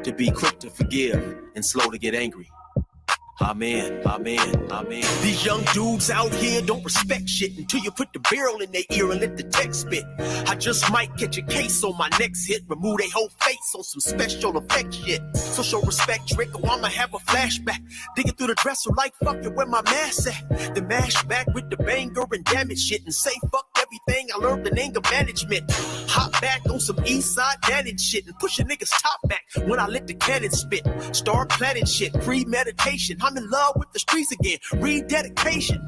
to be quick to forgive and slow to get angry. Amen, amen, amen. These young dudes out here don't respect shit until you put the barrel in their ear and let the text spit. I just might catch a case on my next hit, remove their whole face on some special effect shit. So show respect, trick, or I'ma have a flashback. Digging through the dresser like fuck it, where my mask at? The mash back with the banger and damage shit and say fuck everything I learned in anger management. Hop back on some east side managed shit and push a nigga's top back when I let the cannon spit. Start planning shit, premeditation. I'm in love with the streets again, rededication.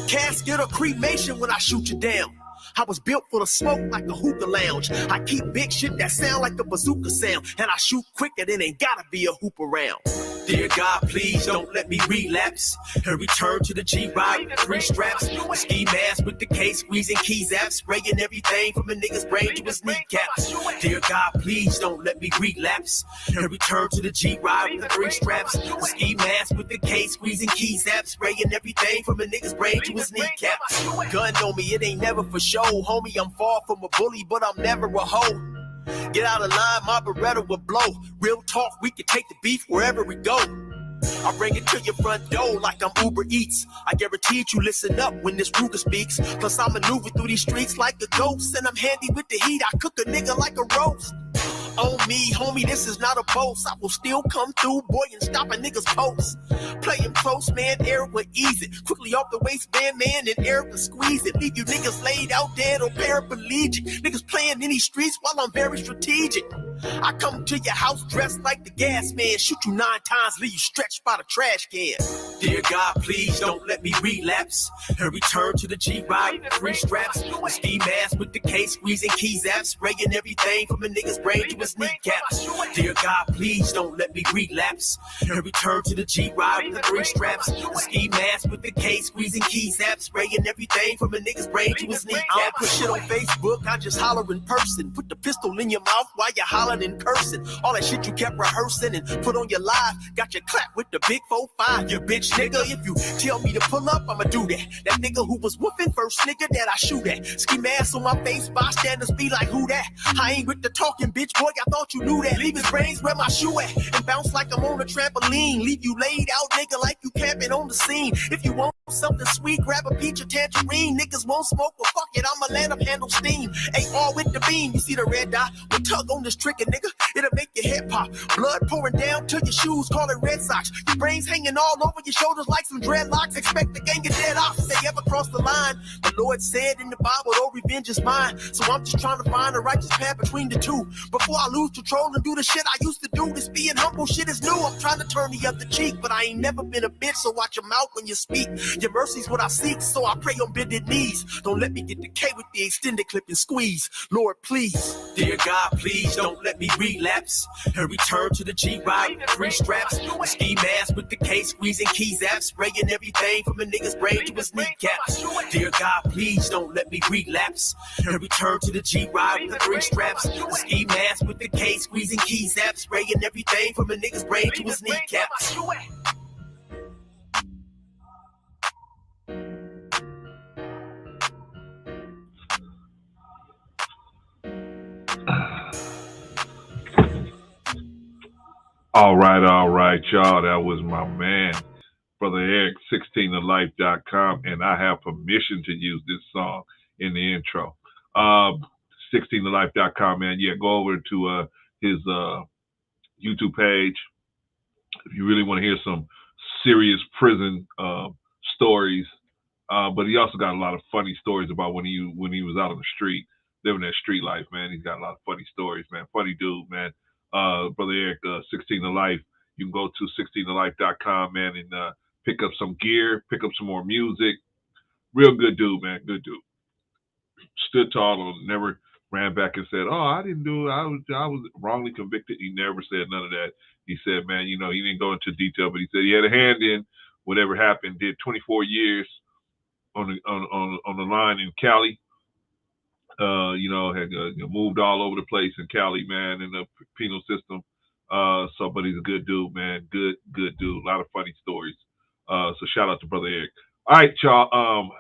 Casket or cremation when I shoot you down. I was built for the smoke like a hookah lounge. I keep big shit that sound like the bazooka sound, and I shoot quicker than ain't gotta be a hoop around. Dear God, please don't let me relapse and return to the G-Ride with 3 straps. Ski mask with the case, squeezing keys apps, spraying everything from a nigga's brain to his kneecaps. Dear God, please don't let me relapse and return to the G-Ride with 3 straps. Ski mask with the case, squeezing keys apps, spraying everything from a nigga's brain to his kneecaps. Gun on me, it ain't never for show. Homie, I'm far from a bully, but I'm never a hoe. Get out of line, my Beretta will blow. Real talk, we can take the beef wherever we go. I bring it to your front door like I'm Uber Eats. I guarantee you listen up when this Ruger speaks. Plus I maneuver through these streets like a ghost, and I'm handy with the heat. I cook a nigga like a roast. On me, homie, this is not a boast. I will still come through, boy, and stop a nigga's post. Playing close, man, Eric will ease it. Quickly off the waistband, man, and Eric will squeeze it. Leave you niggas laid out dead or paraplegic. Niggas playing in these streets while I'm very strategic. I come to your house dressed like the gas man. Shoot you 9 times, leave you stretched by the trash can. Dear God, please don't let me relapse and return to the G-Ride with 3 straps. A ski mask with the case, squeezing keys apps, spraying everything from a nigga's brain to his kneecaps. Dear God, please don't let me relapse and return to the G-Ride with 3 straps. A ski mask with the case, squeezing keys apps, spraying everything from a nigga's brain to his kneecaps. I don't put shit on Facebook, I just holler in person. Put the pistol in your mouth while you holler and cursing. All that shit you kept rehearsing and put on your live. Got your clap with the big 4-5. You bitch nigga, if you tell me to pull up, I'ma do that. That nigga who was whooping first nigga that I shoot at. Ski mask on my face, bystanders be like, who that? I ain't with the talking, bitch boy, I thought you knew that. Leave his brains where my shoe at and bounce like I'm on a trampoline. Leave you laid out nigga like you camping on the scene. If you want something sweet, grab a peach or tangerine. Niggas won't smoke, well fuck it, I'ma let them handle steam. AR with the beam, you see the red dot? We tug on this trigger, nigga, it'll make your head pop. Blood pouring down to your shoes, call it Red Sox. Your brains hanging all over your shoulders like some dreadlocks. Expect the gang of dead off if they ever cross the line. The Lord said in the Bible, oh, revenge is mine. So I'm just trying to find a righteous path between the two. Before I lose control and do the shit I used to do. This being humble shit is new. I'm trying to turn the other cheek, but I ain't never been a bitch, so watch your mouth when you speak. Your mercy's what I seek, so I pray on bended knees. Don't let me get the K with the extended clip and squeeze. Lord, please. Dear God, please don't let me relapse and return to the G-Ride with 3 straps. A ski mask with the case, squeezing keys apps, spraying everything from a nigga's brain to his kneecaps. Dear God, please don't let me relapse and return to the G-Ride with 3 straps. A ski mask with the case, squeezing keys apps, spraying everything from a nigga's brain to his kneecaps. All right, y'all. That was my man, Brother Eric, 16thelife.com, and I have permission to use this song in the intro. 16thelife.com, man. Yeah, go over to his YouTube page if you really want to hear some serious prison stories. But he also got a lot of funny stories about when he was out on the street, living that street life, man. He's got a lot of funny stories, man. Funny dude, man. Brother Eric, 16 to Life. You can go to 16thelife.com, man, and pick up some gear, pick up some more music. Real good dude, man. Good dude. Stood tall and never ran back and said, "Oh, I didn't do it. I was wrongly convicted." He never said none of that. He said, man, he didn't go into detail, but he said he had a hand in whatever happened. Did 24 years on the line in Cali. Had moved all over the place in Cali, man, in the penal system. But he's a good dude, man. Good dude. A lot of funny stories. So shout out to Brother Eric. All right, y'all.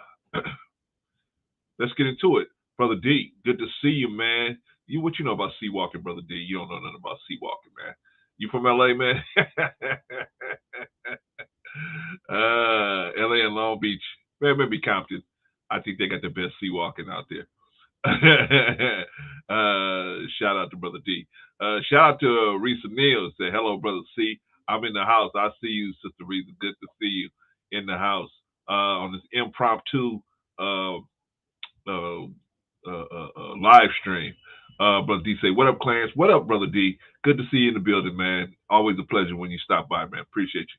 Let's get into it. Brother D, good to see you, man. What you know about sea walking, Brother D? You don't know nothing about sea walking, man. You from LA, man? LA and Long Beach. Man, maybe Compton. I think they got the best sea walking out there. Shout out to Brother D. Shout out to Risa Neal. Say hello, Brother C. I'm in the house. I see you, Sister Risa. Good to see you in the house on this impromptu live stream. Brother D say, what up, Clarence? What up, Brother D? Good to see you in the building, man. Always a pleasure when you stop by, man. Appreciate you.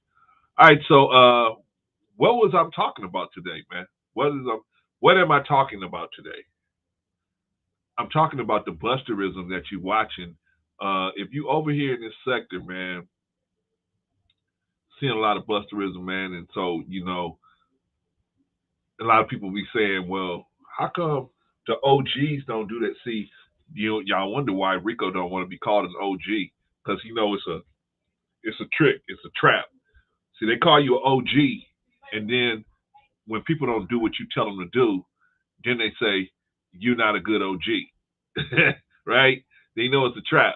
All right, so what was I talking about today, man? What am I talking about today? I'm talking about the Busterism that you're watching. If you over here in this sector, man, seeing a lot of Busterism, man, and so a lot of people be saying, well, how come the OGs don't do that? See, y'all wonder why Rico don't want to be called an OG, because it's a trick, it's a trap. See, they call you an OG, and then when people don't do what you tell them to do, then they say you're not a good OG, right? They know it's a trap,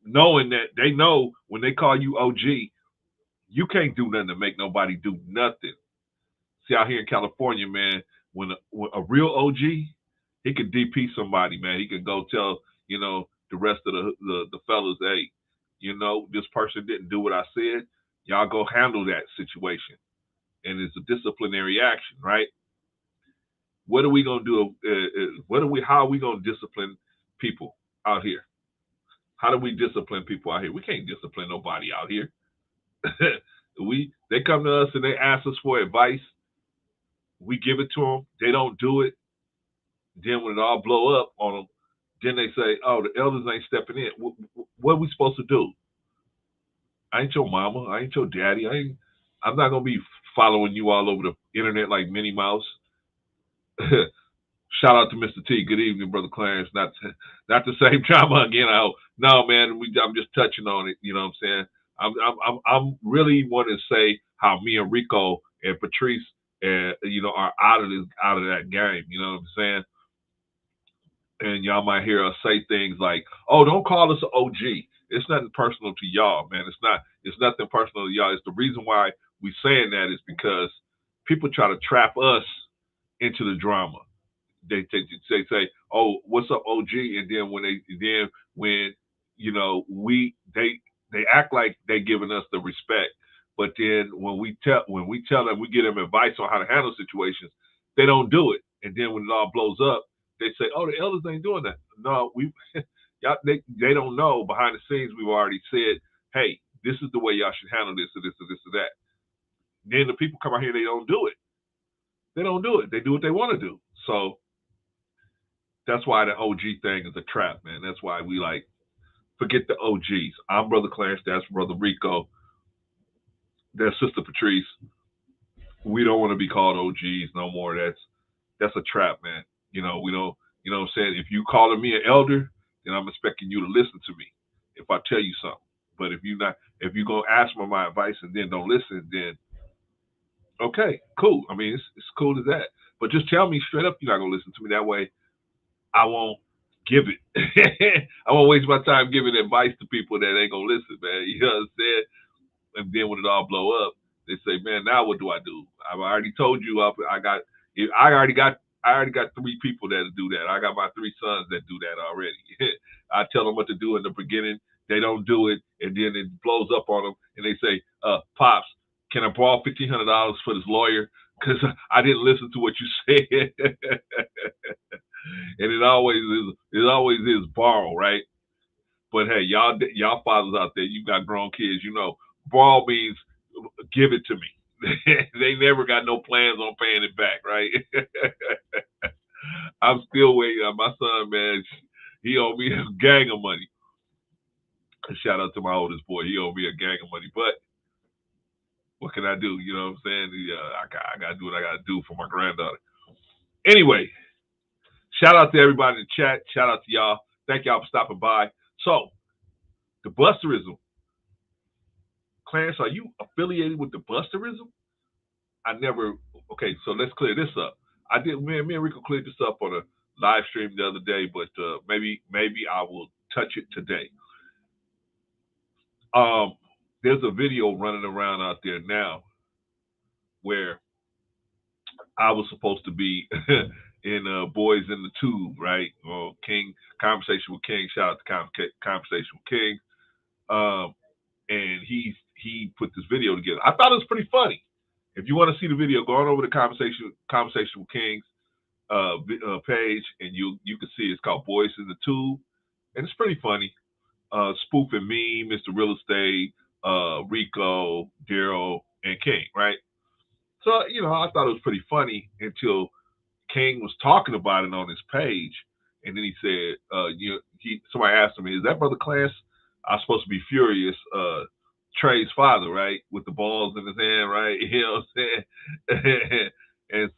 knowing that they know when they call you OG, you can't do nothing to make nobody do nothing. See, out here in California, man, when a real OG, he could DP somebody, man. He can go tell, the rest of the fellas, hey, this person didn't do what I said. Y'all go handle that situation. And it's a disciplinary action, right? What are we gonna do? How are we gonna discipline people out here? How do we discipline people out here? We can't discipline nobody out here. They come to us and they ask us for advice. We give it to them. They don't do it. Then when it all blow up on them, then they say, "Oh, the elders ain't stepping in." What are we supposed to do? I ain't your mama. I ain't your daddy. I'm not gonna be following you all over the internet like Minnie Mouse. Shout out to Mr. T. Good evening, Brother Clarence. Not the same drama again. No, man. I'm just touching on it. You know what I'm saying? I'm really want to say how me and Rico and Patrice, are out of that game. You know what I'm saying? And y'all might hear us say things like, "Oh, don't call us an OG." It's nothing personal to y'all, man. It's nothing personal to y'all. It's the reason why we saying that is because people try to trap us into the drama. They say, "Oh, what's up, OG?" And then when they act like they giving us the respect, but then when we tell them, we give them advice on how to handle situations, they don't do it. And then when it all blows up, they say, "Oh, the elders ain't doing that." No, they don't know behind the scenes. We've already said, "Hey, this is the way y'all should handle this or this or this or that." Then the people come out here, they don't do it. They don't do it. They do what they want to do. So that's why the OG thing is a trap, man. That's why we forget the OGs. I'm Brother Clarence. That's Brother Rico. That's Sister Patrice. We don't want to be called OGs no more. That's a trap, man. We don't. You know what I'm saying? If you calling me an elder, then I'm expecting you to listen to me if I tell you something. But if you're gonna ask for my advice and then don't listen, then okay, cool. I mean, it's cool as that. But just tell me straight up you're not gonna listen to me. That way, I won't give it. I won't waste my time giving advice to people that ain't gonna listen, man. You know what I'm saying? And then when it all blow up, they say, "Man, now what do I do? I've already told you I already got 3 people that do that. I got my 3 sons that do that already. I tell them what to do in the beginning. They don't do it, and then it blows up on them, and they say, "Pops, can I borrow $1,500 for this lawyer? Because I didn't listen to what you said." And it always is borrow, right? But hey, y'all fathers out there, you got grown kids, borrow means give it to me. They never got no plans on paying it back, right? I'm still waiting on my son, man. He owe me a gang of money. Shout out to my oldest boy. He owe me a gang of money. But what can I do? You know what I'm saying? I got to do what I got to do for my granddaughter. Anyway, shout out to everybody in the chat. Shout out to y'all. Thank y'all for stopping by. So, the Busterism. Clarence, are you affiliated with the Busterism? Okay, so let's clear this up. Me and Rico cleared this up on a live stream the other day, but maybe I will touch it today. There's a video running around out there now where I was supposed to be in Boys in the Tube, right? Well, King Conversation with King. Shout out to Conversation with King. Um, and he put this video together. I thought it was pretty funny. If you want to see the video, go on over to Conversation with King's page, and you can see it's called Boys in the Tube, and it's pretty funny. Spoofing me, Mr. Real Estate, Rico, Daryl, and King, right? So I thought it was pretty funny until King was talking about it on his page, and then he said, somebody asked him, "Is that Brother Clarence? I'm supposed to be Furious, Trey's father, right, with the balls in his hand, right?" You know what I'm saying? And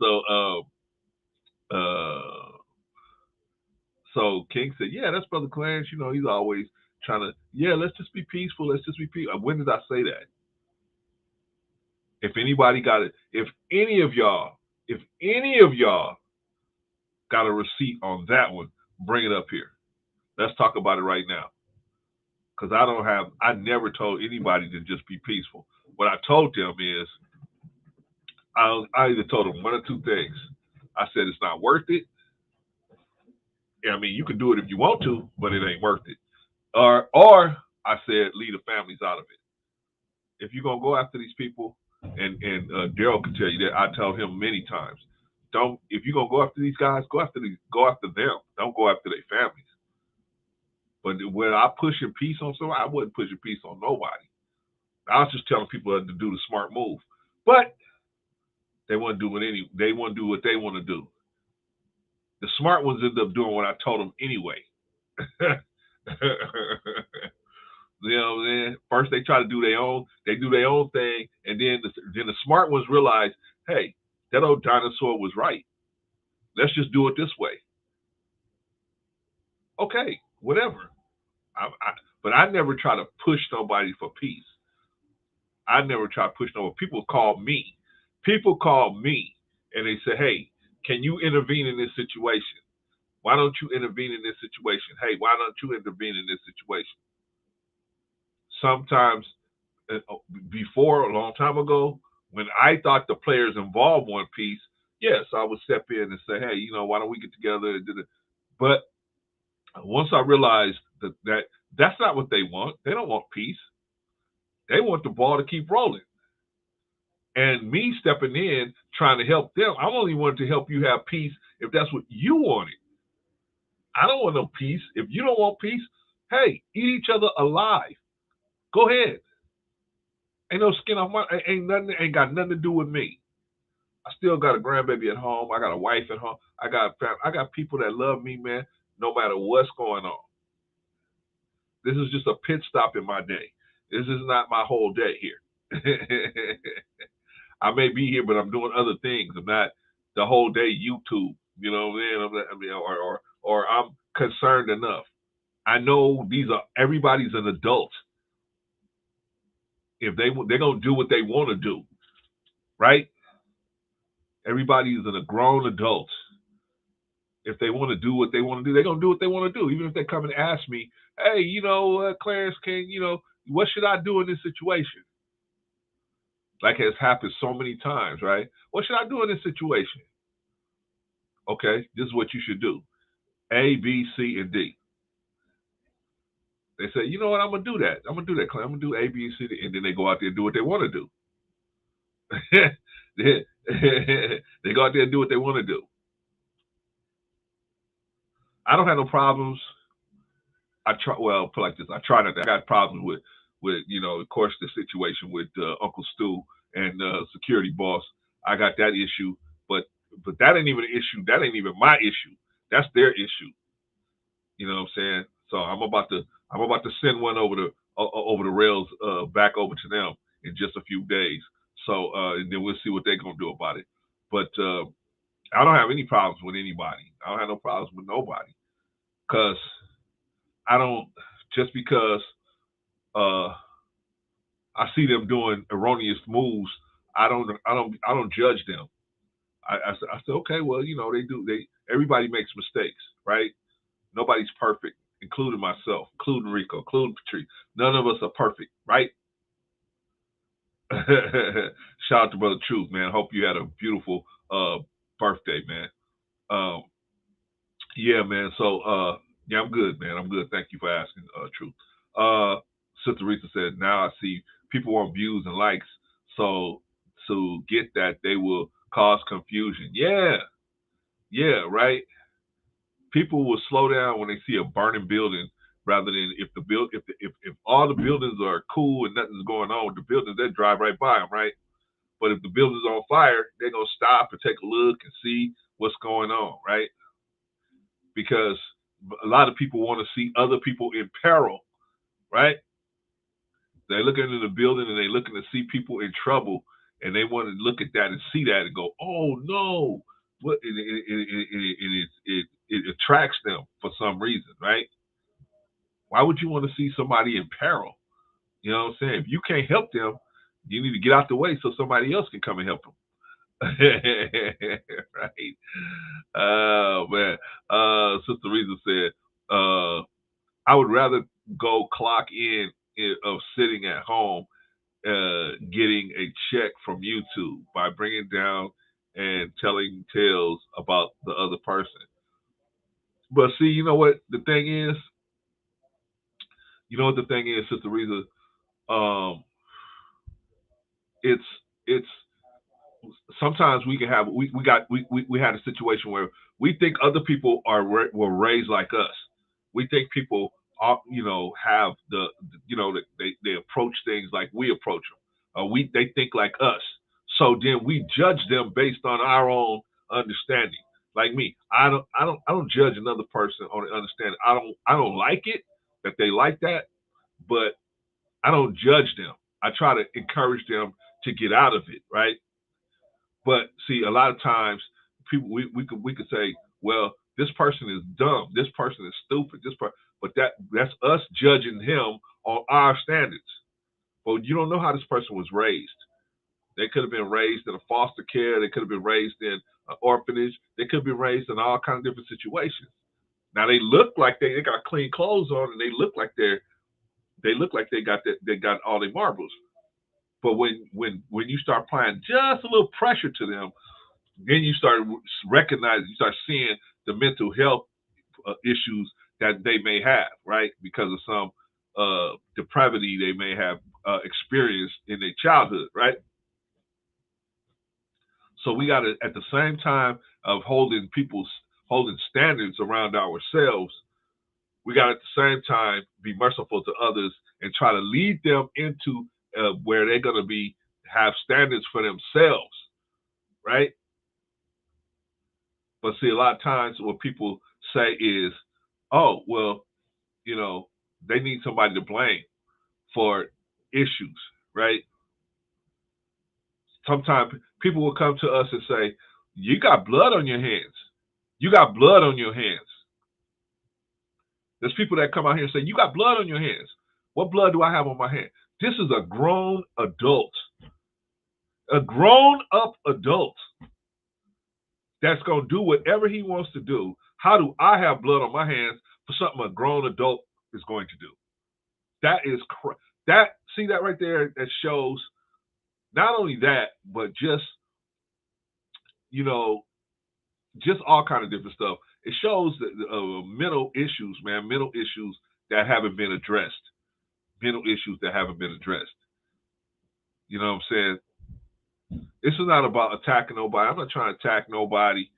so King said, "Yeah, that's Brother Clarence. He's always trying to, let's just be peaceful. Let's just be peaceful." When did I say that? If anybody got it, if any of y'all got a receipt on that one, bring it up here. Let's talk about it right now. Because I never told anybody to just be peaceful. What I told them is, I either told them one or two things. I said, it's not worth it. I mean, you can do it if you want to, but it ain't worth it. Or I said, leave the families out of it. If you're going to go after these people, and Daryl can tell you that, I told him many times, if you're going to go after these guys, go after them. Don't go after their families. But when I pushing peace on somebody, I wasn't pushing peace on nobody. I was just telling people to do the smart move. But they want to do what they want to do. The smart ones end up doing what I told them anyway. You know what I'm saying? First they try to do their own thing, and then the smart ones realize, hey, that old dinosaur was right. Let's just do it this way. Okay, whatever. But I never try to push nobody for peace. I never try to push nobody. People call me, and they say, hey, can you intervene in this situation? Why don't you intervene in this situation? Hey, why don't you intervene in this situation? Sometimes, before, a long time ago, when I thought the players involved want peace, yes, I would step in and say, hey, why don't we get together and do it? But once I realized that that's not what they want. They don't want peace. They want the ball to keep rolling. And me stepping in, trying to help them, I only wanted to help you have peace if that's what you wanted. I don't want no peace. If you don't want peace, hey, eat each other alive. Go ahead. Ain't no skin off my, ain't got nothing to do with me. I still got a grandbaby at home. I got a wife at home. I got people that love me, man, no matter what's going on. This is just a pit stop in my day. This is not my whole day here. I may be here, but I'm doing other things. I'm not the whole day YouTube. You know what I mean? Or I'm concerned enough. I know everybody's an adult. If they're gonna do what they want to do, right? Everybody is a grown adult. If they want to do what they want to do, they're gonna do what they want to do. Even if they come and ask me, hey, Clarence King, what should I do in this situation? Like has happened so many times, right? What should I do in this situation? Okay, this is what you should do. A, B, C, and D. They say, you know what, I'm going to do that. I'm going to do that, Clay. I'm going to do A, B, and C, and then they go out there and do what they want to do. They go out there and do what they want to do. I don't have no problems. Put it like this. I try not to. I got problems with of course, the situation with Uncle Stu and security boss. I got that issue, but that ain't even an issue. That ain't even my issue. That's their issue. You know what I'm saying? So I'm about to send one over the rails back over to them in just a few days. So and then we'll see what they're gonna do about it. But I don't have any problems with anybody. I don't have no problems with nobody, because I don't, just because I see them doing erroneous moves, I don't judge them. I said, okay, well, everybody makes mistakes, right? Nobody's perfect. including myself, including Rico, including Patrice. None of us are perfect, right? Shout out to Brother Truth, man. Hope you had a beautiful birthday, man. Um, yeah, man. So yeah, I'm good, man. I'm good. Thank you for asking, Truth. Sister Risa said, now I see people want views and likes, so to get that they will cause confusion. Yeah, yeah, right. People will slow down when they see a burning building rather than if the build if all the buildings are cool and nothing's going on with the buildings, they drive right by them, right? But if the building's on fire, they're gonna stop and take a look and see what's going on, right? Because a lot of people want to see other people in peril, right? They're looking into the building and they're looking to see people in trouble, and they want to look at that and see that and go, "Oh no!" What it attracts them for some reason, right? Why would you want to see somebody in peril? You know what I'm saying? If you can't help them, you need to get out the way so somebody else can come and help them. Right? Oh man. Sister Reza said, I would rather go clock in of sitting at home, getting a check from YouTube by bringing down and telling tales about the other person. But see, you know what the thing is? You know what the thing is, Sister Reza? Um, it's sometimes we can have we had a situation where we think other people were raised like us. We think people are, have they approach things like we approach them. They think like us. So then we judge them based on our own understanding. Like me, I don't judge another person on the understanding. I don't like it that they like that, but I don't judge them. I try to encourage them to get out of it, right? But see, a lot of times people we could say, well, this person is dumb, this person is stupid, but that's us judging him on our standards. But you don't know how this person was raised. They could have been raised in a foster care, they could have been raised in an orphanage, they could have been raised in all kinds of different situations. Now they look like they got clean clothes on and they look like they got all their marbles. But when you start applying just a little pressure to them, then you start recognizing, you start seeing the mental health issues that they may have, right? Because of some depravity they may have experienced in their childhood, right? So we got to, at the same time of holding standards around ourselves, we got to at the same time be merciful to others and try to lead them into where they're going to have standards for themselves, right? But see, a lot of times what people say is, oh, well, they need somebody to blame for issues, right? Sometimes people will come to us and say, you got blood on your hands. You got blood on your hands. There's people that come out here and say, you got blood on your hands. What blood do I have on my hand? This is a grown adult, a grown-up adult that's going to do whatever he wants to do. How do I have blood on my hands for something a grown adult is going to do? That is see that right there, that shows not only that, but just all kind of different stuff. It shows that mental issues, man, mental issues that haven't been addressed. Mental issues that haven't been addressed. You know what I'm saying? This is not about attacking nobody. I'm not trying to attack nobody.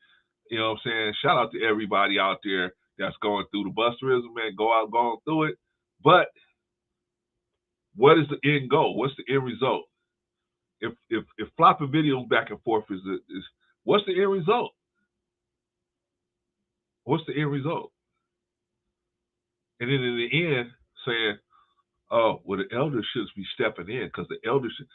You know what I'm saying? Shout out to everybody out there that's going through the Busterism, man. Going through it. But what is the end goal? What's the end result? If flopping videos back and forth is what's the end result? What's the end result? And then in the end, saying, "Oh, well, the elders should be stepping in because the elders should."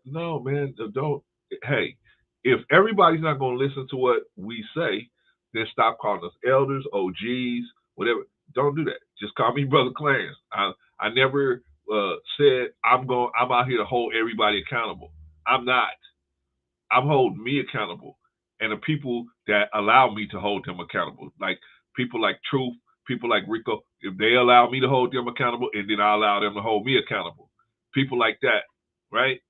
No, man, don't. Hey, if everybody's not going to listen to what we say, then stop calling us elders, OGs, whatever. Don't do that. Just call me Brother Clarence. I never said I'm out here to hold everybody accountable. I'm not. I'm holding me accountable, and the people that allow me to hold them accountable, like people like Truth, People like Rico, if they allow me to hold them accountable, and then I allow them to hold me accountable. People like that, right?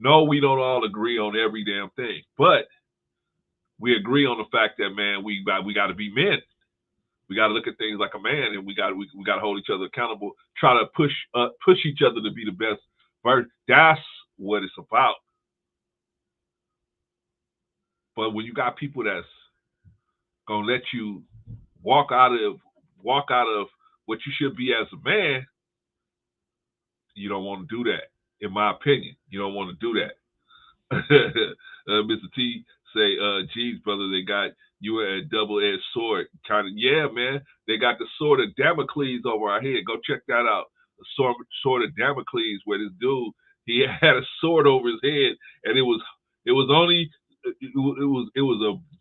No, we don't all agree on every damn thing, but we agree on the fact that, man, we got to be men. We got to look at things like a man, and we got to hold each other accountable. Try to push each other to be the best version. That's what it's about. But when you got people that's gonna let you walk out of what you should be as a man, you don't want to do that. In my opinion, you don't want to do that. Mr. T say, geez, brother, they got you a double-edged sword. Kind of, yeah, man. They got the sword of Damocles over our head. Go check that out. The sword of Damocles, where this dude, he had a sword over his head, and it was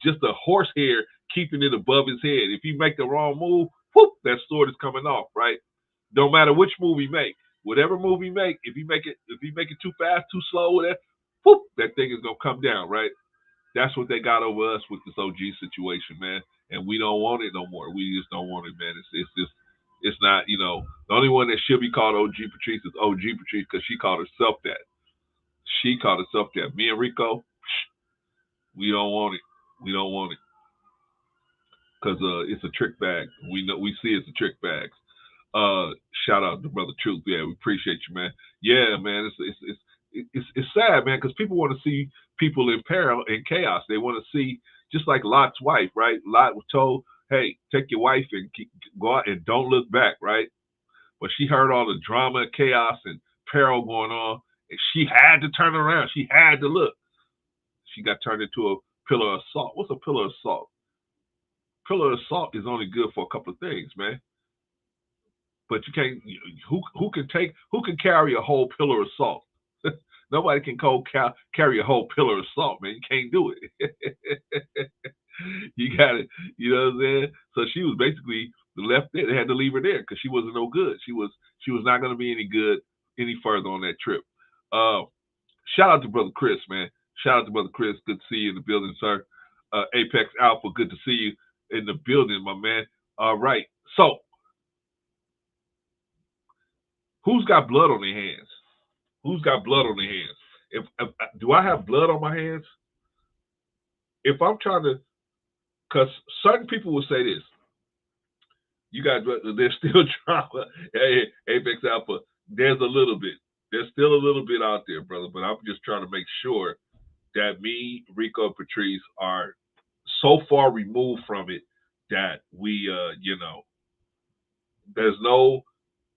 just a horsehair keeping it above his head. If you make the wrong move, whoop, that sword is coming off, right? Don't matter which move you make. Whatever move you make, if you make it too fast, too slow, whoop, that thing is gonna come down, right? That's what they got over us with this OG situation, man. And we don't want it no more. We just don't want it, man. It's not, the only one that should be called OG Patrice is OG Patrice because she called herself that. She called herself that. Me and Rico, we don't want it. We don't want it because it's a trick bag. We see it's a trick bag. Shout out to Brother Truth. Yeah, we appreciate you, man. Yeah, man. It's sad, man, because people want to see people in peril and chaos. They want to see, just like Lot's wife, right? Lot was told, hey, take your wife and go out and don't look back, right? But she heard all the drama, chaos, and peril going on, and she had to turn around. She had to look. She got turned into a pillar of salt. What's a pillar of salt? Pillar of salt is only good for a couple of things, man. But you can't. Who can carry a whole pillar of salt? Nobody can carry a whole pillar of salt, man. You can't do it. You got it. You know what I'm saying? So she was basically left there. They had to leave her there because she wasn't no good. She was not going to be any good any further on that trip. Shout out to Brother Chris, man. Shout out to Brother Chris. Good to see you in the building, sir. Apex Alpha, good to see you in the building, my man. All right. So, who's got blood on their hands? Who's got blood on their hands? If do I have blood on my hands? If I'm trying to, because certain people will say this, you got, there's still drama. Hey, Apex Alpha, there's a little bit. There's still a little bit out there, brother, but I'm just trying to make sure that me, Rico, and Patrice are so far removed from it that we,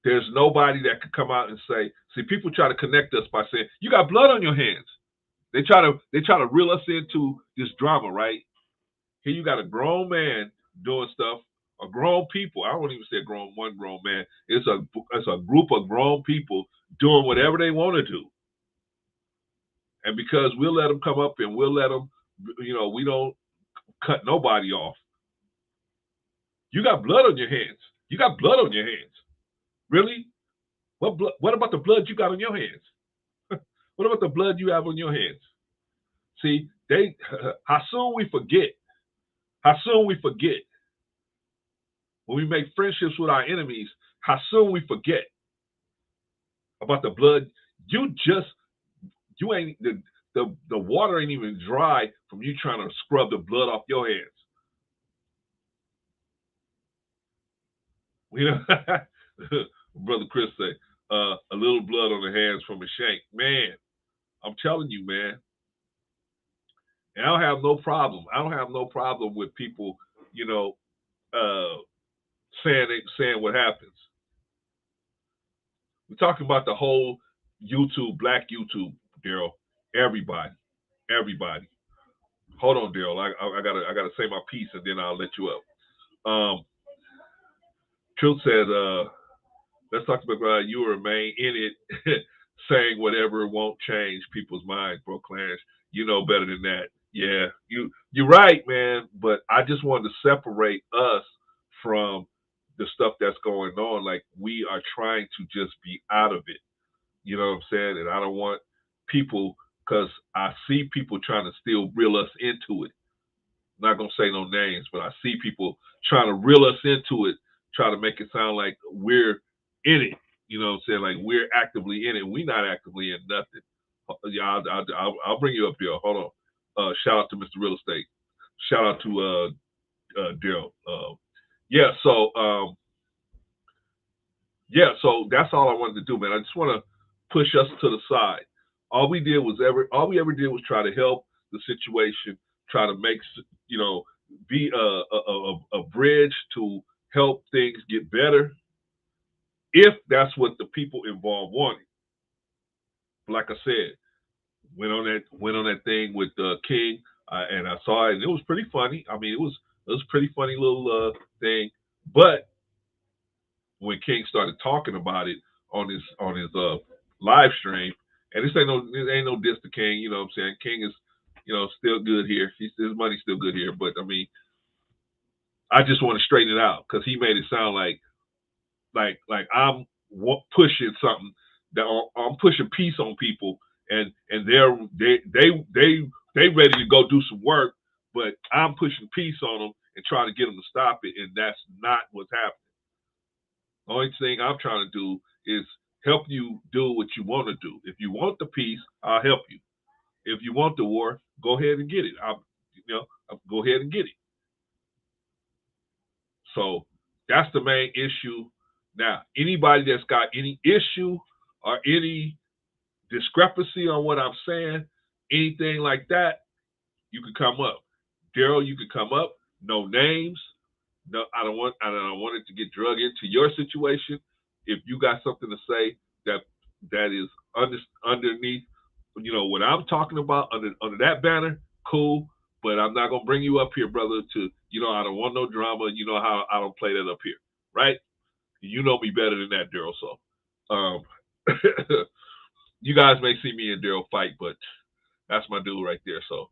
there's nobody that could come out and say, see, people try to connect us by saying, you got blood on your hands. They try to reel us into this drama, right? Here you got a grown man doing stuff, a grown people. I don't even say one grown man. It's a group of grown people doing whatever they want to do. And because we'll let them come up and we'll let them, we don't cut nobody off. You got blood on your hands. You got blood on your hands. Really? What about the blood you got on your hands? What about the blood you have on your hands? See, how soon we forget. How soon we forget. When we make friendships with our enemies, how soon we forget about the blood. You ain't, the water ain't even dry from you trying to scrub the blood off your hands. Brother Chris say, a little blood on the hands from a shank. Man, I'm telling you, man. And I don't have no problem. I don't have no problem with people, saying what happens. We're talking about the whole YouTube, black YouTube, Daryl. Everybody. Hold on, Daryl. I gotta say my piece and then I'll let you up. Truth said, let's talk about you remain in it, saying whatever won't change people's minds, bro. Clarence, you know better than that. Yeah, you're right, man. But I just wanted to separate us from the stuff that's going on. Like, we are trying to just be out of it. You know what I'm saying? And I don't want people, because I see people trying to still reel us into it. I'm not gonna say no names, but I see people trying to reel us into it, try to make it sound like we're in it. You know what I'm saying? Like we're actively in it. We're not actively in nothing. Yeah, I'll bring you up here. Hold on. Shout out to Mr. Real Estate. Shout out to Daryl. Yeah, so so that's all I wanted to do, man. I just want to push us to the side. All we ever did was try to help the situation, try to make be a bridge to help things get better, if that's what the people involved wanted. Like I said, went on that thing with King, and I saw it, and it was pretty funny. I mean, it was a pretty funny little thing, but when King started talking about it on his live stream, and this ain't no diss to King, you know what I'm saying? King is, still good here. His money's still good here, but I mean, I just want to straighten it out because he made it sound like I'm pushing something, that I'm pushing peace on people, and they ready to go do some work, but I'm pushing peace on them and trying to get them to stop it, and that's not what's happening. The only thing I'm trying to do is help you do what you want to do. If you want the peace, I'll help you. If you want the war, go ahead and get it. I'll go ahead and get it. So that's the main issue. Now, anybody that's got any issue or any discrepancy on what I'm saying, anything like that, you can come up. Daryl, you can come up. No names. No, I don't want it to get drug into your situation. If you got something to say that is underneath, what I'm talking about under that banner, cool. But I'm not gonna bring you up here, brother. I don't want no drama. You know how I don't play that up here, right? You know me better than that, Daryl. So, you guys may see me and Daryl fight, but that's my dude right there. So.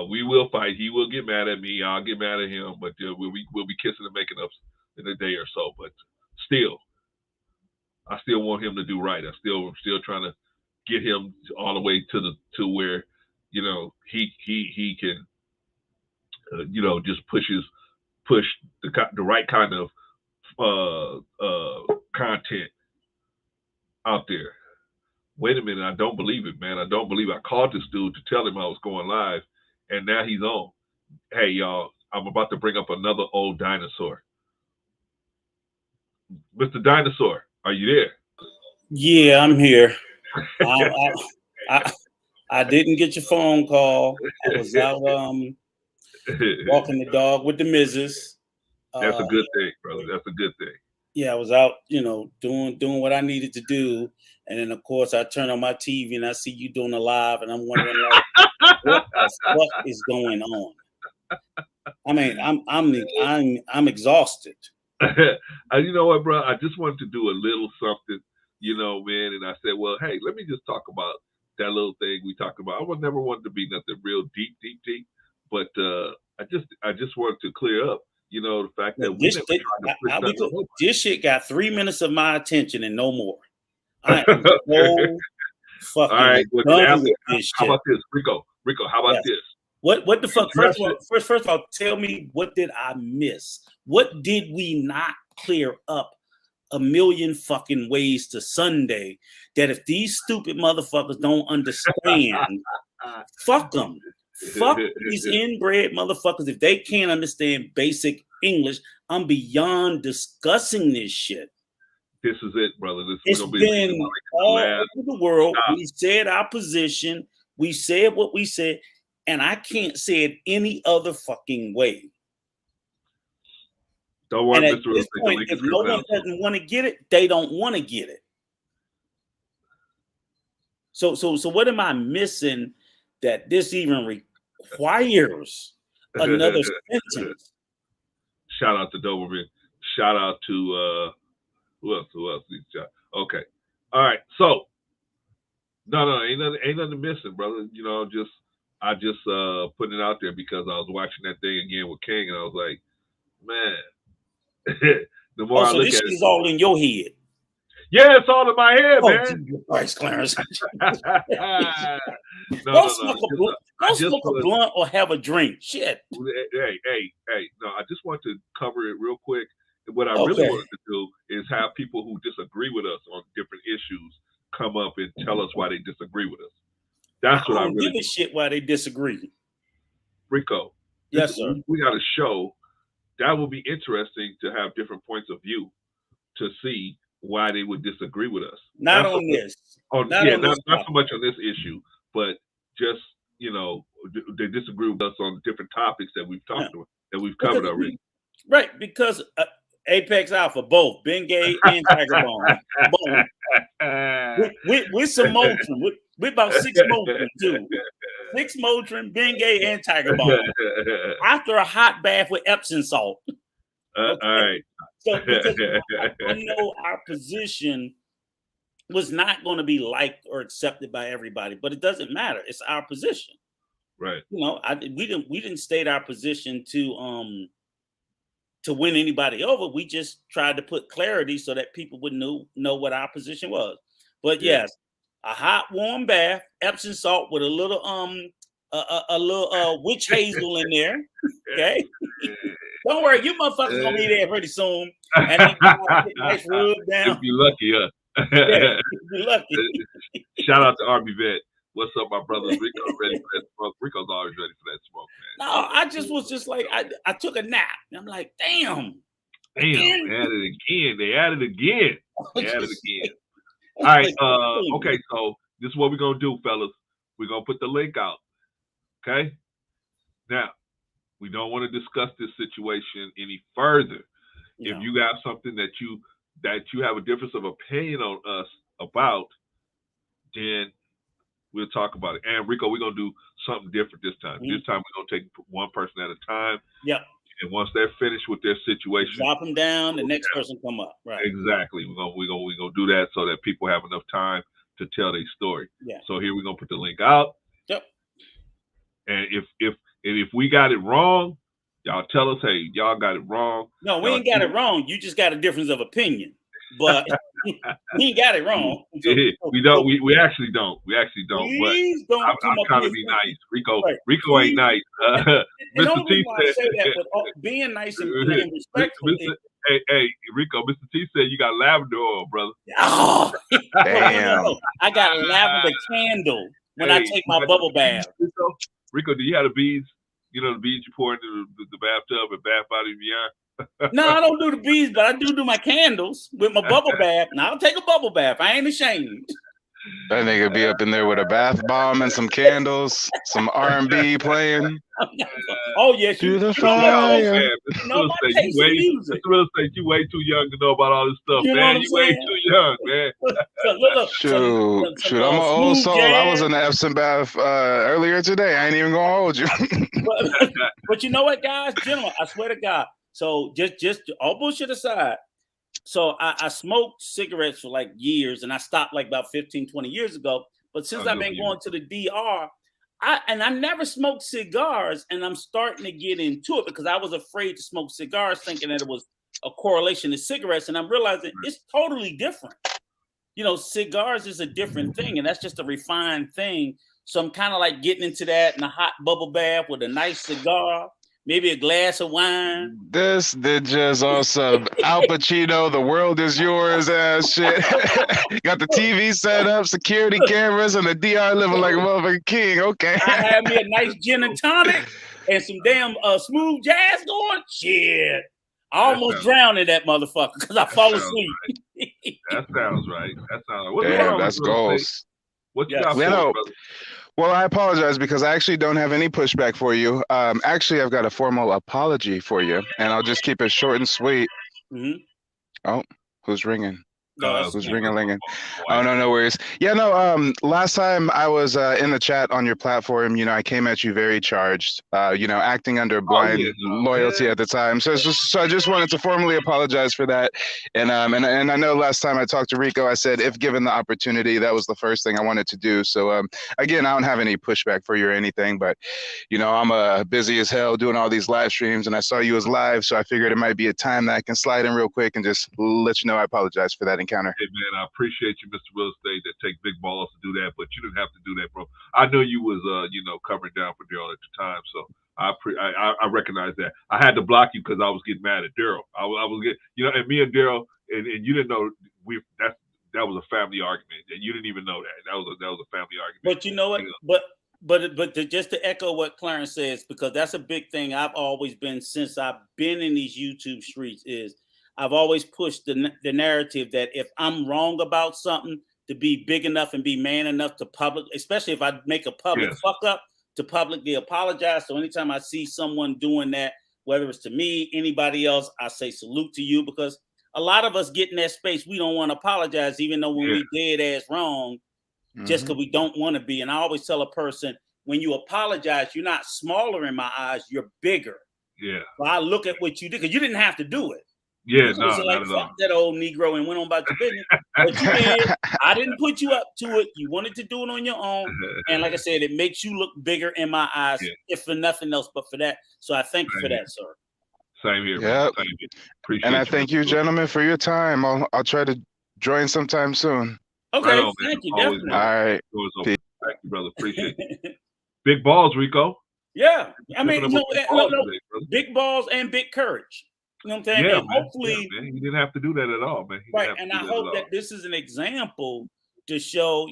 We will fight. He will get mad at me. I'll get mad at him. But we'll be kissing and making up in a day or so. But still, I still want him to do right. I'm still trying to get him all the way to where he can just push the right kind of content out there. Wait a minute, I don't believe it, man. I don't believe it. I called this dude to tell him I was going live. And now he's on. Hey, y'all, I'm about to bring up another old dinosaur. Mr. Dinosaur, are you there? Yeah, I'm here. I didn't get your phone call. I was out walking the dog with the missus. That's a good thing, brother. That's a good thing. Yeah, I was out, doing what I needed to do. And then, of course, I turn on my TV and I see you doing a live, and I'm wondering, what the fuck is going on? I mean, I'm exhausted. You know what, bro? I just wanted to do a little something, man. And I said, well, hey, let me just talk about that little thing we talked about. I never wanted to be nothing real deep, but I just wanted to clear up, the fact that this shit got 3 minutes of my attention and no more. I am so fucking done with this shit. How about this, Rico? How about this? What the fuck? First of all, tell me, what did I miss? What did we not clear up a million fucking ways to Sunday that if these stupid motherfuckers don't understand, fuck them. Fuck these inbred motherfuckers. If they can't understand basic English, I'm beyond discussing this shit. This is it, brother. It's been all over the world. Stop. We said our position. We said what we said. And I can't say it any other fucking way. Don't worry, and at this point, if no one doesn't want to get it, they don't want to get it. So what am I missing that this even requires another sentence? Shout out to Doberman. Shout out to who else? Okay. All right. So no, ain't nothing missing, brother. I just putting it out there because I was watching that thing again with King, and I was like, man. The more I look at it, this is all in your head. Yeah, it's all in my head, man. Jesus Christ, Clarence. Go smoke a blunt or have a drink. Shit. Hey. No, I just want to cover it real quick. What I really wanted to do is have people who disagree with us on different issues come up and tell us why they disagree with us. That's what I really give a shit why they disagree. Rico. Yes, sir. We got a show that will be interesting to have different points of view to see why they would disagree with us. Not on this. Not so much on this issue, but just, they disagree with us on different topics that we've talked about, that we've covered already. Right, because Apex Alpha, both Bengay and Tiger Bomb. Both. With some Motrin. With about 6 Motrin, too. 6 Motrin, Bengay, and Tiger Bomb. After a hot bath with Epsom salt. All right. So, because I know our position was not going to be liked or accepted by everybody, but it doesn't matter. It's our position. Right. We didn't state our position to win anybody over. We just tried to put clarity so that people would know what our position was. But yes, a hot warm bath, Epsom salt with a little witch hazel in there. Okay. Don't worry, you motherfuckers gonna be there pretty soon. And then nice rub down. If you're lucky, huh? Yeah, if you're lucky. Shout out to Army Vet. What's up, my brother? Rico ready for that smoke. Rico's always ready for that smoke, man. No, I just was just like I took a nap. And I'm like, damn. They added again. All right. Okay, so this is what we're gonna do, fellas. We're gonna put the link out. Okay. Now, we don't want to discuss this situation any further. If you got something that you have a difference of opinion on us about, then we'll talk about it. And Rico, we're gonna do something different this time. This time we're gonna take one person at a time. Yep. And once they're finished with their situation, drop them down. The next person come up. Right. Exactly. We're gonna do that so that people have enough time to tell their story. Yeah. So here we're gonna put the link out. Yep. And if we got it wrong, y'all tell us, hey, y'all got it wrong. No, we ain't got it wrong. You just got a difference of opinion. But we ain't got it wrong. We don't. We actually don't. Please but I'm trying to be nice. Rico ain't nice. Mr. T said, being nice and respectful. Hey, Rico. Mr. T said you got lavender oil, brother. Oh, damn! No. I got a lavender candle when I take my bubble bath. Rico, do you have the beads? You know the beads you pour into the bathtub and bath out of beyond. No, I don't do the beads, but I do my candles with my bubble bath. Now I'll take a bubble bath. I ain't ashamed. That nigga be up in there with a bath bomb and some candles, some R&B playing. Oh yes, you the fire. Mr. Real Estate, you way too young to know about all this stuff, man. You way too young, man. Shoot, I'm an old soul. I was in the Epsom bath earlier today. I ain't even gonna hold you. but you know what, guys, gentlemen, I swear to God. So just all bullshit aside. So I smoked cigarettes for like years, and I stopped like about 15, 20 years ago. But since I've been going to the DR, I never smoked cigars, and I'm starting to get into it because I was afraid to smoke cigars, thinking that it was a correlation to cigarettes, and I'm realizing it's totally different. Cigars is a different thing, and that's just a refined thing. So I'm kind of like getting into that in a hot bubble bath with a nice cigar. Maybe a glass of wine. This did just awesome. Al Pacino, the world is yours ass shit. Got the TV set up, security cameras, and the DR living like a motherfucking king. Okay. I had me a nice gin and tonic and some damn smooth jazz going. Shit. I almost drowned in that motherfucker because I fall asleep. That sounds right. Damn, that's goals. What you got for brother? Well, I apologize because I actually don't have any pushback for you. Actually, I've got a formal apology for you, and I'll just keep it short and sweet. Mm-hmm. Oh, who's ringing? Who's ring-a-linging? Oh, no worries. Yeah, no, last time I was in the chat on your platform, I came at you very charged, acting under blind loyalty at the time. So I just wanted to formally apologize for that. And I know last time I talked to Rico, I said, if given the opportunity, that was the first thing I wanted to do. So, again, I don't have any pushback for you or anything, but, I'm busy as hell doing all these live streams, and I saw you as live, so I figured it might be a time that I can slide in real quick and just let you know I apologize for that encounter. Hey man, I appreciate you, Mr. Real Estate, that take big balls to do that, but you didn't have to do that, bro. I know you was covering down for Daryl at the time, so I recognize that. I had to block you because I was getting mad at Daryl. I was getting, and me and Daryl, and you didn't know that was a family argument, and you didn't even know that. That was a family argument. But you know what? But just to echo what Clarence says, because that's a big thing I've always been since I've been in these YouTube streets, is I've always pushed the narrative that if I'm wrong about something, to be big enough and be man enough to public, especially if I make a public fuck up, to publicly apologize. So anytime I see someone doing that, whether it's to me, anybody else, I say salute to you, because a lot of us get in that space. We don't want to apologize, even though when we dead ass wrong, just because we don't want to be. And I always tell a person, when you apologize, you're not smaller in my eyes, you're bigger. Yeah. So I look at what you did, because you didn't have to do it. Yeah, no, like, not at fuck all. that old Negro and went on about your business. But you did. I didn't put you up to it. You wanted to do it on your own. And like I said, it makes you look bigger in my eyes, if for nothing else but for that. So I thank you for that, sir. Same here, man. Same here. Appreciate and I thank you, gentlemen, for your time. I'll try to join sometime soon. Okay, right on, thank you. Always, definitely. All right. Thank you, brother. Appreciate it. Big balls, Rico. Yeah. I mean, big balls and big courage. You know what I'm saying? Yeah, and hopefully, man. You didn't have to do that at all, man. Right. And I hope that this is an example to show,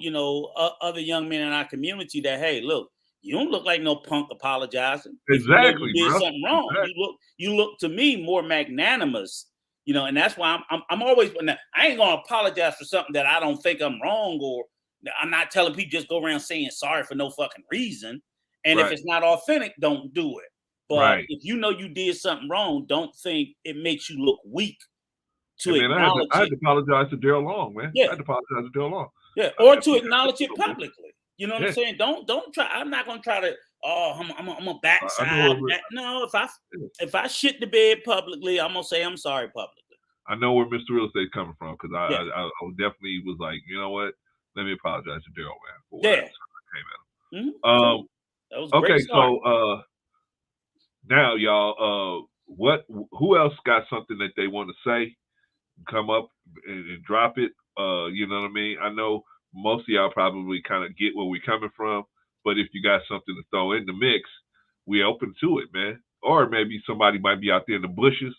other young men in our community that, hey, look, you don't look like no punk apologizing. Exactly. If you did something wrong. Exactly. You look to me more magnanimous, and that's why I'm always, I ain't gonna apologize for something that I don't think I'm wrong, or I'm not telling people just go around saying sorry for no fucking reason. And if it's not authentic, don't do it. But if you know you did something wrong, don't think it makes you look weak to acknowledge I had to apologize to Daryl Long, man. I had to apologize to Daryl Long. Yeah, or to acknowledge it publicly. You know what I'm saying? Don't try. I'm not gonna try to. Oh, I'm a backside. No, if I shit the bed publicly, I'm gonna say I'm sorry publicly. I know where Mr. Real Estate's coming from, because I definitely was like, you know what? Let me apologize to Daryl, man, for what came at him. That was great start. So now y'all, who else got something that they want to say? Come up and drop it. You know what I mean? I know most of y'all probably kind of get where we're coming from, but if you got something to throw in the mix, we open to it, man. Or maybe somebody might be out there in the bushes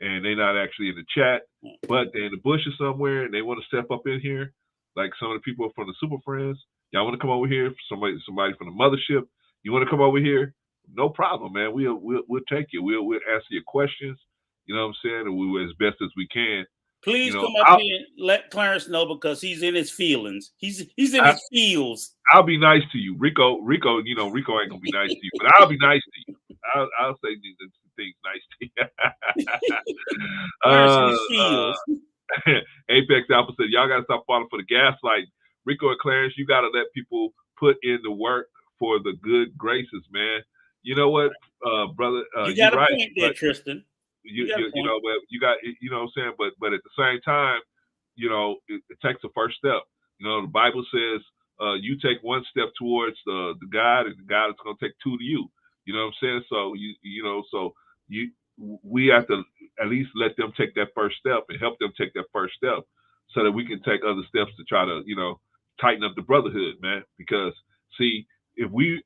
and they're not actually in the chat, but they're in the bushes somewhere and they want to step up in here, like some of the people from the Super Friends. Y'all want to come over here? Somebody from the mothership, you want to come over here? No problem, man. We'll take you. We'll answer your questions. You know what I'm saying? And we as best as we can. Please come up here and let Clarence know, because he's in his feelings. He's in his feels. I'll be nice to you, Rico. Rico ain't gonna be nice to you, but I'll be nice to you. I'll say things nice to you. Clarence in his feels. Apex Alpha said, y'all gotta stop falling for the gaslight. Rico and Clarence, you gotta let people put in the work for the good graces, man. You know what, brother? You got a point there, Tristan. You know, but you got, you know what I'm saying? But at the same time, it takes a first step. The Bible says you take one step towards the God, and the God is going to take two to you. You know what I'm saying? So we have to at least let them take that first step and help them take that first step, so that we can take other steps to try to, tighten up the brotherhood, man. Because see, if we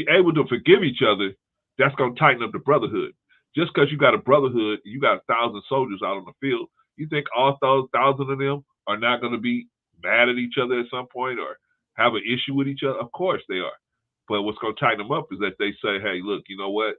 able to forgive each other, that's going to tighten up the brotherhood. Just because you got a brotherhood, you got 1,000 soldiers out on the field, you think all 1,000 of them are not going to be mad at each other at some point or have an issue with each other? Of course they are. But what's going to tighten them up is that they say, hey, look, you know what?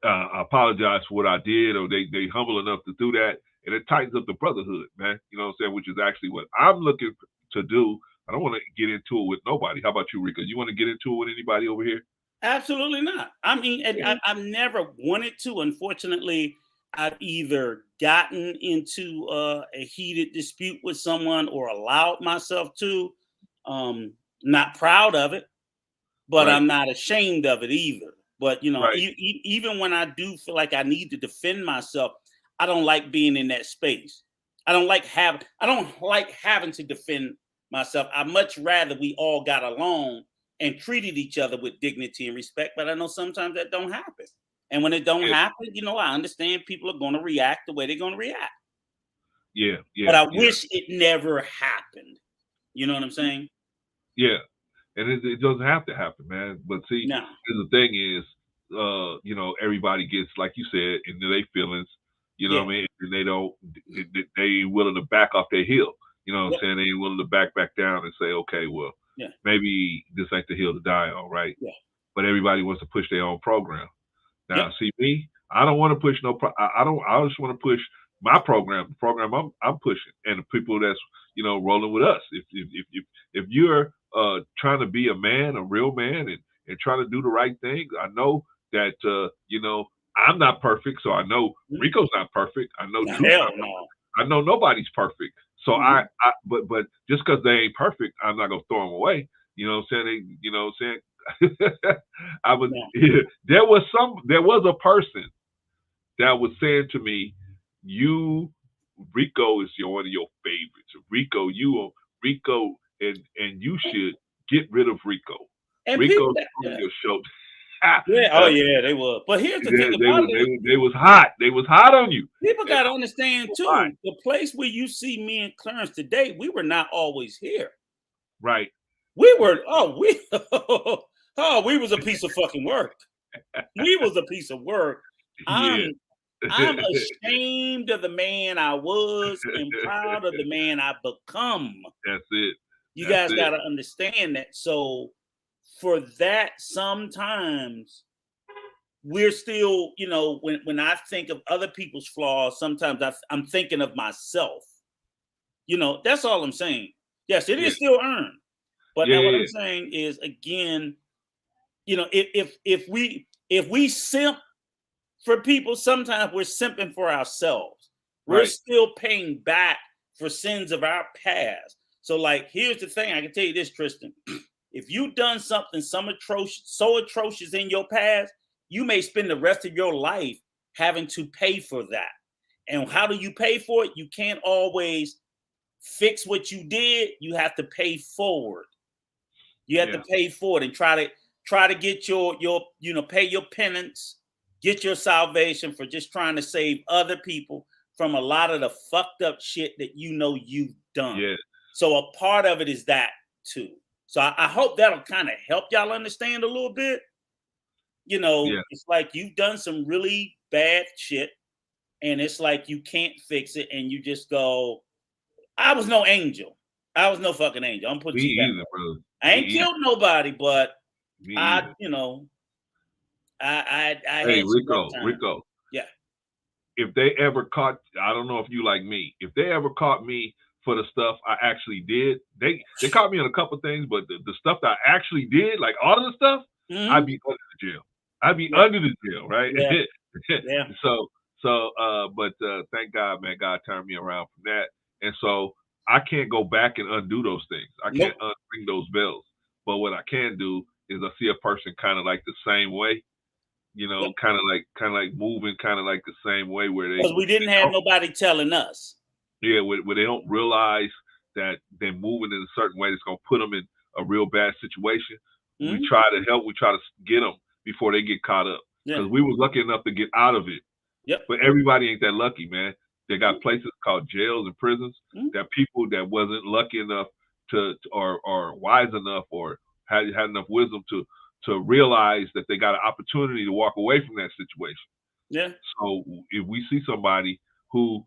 I apologize for what I did, or they humble enough to do that, and it tightens up the brotherhood, man. You know what I'm saying? Which is actually what I'm looking to do. I don't want to get into it with nobody. How about you, Rico? You want to get into it with anybody over here? Absolutely not. I mean, I've never wanted to. Unfortunately, I've either gotten into a heated dispute with someone or allowed myself to. Not proud of it, but I'm not ashamed of it either. But, even when I do feel like I need to defend myself, I don't like being in that space. I don't like having to defend myself. I much rather we all got along and treated each other with dignity and respect. But I know sometimes that don't happen. And when it don't happen, I understand people are going to react the way they're going to react. Yeah. But I wish it never happened. You know what I'm saying? Yeah. And it doesn't have to happen, man. But see, the thing is, you know, everybody gets, like you said, into their feelings. You know what I mean? And they ain't willing to back off their hill. You know what I'm saying? They ain't willing to back down and say, okay, well, maybe this ain't the hill to die on, right? Yeah. But everybody wants to push their own program. Now, see me, I don't want to push I just want to push my program, the program I'm pushing, and the people that's, you know, rolling with us. If you're trying to be a man, a real man, and trying to do the right thing, I know that you know, I'm not perfect, so I know Rico's not perfect. I know I know nobody's perfect. So but just because they ain't perfect, I'm not gonna throw them away. You know what I'm saying? You know what I'm saying? There was a person that was saying to me, Rico is one of your favorites. Rico, and you should get rid of Rico. And Rico's on your show. They were. But here's the thing about it. They was hot. They was hot on you. People got to understand too, the place where you see me and Clarence today, we were not always here. Right. We were, we was a piece of fucking work. We was a piece of work. I'm ashamed of the man I was and proud of the man I've become. That's it. You guys got to understand that. So for that, sometimes we're still, you know, when I think of other people's flaws, sometimes I'm thinking of myself. You know, that's all I'm saying. Yes, it is still earned. But now what I'm saying is, again, you know, if we simp for people, sometimes we're simping for ourselves. We're still paying back for sins of our past. So, like, here's the thing. I can tell you this, Tristan. If you've done something so atrocious in your past, you may spend the rest of your life having to pay for that. And how do you pay for it? You can't always fix what you did. You have to pay forward. You have to pay for it and try to get your you know, pay your penance, get your salvation for just trying to save other people from a lot of the fucked up shit that you know you've done. Yeah. So a part of it is that too. So I hope that'll kind of help y'all understand a little bit. You know, it's like you've done some really bad shit, and it's like you can't fix it, and you just go, I was no angel. I was no fucking angel. I'm putting you either, brother. I ain't killed nobody, but you know, I hey, Rico. Yeah. If they ever caught, I don't know if you like me. If they ever caught me for the stuff I actually did, they caught me on a couple things, but the stuff that I actually did, like all of the stuff, I'd be under the jail. I'd be under the jail, right? Yeah. But thank God, man, God turned me around from that. And so I can't go back and undo those things. I can't unring those bells. But what I can do is I see a person kind of like the same way, you know, kind of like moving kind of like the same way where they, because we didn't have nobody telling us. Yeah, where they don't realize that they're moving in a certain way that's gonna put them in a real bad situation. We try to help. We try to get them before they get caught up. Because we were lucky enough to get out of it. But everybody ain't that lucky, man. They got places called jails and prisons that people that wasn't lucky enough to or wise enough or had enough wisdom to realize that they got an opportunity to walk away from that situation. Yeah. So if we see somebody who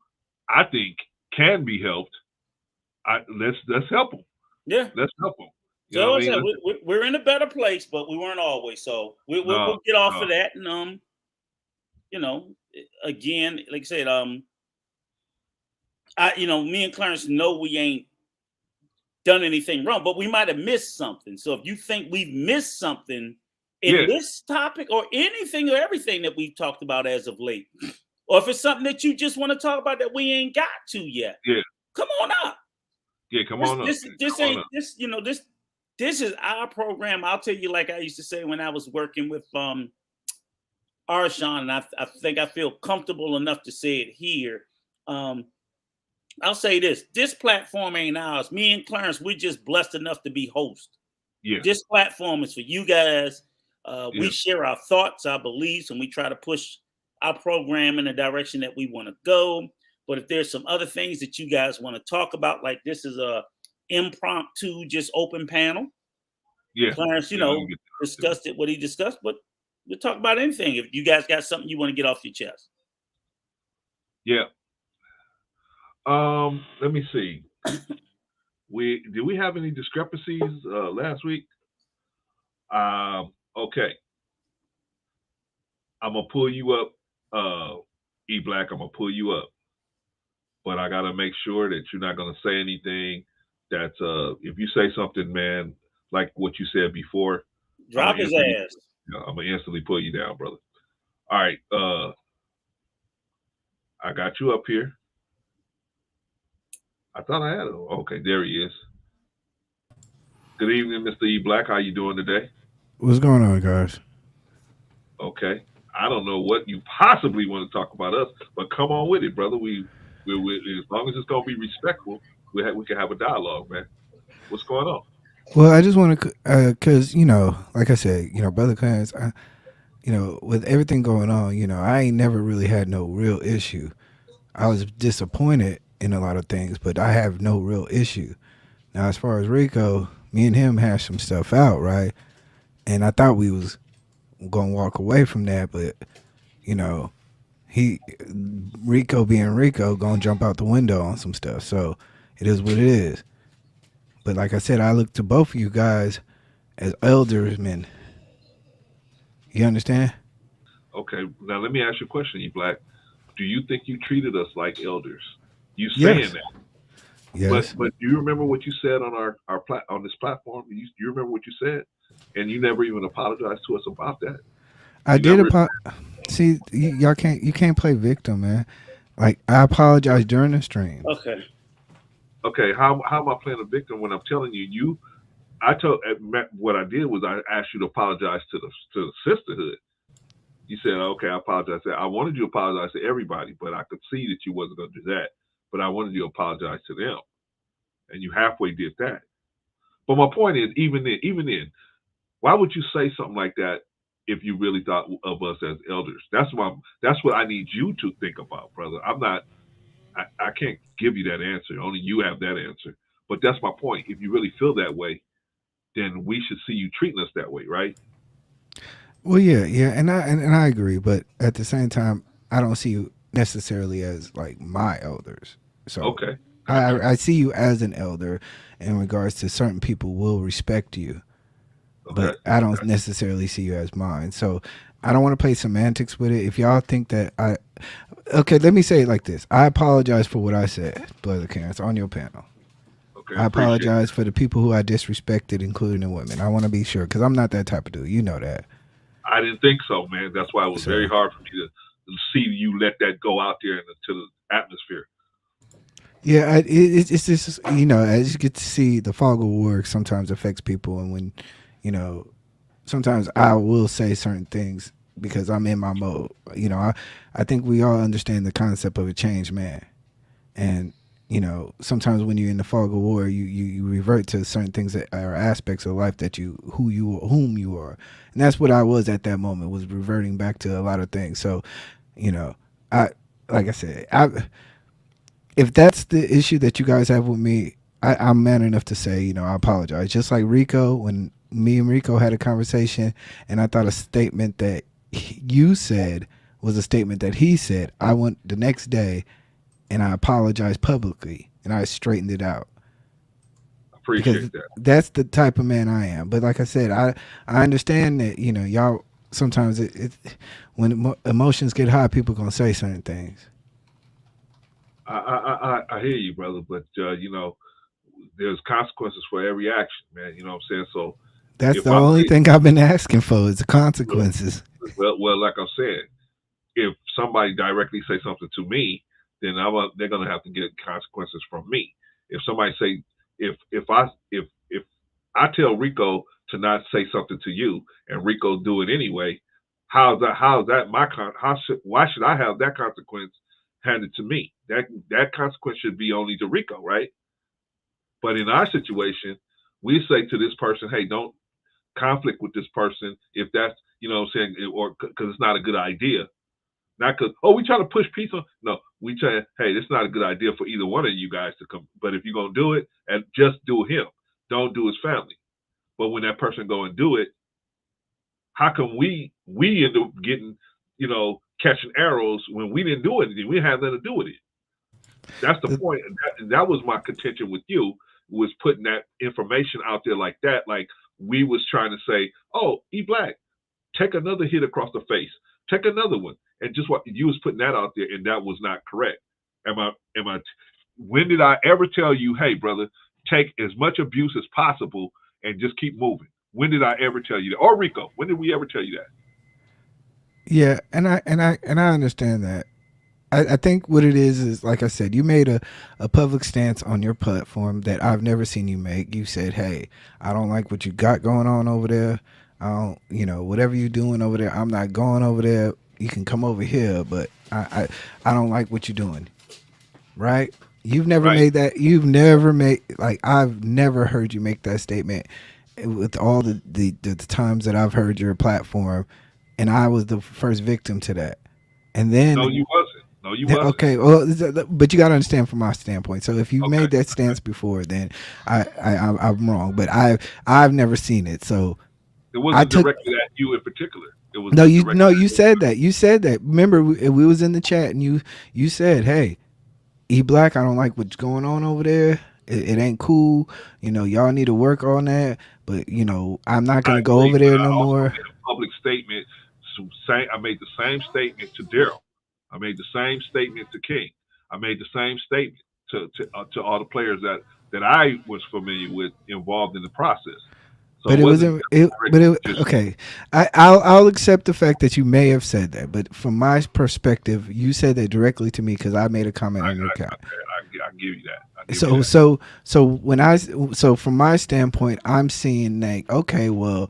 I think can be helped, let's help them. Yeah. Let's help them. So I said, we're in a better place, but we weren't always. So we'll get off of that. And you know, again, like I said, me and Clarence know we ain't done anything wrong, but we might have missed something. So if you think we've missed something in this topic or anything or everything that we've talked about as of late, or if it's something that you just want to talk about that we ain't got to yet, come on up. Yeah, come on up. This is our program. I'll tell you, like I used to say when I was working with Arshawn, and I think I feel comfortable enough to say it here. I'll say this platform ain't ours. Me and Clarence, we're just blessed enough to be host. Yeah. This platform is for you guys. We share our thoughts, our beliefs, and we try to push our program in the direction that we want to go. But if there's some other things that you guys want to talk about, like this is a impromptu, just open panel. Yeah, Clarence, discussed it, what he discussed, but we'll talk about anything. If you guys got something you want to get off your chest. Yeah. Let me see. Did we have any discrepancies last week? Okay. I'm gonna pull you up, E Black. I'm gonna pull you up, but I gotta make sure that you're not gonna say anything that if you say something, man, like what you said before, drop his ass. I'm gonna instantly pull you down, brother. All right. I got you up here. I thought I had him. Okay, there he is. Good evening, Mr. E Black. How you doing today? What's going on, guys? Okay. I don't know what you possibly want to talk about us, but come on with it, brother. We as long as it's gonna be respectful, we can have a dialogue, man. What's going on? Well, I just want to, cause like I said, brother Clarence, with everything going on, I ain't never really had no real issue. I was disappointed in a lot of things, but I have no real issue. Now, as far as Rico, me and him hashed some stuff out, right? And I thought we was gonna walk away from that, but Rico being Rico gonna jump out the window on some stuff. So it is what it is. But like I said, I look to both of you guys as eldersmen. You understand? Okay. Now let me ask you a question, E Black. Do you think you treated us like elders? You saying Yes. that? Yes. But do you remember what you said on on this platform? Do you remember what you said? And you never even apologized to us about that. I did See, you can't play victim, man. Like, I apologize during the stream. Okay. Okay. How am I playing a victim when I'm telling you? What I did was I asked you to apologize to the sisterhood. You said, okay, I apologize. I wanted you to apologize to everybody, but I could see that you wasn't going to do that. But I wanted you to apologize to them, and you halfway did that. But my point is, even then, why would you say something like that if you really thought of us as elders? That's what I need you to think about, brother. I can't give you that answer. Only you have that answer. But that's my point. If you really feel that way, then we should see you treating us that way, right? Well, yeah, and I agree, but at the same time, I don't see you necessarily as like my elders. So okay, I see you as an elder in regards to certain people will respect you, but I don't necessarily see you as mine. So I don't want to play semantics with it. If y'all think that let me say it like this: I apologize for what I said, Brother Clarence, on your panel. I apologize for the people who I disrespected, including the women. I want to be sure, because I'm not that type of dude. You know that. I didn't think so, man. That's why it was very hard for me to see you let that go out there into the atmosphere. Yeah, it's just, as you get to see, the fog of war sometimes affects people. And when, sometimes I will say certain things because I'm in my mode. I think we all understand the concept of a changed man. And, sometimes when you're in the fog of war, you revert to certain things that are aspects of life that whom you are. And that's what I was at that moment, was reverting back to a lot of things. So, like I said, if that's the issue that you guys have with me, I'm man enough to say, I apologize. Just like Rico, when me and Rico had a conversation and I thought a statement that you said was a statement that he said, I went the next day and I apologized publicly and I straightened it out. Appreciate that. That's the type of man I am. But like I said, I understand that, y'all sometimes when emotions get high, people gonna say certain things. I hear you, brother, but there's consequences for every action, man. You know what I'm saying? So that's the only thing I've been asking for is the consequences. Well, like I'm saying, if somebody directly say something to me, then they're gonna have to get consequences from me. If somebody say, if I tell Rico to not say something to you and Rico do it anyway, why should I have that consequence handed to me? That consequence should be only to Rico, right? But in our situation, we say to this person, hey, don't conflict with this person if that's, or because it's not a good idea. Not because, we try to push peace on. No, we try, hey, it's not a good idea for either one of you guys to come. But if you're going to do it, and just do him. Don't do his family. But when that person go and do it, how come we end up getting, catching arrows when we didn't do anything? We had nothing to do with it. That's the point. And that was my contention with you, was putting that information out there like that. Like we was trying to say, oh, E-Black, take another hit across the face. Take another one. And just what you was putting that out there, and that was not correct. When did I ever tell you, hey, brother, take as much abuse as possible and just keep moving? When did I ever tell you that? Or Rico, when did we ever tell you that? Yeah, and I understand that. I think what it is like I said, you made a public stance on your platform that I've never seen you make. You said, hey, I don't like what you got going on over there. I don't, whatever you're doing over there, I'm not going over there. You can come over here, but I don't like what you're doing. Right? You've never made that. You've never made, like, I've never heard you make that statement with all the times that I've heard your platform, and I was the first victim to that. And then no, you wasn't. No, you wasn't. Okay, well, but you got to understand from my standpoint. So if you made that stance before, then I'm wrong. But I've never seen it. So it wasn't directed at you in particular. It was you said that. You said that. Remember, we was in the chat, and you said, "Hey, E-Black, I don't like what's going on over there. It ain't cool. Y'all need to work on that. But I'm not gonna go over there no more." Made a public statement. I made the same statement to Daryl. I made the same statement to King. I made the same statement to all the players that I was familiar with involved in the process. So but it wasn't. Okay. I'll accept the fact that you may have said that, but from my perspective, you said that directly to me because I made a comment on your account. I give you that. So from my standpoint, I'm seeing like, okay, well,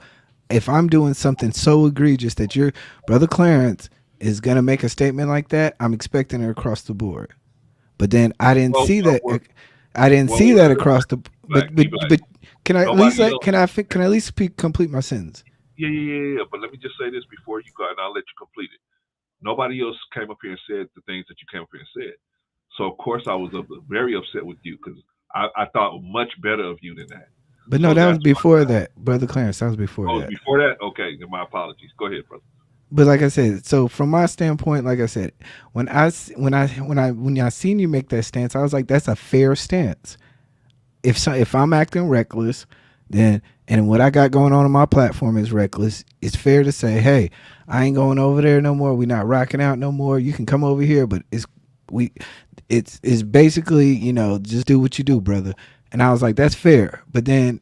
if I'm doing something so egregious that your brother Clarence is gonna make a statement like that, I'm expecting it across the board. But then I didn't see that. I didn't see that across the. But can I at least complete my sentence? Yeah. But let me just say this before you go, and I'll let you complete it. Nobody else came up here and said the things that you came up here and said. So of course I was very upset with you because I thought much better of you than that. But no, that was before that, brother Clarence. That was before that. Before that? Okay, then my apologies. Go ahead, brother. But like I said, so from my standpoint, like I said, when I seen you make that stance, I was like, that's a fair stance. If I'm acting reckless, then and what I got going on my platform is reckless, it's fair to say, hey, I ain't going over there no more. We not rocking out no more. You can come over here, but it's basically, just do what you do, brother. And I was like, that's fair. But then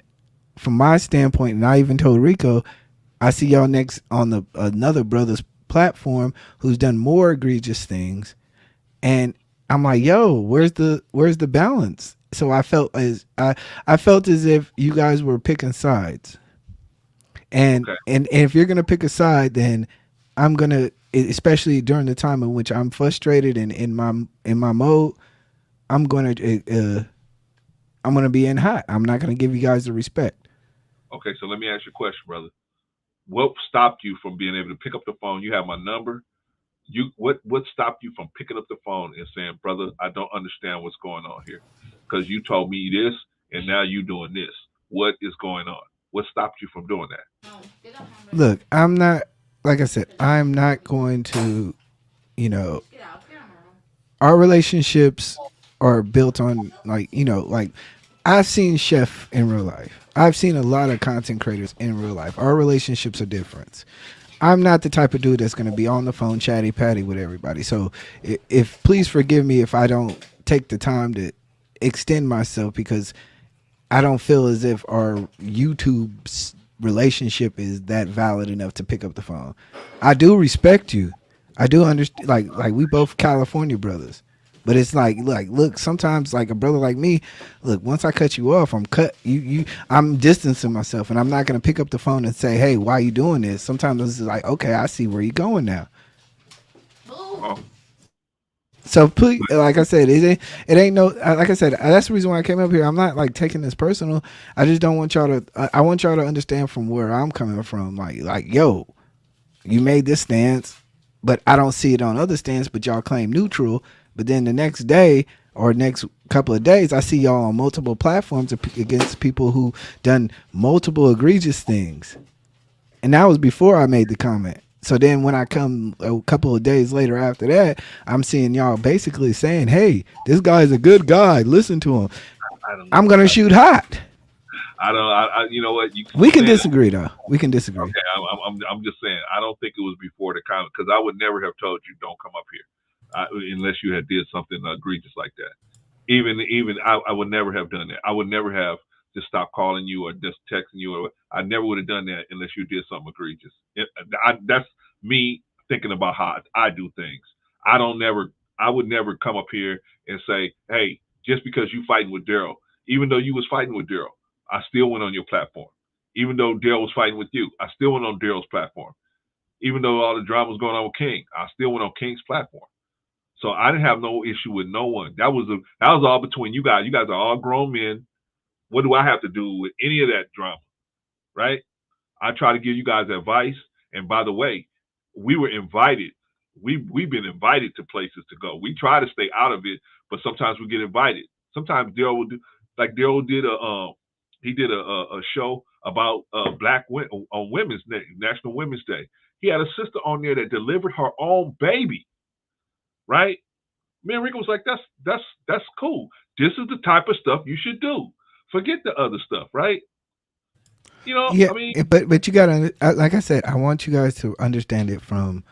from my standpoint, and I even told Rico, I see y'all next on another brother's platform who's done more egregious things, and I'm like, yo, where's the balance? So I felt as if you guys were picking sides, and if you're gonna pick a side, then I'm gonna, especially during the time in which I'm frustrated and in my mode, I'm gonna be in hot. I'm not gonna give you guys the respect. Okay, so let me ask you a question, brother. What stopped you from being able to pick up the phone? You have my number. What stopped you from picking up the phone and saying, brother, I don't understand what's going on here? Because you told me this and now you doing this. What is going on? What stopped you from doing that? Look, I'm not, like I said, I'm not going to, our relationships are built on like I've seen Chef in real life. I've seen a lot of content creators in real life. Our relationships are different. I'm not the type of dude that's going to be on the phone chatty patty with everybody. So if please forgive me if I don't take the time to extend myself, because I don't feel as if our YouTube relationship is that valid enough to pick up the phone. I do respect you. I do understand, like we both California brothers. But it's like, look, sometimes like a brother like me, look, once I cut you off, I'm distancing myself, and I'm not going to pick up the phone and say, hey, why are you doing this? Sometimes it's like, okay, I see where you're going now. Oh. So please, like I said, it ain't no, like I said, that's the reason why I came up here. I'm not like taking this personal. I just don't want y'all to, I want y'all to understand from where I'm coming from. Like, yo, you made this stance, but I don't see it on other stands. But y'all claim neutral. But then the next day or next couple of days, I see y'all on multiple platforms against people who done multiple egregious things. And that was before I made the comment. So then when I come a couple of days later after that, I'm seeing y'all basically saying, "Hey, this guy's a good guy. Listen to him." I don't I'm know. gonna shoot hot. I don't. You know what? You We can saying that. disagree though. We can disagree. Okay, I'm just saying. I don't think it was before the comment because I would never have told you don't come up here, unless you had did something egregious like that. Even I would never have done that. I would never have just stopped calling you or just texting you. Or I never would have done that unless you did something egregious. That's me thinking about how I do things. I don't never. I would never come up here and say, "Hey, just because you fighting with Daryl, even though you was fighting with Daryl, I still went on your platform. Even though Daryl was fighting with you, I still went on Daryl's platform. Even though all the drama was going on with King, I still went on King's platform. So I didn't have no issue with no one. That was all between you guys. You guys are all grown men. What do I have to do with any of that drama, right? I try to give you guys advice. And by the way, we were invited. We've been invited to places to go. We try to stay out of it, but sometimes we get invited. Sometimes Daryl will do like Daryl did he did a show about black women on Women's Day, National Women's Day. He had a sister on there that delivered her own baby, right? Me and Rico was like, that's cool. This is the type of stuff you should do. Forget the other stuff, right? You know, Yeah, I mean, but you gotta, like I said, I want you guys to understand it from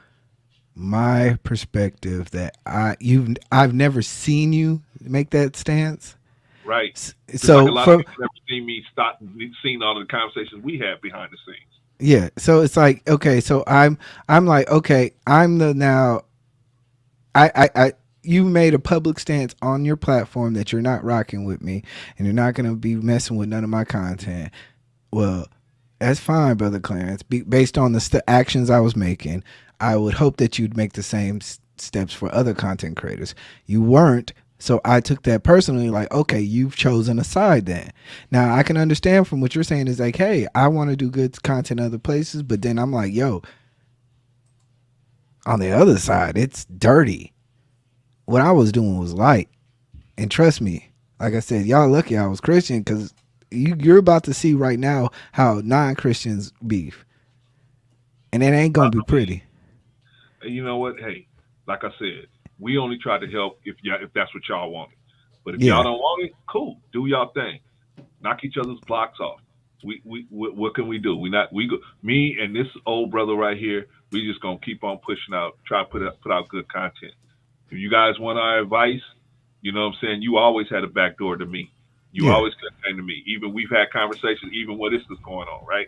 my perspective that I've never seen you make that stance. right. Just like a So lot of from people never seen me stop seen all of the conversations we had behind the scenes. yeah, so it's like okay, so I'm like okay, I'm the now I you made a public stance on your platform that you're not rocking with me and you're not gonna be messing with none of my content. Well, that's fine, brother Clarence. Based on the actions I was making, I would hope that you'd make the same steps for other content creators. You weren't, so I took that personally. Like, okay, you've chosen a side. Then, now I can understand from what you're saying is like, hey, I want to do good content other places, but then I'm like, yo, on the other side, it's dirty. What I was doing was light, and trust me, like I said, y'all lucky I was Christian because you're about to see right now how non-Christians beef, and it ain't gonna be pretty. You know what? Hey, like I said, we only try to help if that's what y'all wanted. But if y'all Yeah, don't want it, cool. Do y'all thing. Knock each other's blocks off. What can we do? We not we go me and this old brother right here. We just gonna keep on pushing out, try to put out good content. If you guys want our advice, you know what I'm saying. You always had a back door to me. You yeah, always came to me. Even we've had conversations, even when this is going on, right?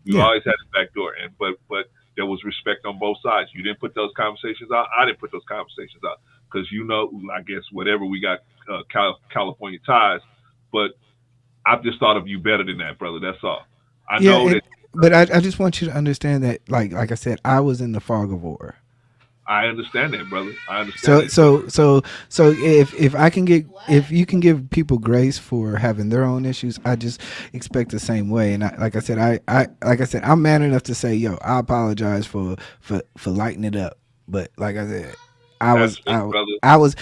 You yeah, always had a back door, and but there was respect on both sides. You didn't put those conversations out. I didn't put those conversations out because you know, I guess whatever we got California ties, but I've just thought of you better than that, brother. That's all. I yeah. know that. But I just want you to understand that, like I said, I was in the fog of war. I understand that, brother. I understand So that, but if I can get if you can give people grace for having their own issues, I just expect the same way. And like I said, I like I said, I'm man enough to say, yo, I apologize for lighting it up. But like I said, I that's was me, brother. I was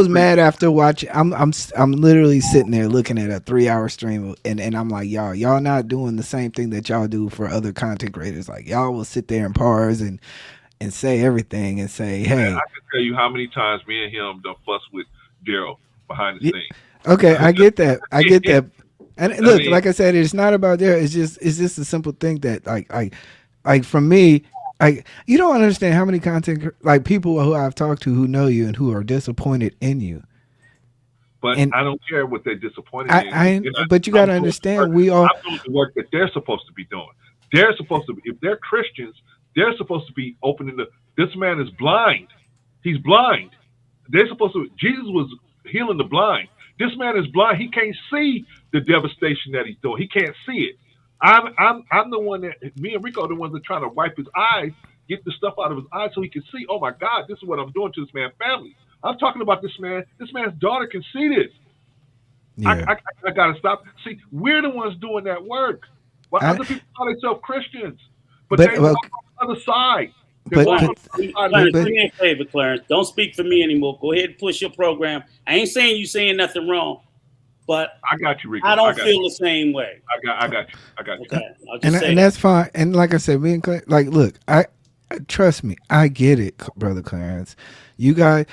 mad after watching. I'm literally sitting there looking at a 3 hour stream, and I'm like, y'all not doing the same thing that y'all do for other content creators. Like y'all will sit there and pause and say everything and say, Man, hey. I can tell you how many times me and him done fuss with Daryl behind the Yeah, scenes. okay, I get that. I get that. And I look, mean, like I said, it's not about there. It's just a simple thing that like for me, you don't understand how many content like people who I've talked to who know you and who are disappointed in you. but And I don't care what they're disappointed in. but you got I'm to doing the work. understand we all I'm doing the work that they're supposed to be doing. They're supposed to be, if they're Christians, they're supposed to be opening the. This man is blind. He's blind. They're supposed to. Jesus was healing the blind. This man is blind. He can't see the devastation that he's doing. He can't see it. I'm the one that me and Rico are the ones that are trying to wipe his eyes, get the stuff out of his eyes so he can see. Oh my God, this is what I'm doing to this man's family. I'm talking about this man. This man's daughter can see this. I, yeah. I, I got to stop. See, we're the ones doing that work. Well, I other people call themselves Christians, but but they walk on the other side. but Clarence, but do me a favor, Clarence. Don't speak for me anymore. Go ahead and push your program. I ain't saying you saying nothing wrong, but I got you, Rico. I don't feel the same way. I got you. I got you. Okay, I'll just say and that's fine. And like I said, like, look, trust me, I get it, brother Clarence. You guys,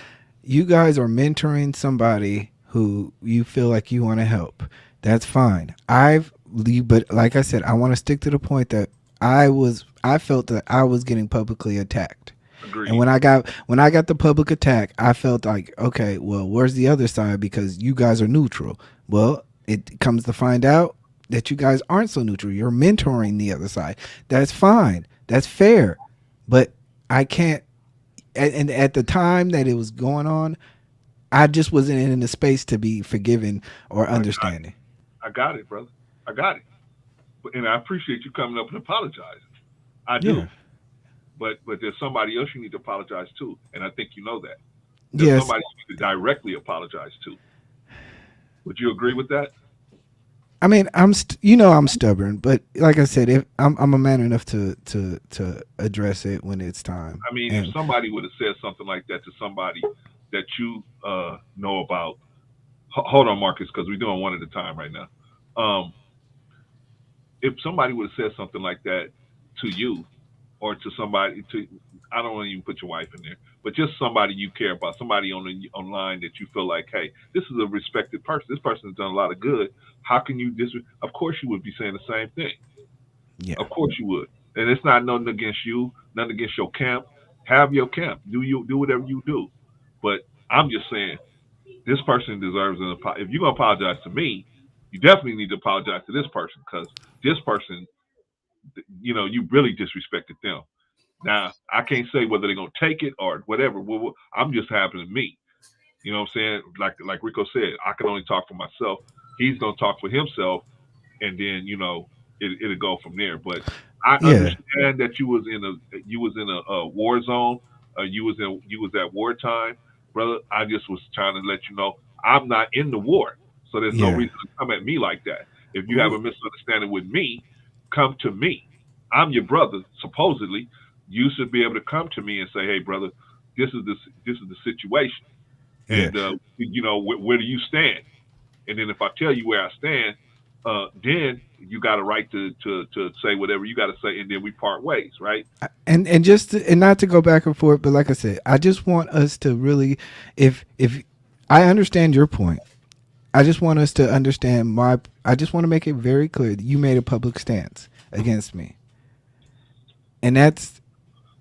you guys are mentoring somebody who you feel like you want to help. That's fine. But like I said, I want to stick to the point that I felt that I was getting publicly attacked. Agreed. And when I got the public attack, I felt like, okay, well, where's the other side? Because you guys are neutral. Well, it comes to find out that you guys aren't so neutral. You're mentoring the other side. That's fine. That's fair. But I can't. And at the time that it was going on, I just wasn't in the space to be forgiving or understanding. I got it, brother. I got it. And I appreciate you coming up and apologizing. I do. Yeah. But there's somebody else you need to apologize to, and I think you know that. Yes. Somebody you need to directly apologize to. Would you agree with that? I mean, I'm stubborn, but like I said, if I'm a man enough to address it when it's time. I mean, if somebody would have said something like that to somebody that you know about, hold on, Marcus, because we're doing one at a time right now. If somebody would have said something like that to you, or to somebody, I don't want to even put your wife in there, but just somebody you care about, somebody online that you feel like, hey, this is a respected person. This person has done a lot of good. How can you Of course you would be saying the same thing. Yeah. Of course you would. And it's not nothing against you, nothing against your camp. Have your camp. Do whatever you do. But I'm just saying, this person deserves an apology. If you're gonna apologize to me, you definitely need to apologize to this person, because this person, you really disrespected them. Now, I can't say whether they're gonna take it or whatever. I'm just happening to me. You know what I'm saying? Like Rico said, I can only talk for myself. He's gonna talk for himself, and then it'll go from there. But I understand that you was in a war zone. You was at wartime, brother. I just was trying to let you know I'm not in the war, so there's no reason to come at me like that. If you have a misunderstanding with me, come to me. I'm your brother, supposedly. You should be able to come to me and say, "Hey, brother, this is the situation, and where do you stand?" And then if I tell you where I stand, then you got a right to say whatever you got to say, and then we part ways, right? And not to go back and forth, but like I said, I just want us to really, if I understand your point, I just want us to understand I just want to make it very clear that you made a public stance against me, and that's.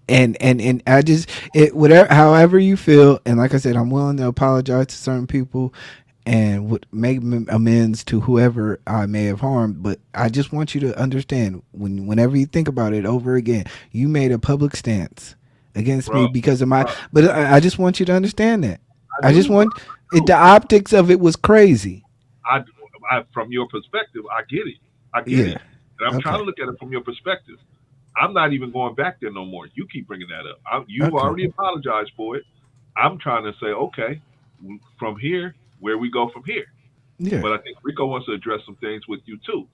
And I just however you feel, and like I said, I'm willing to apologize to certain people and would make amends to whoever I may have harmed. But I just want you to understand, whenever you think about it over again, you made a public stance against me because of my. But I just want you to understand that. I just want the optics of it was crazy. I from your perspective, I get it. I get it. And I'm trying to look at it from your perspective. I'm not even going back there no more. You keep bringing that up. You've already apologized for it. I'm trying to say, okay, from here, where we go from here. Yeah. But I think Rico wants to address some things with you too.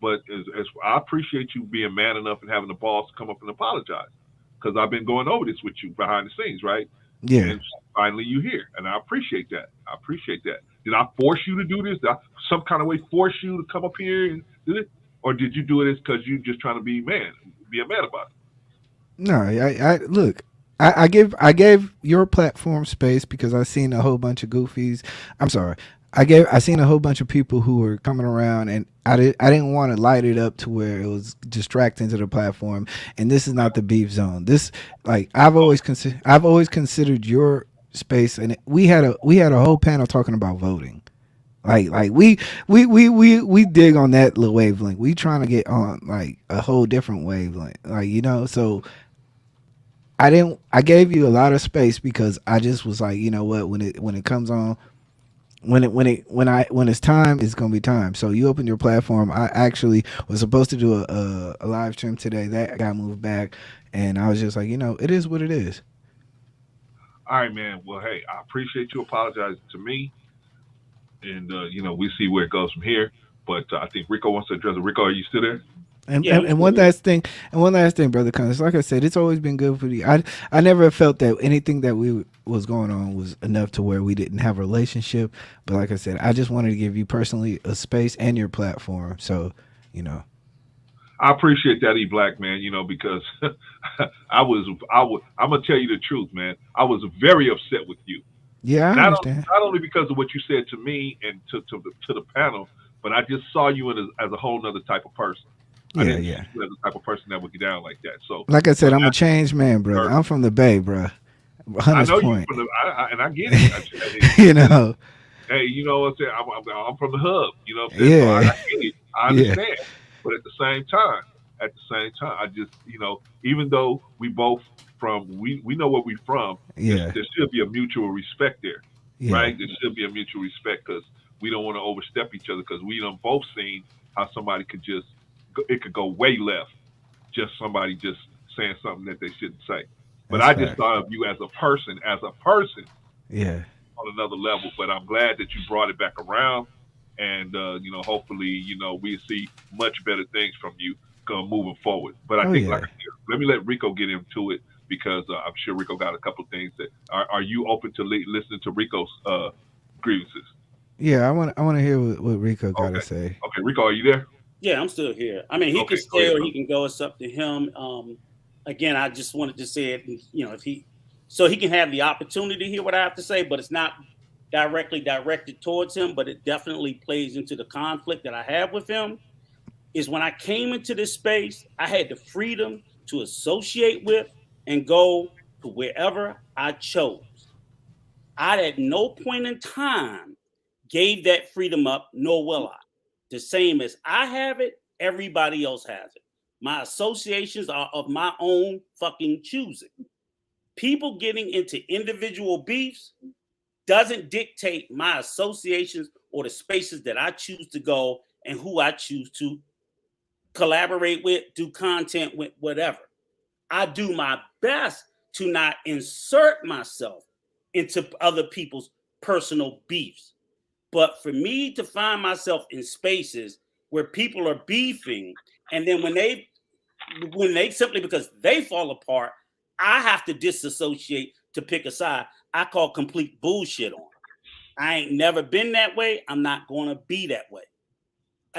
But as I appreciate you being man enough and having the balls to come up and apologize, because I've been going over this with you behind the scenes, right? Yeah. And finally you here, and I appreciate that. I appreciate that. Did I force you to do this? Did I some kind of way force you to come up here and do it? Or did you do it because you just trying to be a man about it? No, I look. I gave your platform space because I seen a whole bunch of goofies. I'm sorry. I seen a whole bunch of people who were coming around, and I didn't want to light it up to where it was distracting to the platform. And this is not the beef zone. This, like, I've always considered your space, and we had a whole panel talking about voting. Like we dig on that little wavelength. We trying to get on like a whole different wavelength. So I gave you a lot of space because I just was like, you know what, when it comes on, when it's time, it's gonna be time. So you open your platform. I actually was supposed to do a live stream today. That got moved back, and I was just like, it is what it is. All right, man. Well, hey, I appreciate you apologizing to me. And, we see where it goes from here. But I think Rico wants to address it. Rico, are you still there? And one last thing, brother Connors. Like I said, it's always been good for you. I never felt that anything that we was going on was enough to where we didn't have a relationship. But like I said, I just wanted to give you personally a space and your platform. So, I appreciate that, E-Black, man, because I'm gonna tell you the truth, man. I was very upset with you. Yeah, I understand. Not only because of what you said to me and to the panel, but I just saw you as a whole nother type of person. I didn't see you as the type of person that would get down like that. So, like I said, I'm a changed man, brother. I'm from the Bay, bro. I know Point. You and I get it. Hey, you know what I'm saying? I'm from the hub. You know what I'm saying? Yeah. So I get it. I understand. But at the same time, I just, even though we both we know where we're from, there should be a mutual respect there, right? There should be a mutual respect because we don't want to overstep each other because we done both seen how somebody it could go way left, just somebody just saying something that they shouldn't say. But I just thought of you as a person, on another level. But I'm glad that you brought it back around, and hopefully, we see much better things from you moving forward. But I think, like I said, let me let Rico get into it because I'm sure Rico got a couple of things that are you open to listening to Rico's grievances? Yeah, I want to hear what Rico got to say. Okay, Rico, are you there? Yeah, I'm still here. I mean, he can stay or he can go. It's up to him. Again, I just wanted to say it, so he can have the opportunity to hear what I have to say, but it's not directly directed towards him, but it definitely plays into the conflict that I have with him. Is when I came into this space, I had the freedom to associate with and go to wherever I chose. I at no point in time gave that freedom up, nor will I. The same as I have it, everybody else has it. My associations are of my own fucking choosing. People getting into individual beefs doesn't dictate my associations or the spaces that I choose to go and who I choose to collaborate with, do content with, whatever. I do my best to not insert myself into other people's personal beefs. But for me to find myself in spaces where people are beefing, and then when they simply because they fall apart, I have to disassociate to pick a side. I call complete bullshit on. I ain't never been that way. I'm not going to be that way.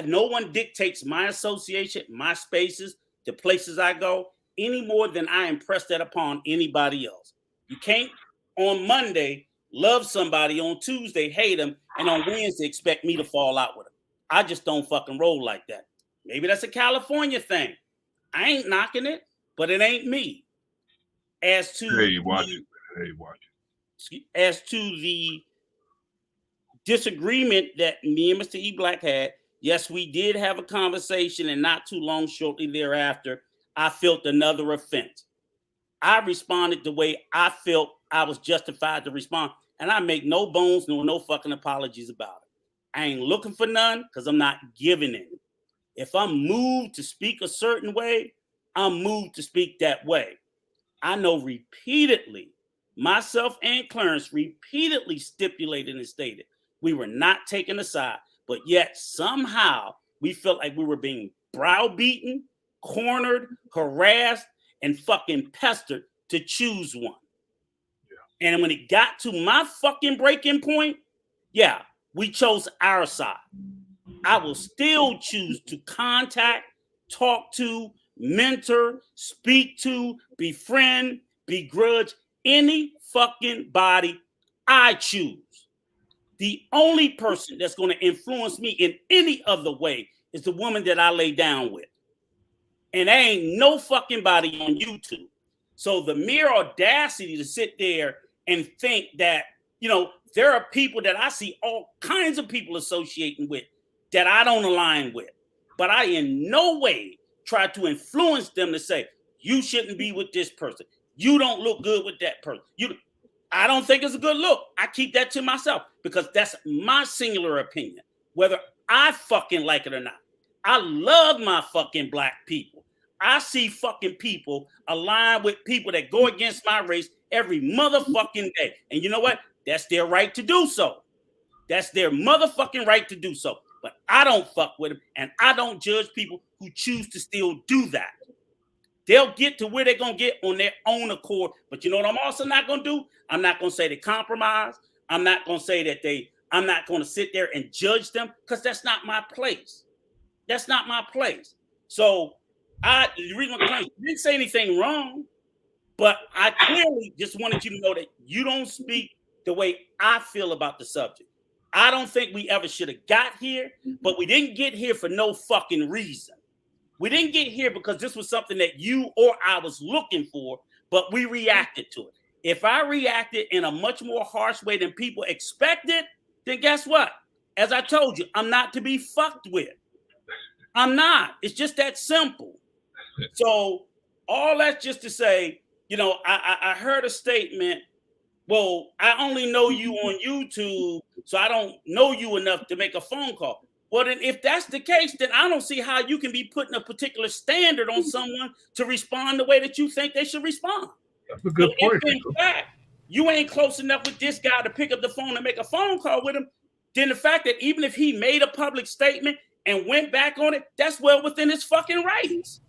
No one dictates my association, my spaces, the places I go, any more than I impress that upon anybody else. You can't on Monday love somebody, on Tuesday hate them, and on Wednesday expect me to fall out with them. I just don't fucking roll like that. Maybe that's a California thing. I ain't knocking it, but it ain't me. As to As to the disagreement that me and Mr. E-Black had, yes, we did have a conversation, and not too long shortly thereafter, I felt another offense. I responded the way I felt I was justified to respond, and I make no bones nor no fucking apologies about it. I ain't looking for none because I'm not giving it. If I'm moved to speak a certain way, I'm moved to speak that way. I know repeatedly, myself and Clarence repeatedly stipulated and stated we were not taking a side, but yet somehow we felt like we were being browbeaten, cornered, harassed, and fucking pestered to choose one. Yeah. And when it got to my fucking breaking point, we chose our side. I will still choose to contact, talk to, mentor, speak to, befriend, begrudge any fucking body I choose. The only person that's going to influence me in any other way is the woman that I lay down with. And there ain't no fucking body on YouTube. So the mere audacity to sit there and think that, there are people that I see all kinds of people associating with that I don't align with. But I in no way try to influence them to say, you shouldn't be with this person. You don't look good with that person. I don't think it's a good look. I keep that to myself because that's my singular opinion, whether I fucking like it or not. I love my fucking black people. I see fucking people align with people that go against my race every motherfucking day. And you know what? That's their right to do so. That's their motherfucking right to do so. but I don't fuck with him, and I don't judge people who choose to still do that. They'll get to where they're going to get on their own accord. But you know what I'm also not going to do? I'm not going to say they compromise. I'm not going to say that I'm not going to sit there and judge them, because that's not my place. That's not my place. So the reason I didn't say anything wrong, but I clearly just wanted you to know that you don't speak the way I feel about the subject. I don't think we ever should have got here, but we didn't get here for no fucking reason. We didn't get here because this was something that you or I was looking for, but we reacted to it. If I reacted in a much more harsh way than people expected, then guess what? As I told you, I'm not to be fucked with. I'm not. It's just that simple. So all that's just to say, you know, I heard a statement, well, I only know you on YouTube, so I don't know you enough to make a phone call. Well, then if that's the case, then I don't see how you can be putting a particular standard on someone to respond the way that you think they should respond. That's a good point. If in fact, you ain't close enough with this guy to pick up the phone and make a phone call with him, then the fact that even if he made a public statement and went back on it, that's well within his fucking rights.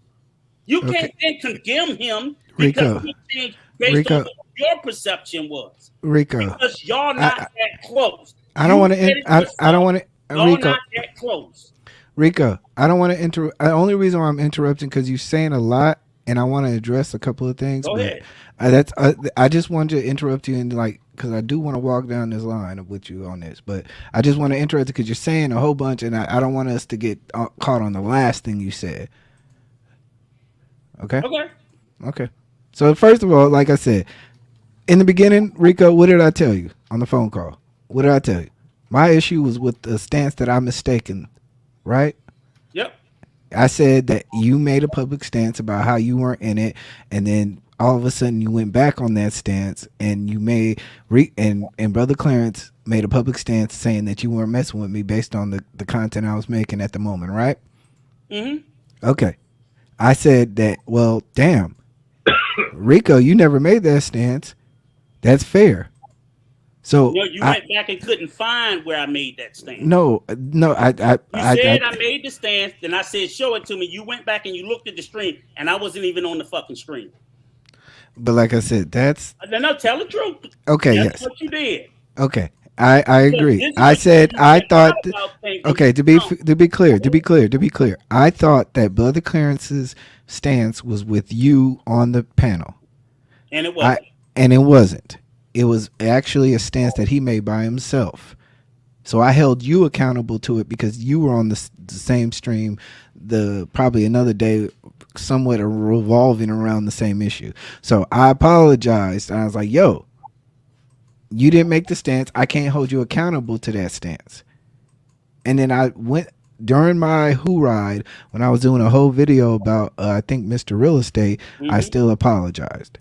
You can't then condemn him because he changed based on what your perception was. Rico, because y'all not that close. I don't want to. I don't want to. Rico, not that close. Rico, I don't want to interrupt. The only reason why I'm interrupting because you're saying a lot, and I want to address a couple of things. Go ahead. I just wanted to interrupt you and because I do want to walk down this line with you on this, but I just want to interrupt you because you're saying a whole bunch, and I don't want us to get caught on the last thing you said. Okay. Okay. So first of all, like I said, in the beginning, Rico, what did I tell you on the phone call? What did I tell you? My issue was with the stance that I mistaken, right? Yep. I said that you made a public stance about how you weren't in it, and then all of a sudden you went back on that stance, and you made and Brother Clarence made a public stance saying that you weren't messing with me based on the content I was making at the moment, right? Mm-hmm. Okay. I said that, well, damn, Rico, you never made that stance. That's fair. So you went back and couldn't find where I made that stance. No, I made the stance, then I said, show it to me. You went back and you looked at the stream, and I wasn't even on the fucking stream. But like I said, that's no, tell the truth. Okay, that's what you did. Okay, I agree. I said I thought. Okay, to be clear, I thought that Brother Clarence's stance was with you on the panel, and it wasn't. It wasn't. It was actually a stance that he made by himself. So I held you accountable to it because you were on the same stream, probably another day, somewhat revolving around the same issue. So I apologized. I was like, yo, you didn't make the stance. I can't hold you accountable to that stance. And then I went during my Who Ride, when I was doing a whole video about, I think, Mr. Real Estate, I still apologized.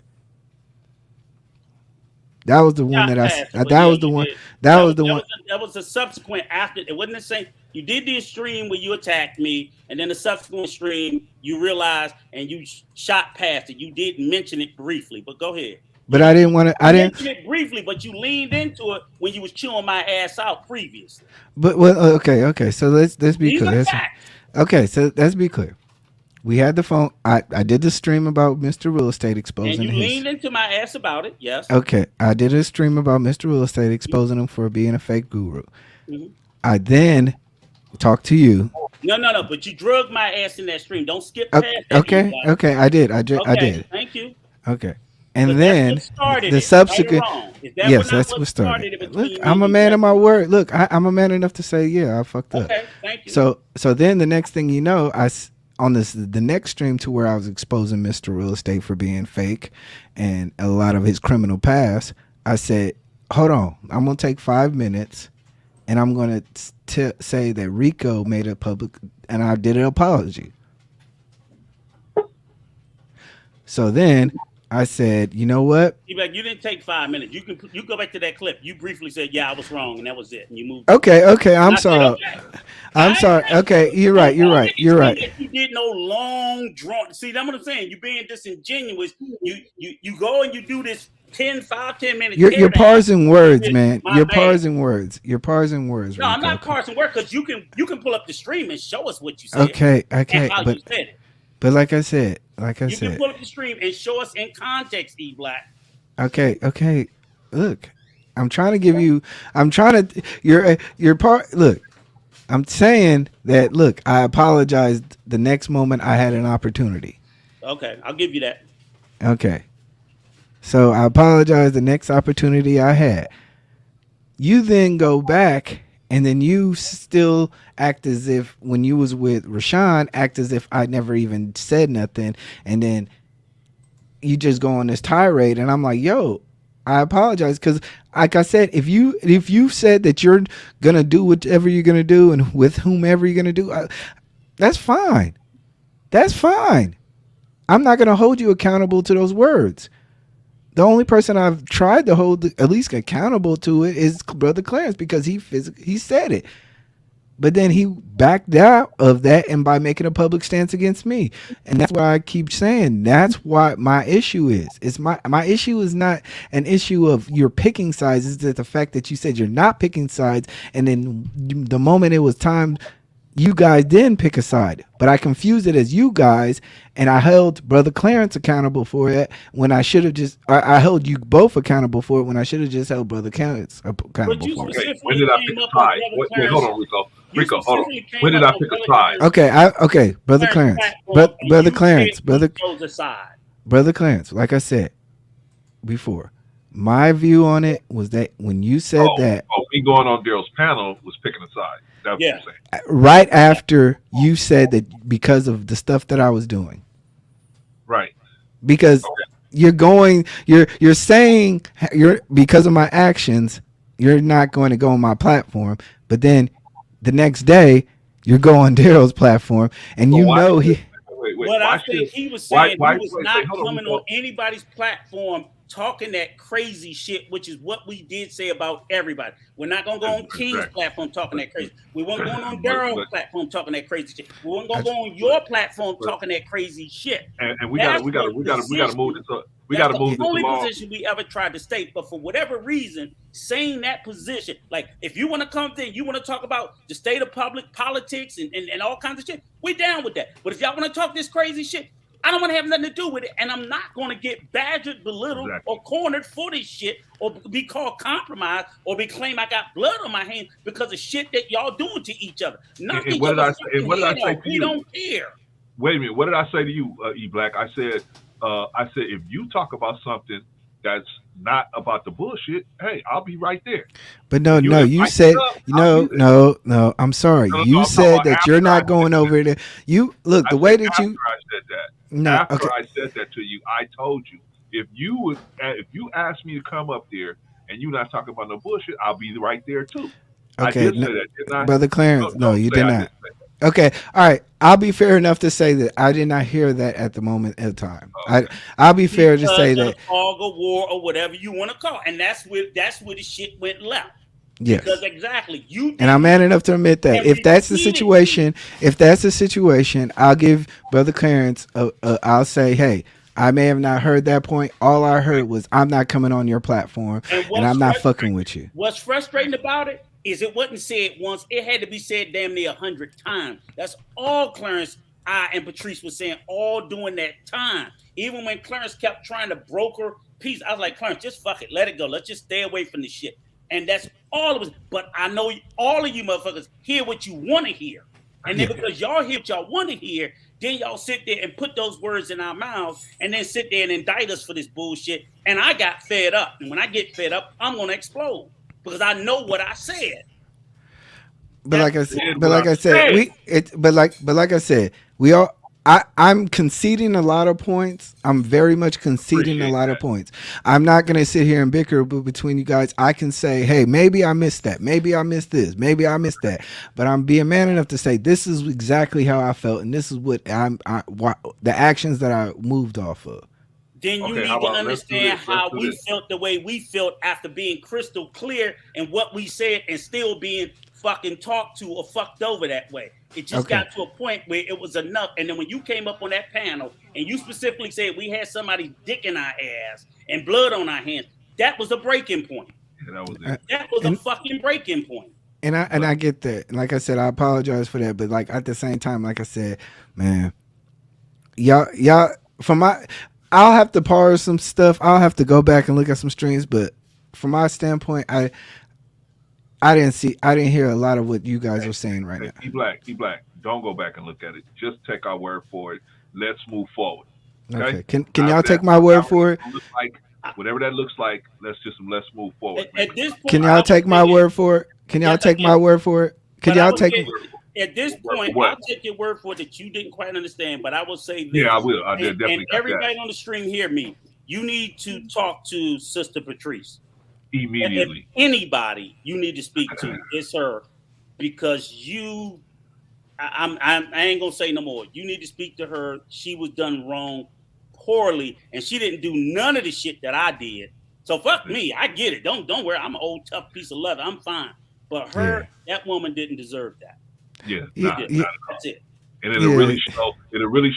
That was the one that was the one. That was a subsequent after. It wasn't the same. You did the stream where you attacked me, and then the subsequent stream you realized and you shot past it. You did mention it briefly, but go ahead. But I didn't want to. I didn't mention it briefly, but you leaned into it when you was chewing my ass out previously. But okay. So let's be clear. Okay, so let's be clear. We had the phone. I did the stream about Mr. Real Estate exposing him. And you leaned into my ass about it, yes. Okay, I did a stream about Mr. Real Estate exposing him for being a fake guru. Mm-hmm. I then talked to you. No. But you drugged my ass in that stream. Don't skip past that. Okay. I did. Thank you. Okay. And then the subsequent, yes, that's what started. Look, I'm a man of my word. Look, I'm a man enough to say, yeah, I fucked up. Okay, thank you. So then the next thing you know, the next stream to where I was exposing Mr. Real Estate for being fake and a lot of his criminal past, I said, hold on, I'm going to take 5 minutes and I'm going to say that Rico made a public, and I did an apology. So then I said, you know what? You didn't take 5 minutes. You go back to that clip. You briefly said, "Yeah, I was wrong," and that was it. And you moved. Okay. I'm sorry. I'm sorry. Okay, you're right. You're right. You did no long drawn. See, that's what I'm saying. You being disingenuous. You go and you do this 10 minutes. You're parsing words, man. You're parsing words. You're parsing words. No, Rico. I'm not parsing words because you can pull up the stream and show us what you said. Okay. How you said it. But like I said, you can pull up the stream and show us in context, E Black. Okay. Look, I'm trying to give you. I'm trying to. Your part. Look, I'm saying that. Look, I apologized the next moment I had an opportunity. Okay, I'll give you that. Okay. So I apologize the next opportunity I had. You then go back and then you still act as if when you was with Rashawn, act as if I never even said nothing. And then you just go on this tirade. And I'm like, yo, I apologize. Because like I said, if you said that you're going to do whatever you're going to do and with whomever you're going to do, that's fine. That's fine. I'm not going to hold you accountable to those words. The only person I've tried to hold at least accountable to it is Brother Clarence because he said it. But then he backed out of that and by making a public stance against me. And that's why I keep saying that's what my issue is. It's my issue is not an issue of you're picking sides. It's the fact that you said you're not picking sides. And then the moment it was time, you guys didn't pick a side, but I confused it as you guys, and I held Brother Clarence accountable for it when I should have just. I held you both accountable for it when I should have just held Brother Clarence accountable for it. Okay, when did I pick a side? Wait, hold on, Rico. Rico, hold on. When did I pick a side? Okay, Brother Clarence, Brother Clarence, Brother Clarence. Like I said before, my view on it was that when you said that, me going on Daryl's panel was picking a side. Yeah. Right after you said that because of the stuff that I was doing. Right. Because you're saying because of my actions, you're not going to go on my platform. But then the next day you're going on Daryl's platform and he. What I think he was saying, he was not coming on anybody's platform talking that crazy shit, which is what we did say about everybody. We're not going to go on King's platform talking that crazy. We weren't going on Daryl's platform talking that crazy shit. We weren't going to go on your platform talking that crazy shit. And we got to move this up. We got to move this along. That's the only position we ever tried to state. But for whatever reason, saying that position, like if you want to come in, you want to talk about the state of public politics and all kinds of shit, we down with that. But if y'all want to talk this crazy shit, I don't want to have nothing to do with it, and I'm not going to get badgered, belittled, or cornered for this shit, or be called compromised, or be claimed I got blood on my hands because of shit that y'all doing to each other. And what did I say to you? We don't care. Wait a minute. What did I say to you, E Black? I said if you talk about something that's not about the bullshit, hey, I'll be right there. But no, you said no. I'm sorry. You said that you're not going over there. You look the way that you. I said that. No, after I said that to you, I told you if you asked me to come up there and you not talking about no bullshit, I'll be right there too. Okay, I did say that, didn't I? Brother Clarence, no, you did not. Okay, all right. I'll be fair enough to say that I did not hear that at the moment of time. Okay. I'll be fair to say that fog of war or whatever you want to call it. And that's where the shit went left. Yes. Because exactly and I'm man enough to admit that if that's the situation, I'll give Brother Clarence I'll say, hey, I may have not heard that point. All I heard was I'm not coming on your platform and I'm not fucking with you. What's frustrating about it is it wasn't said once, it had to be said damn near 100 times. That's all Clarence, I, and Patrice was saying all during that time. Even when Clarence kept trying to broker peace, I was like, Clarence, just fuck it, let it go. Let's just stay away from this shit. And that's all of us. But I know all of you motherfuckers hear what you want to hear. And then because y'all hear what y'all want to hear, then y'all sit there and put those words in our mouths and then sit there and indict us for this bullshit. And I got fed up. And when I get fed up, I'm going to explode because I know what I said. But like I said, we all. I'm conceding a lot of points. I'm very much conceding a lot of points. I'm not going to sit here and bicker between you guys. I can say, hey, maybe I missed that. Maybe I missed this. Maybe I missed that. But I'm being man enough to say this is exactly how I felt. And this is what the actions that I moved off of. then you Okay, how need to about let's do understand this. Let's how do we this. felt the way we felt after being crystal clear in what we said and still being fucking talked to or fucked over that way. It just Okay. got to a point where it was enough. And then when you came up on that panel and you specifically said we had somebody's dick in our ass and blood on our hands, that was a breaking point. Yeah, that was it. That was a fucking breaking point. And I get that. And like I said, I apologize for that. But like at the same time, like I said, man, y'all from my I'll have to parse some stuff. I'll have to go back and look at some streams, but from my standpoint, I didn't hear a lot of what you guys are saying right now. E Black. Don't go back and look at it. Just take our word for it. Let's move forward. Okay. Can y'all take my word for it? Whatever that looks like, let's move forward. At this point, Can y'all take my word for it? Can y'all take my word for it? Can y'all take? At this point, I'll take your word for it that you didn't quite understand, but I will say this. Yeah, I will. I definitely. And everybody on the stream hear me. You need to talk to Sister Patrice immediately. If anybody you need to speak to, it's her, because I ain't gonna say no more. You need to speak to her. She was done wrong, poorly, and she didn't do none of the shit that I did. So fuck me. I get it. Don't worry. I'm an old tough piece of leather. I'm fine. But that woman didn't deserve that. Yeah, that's it. And it'll really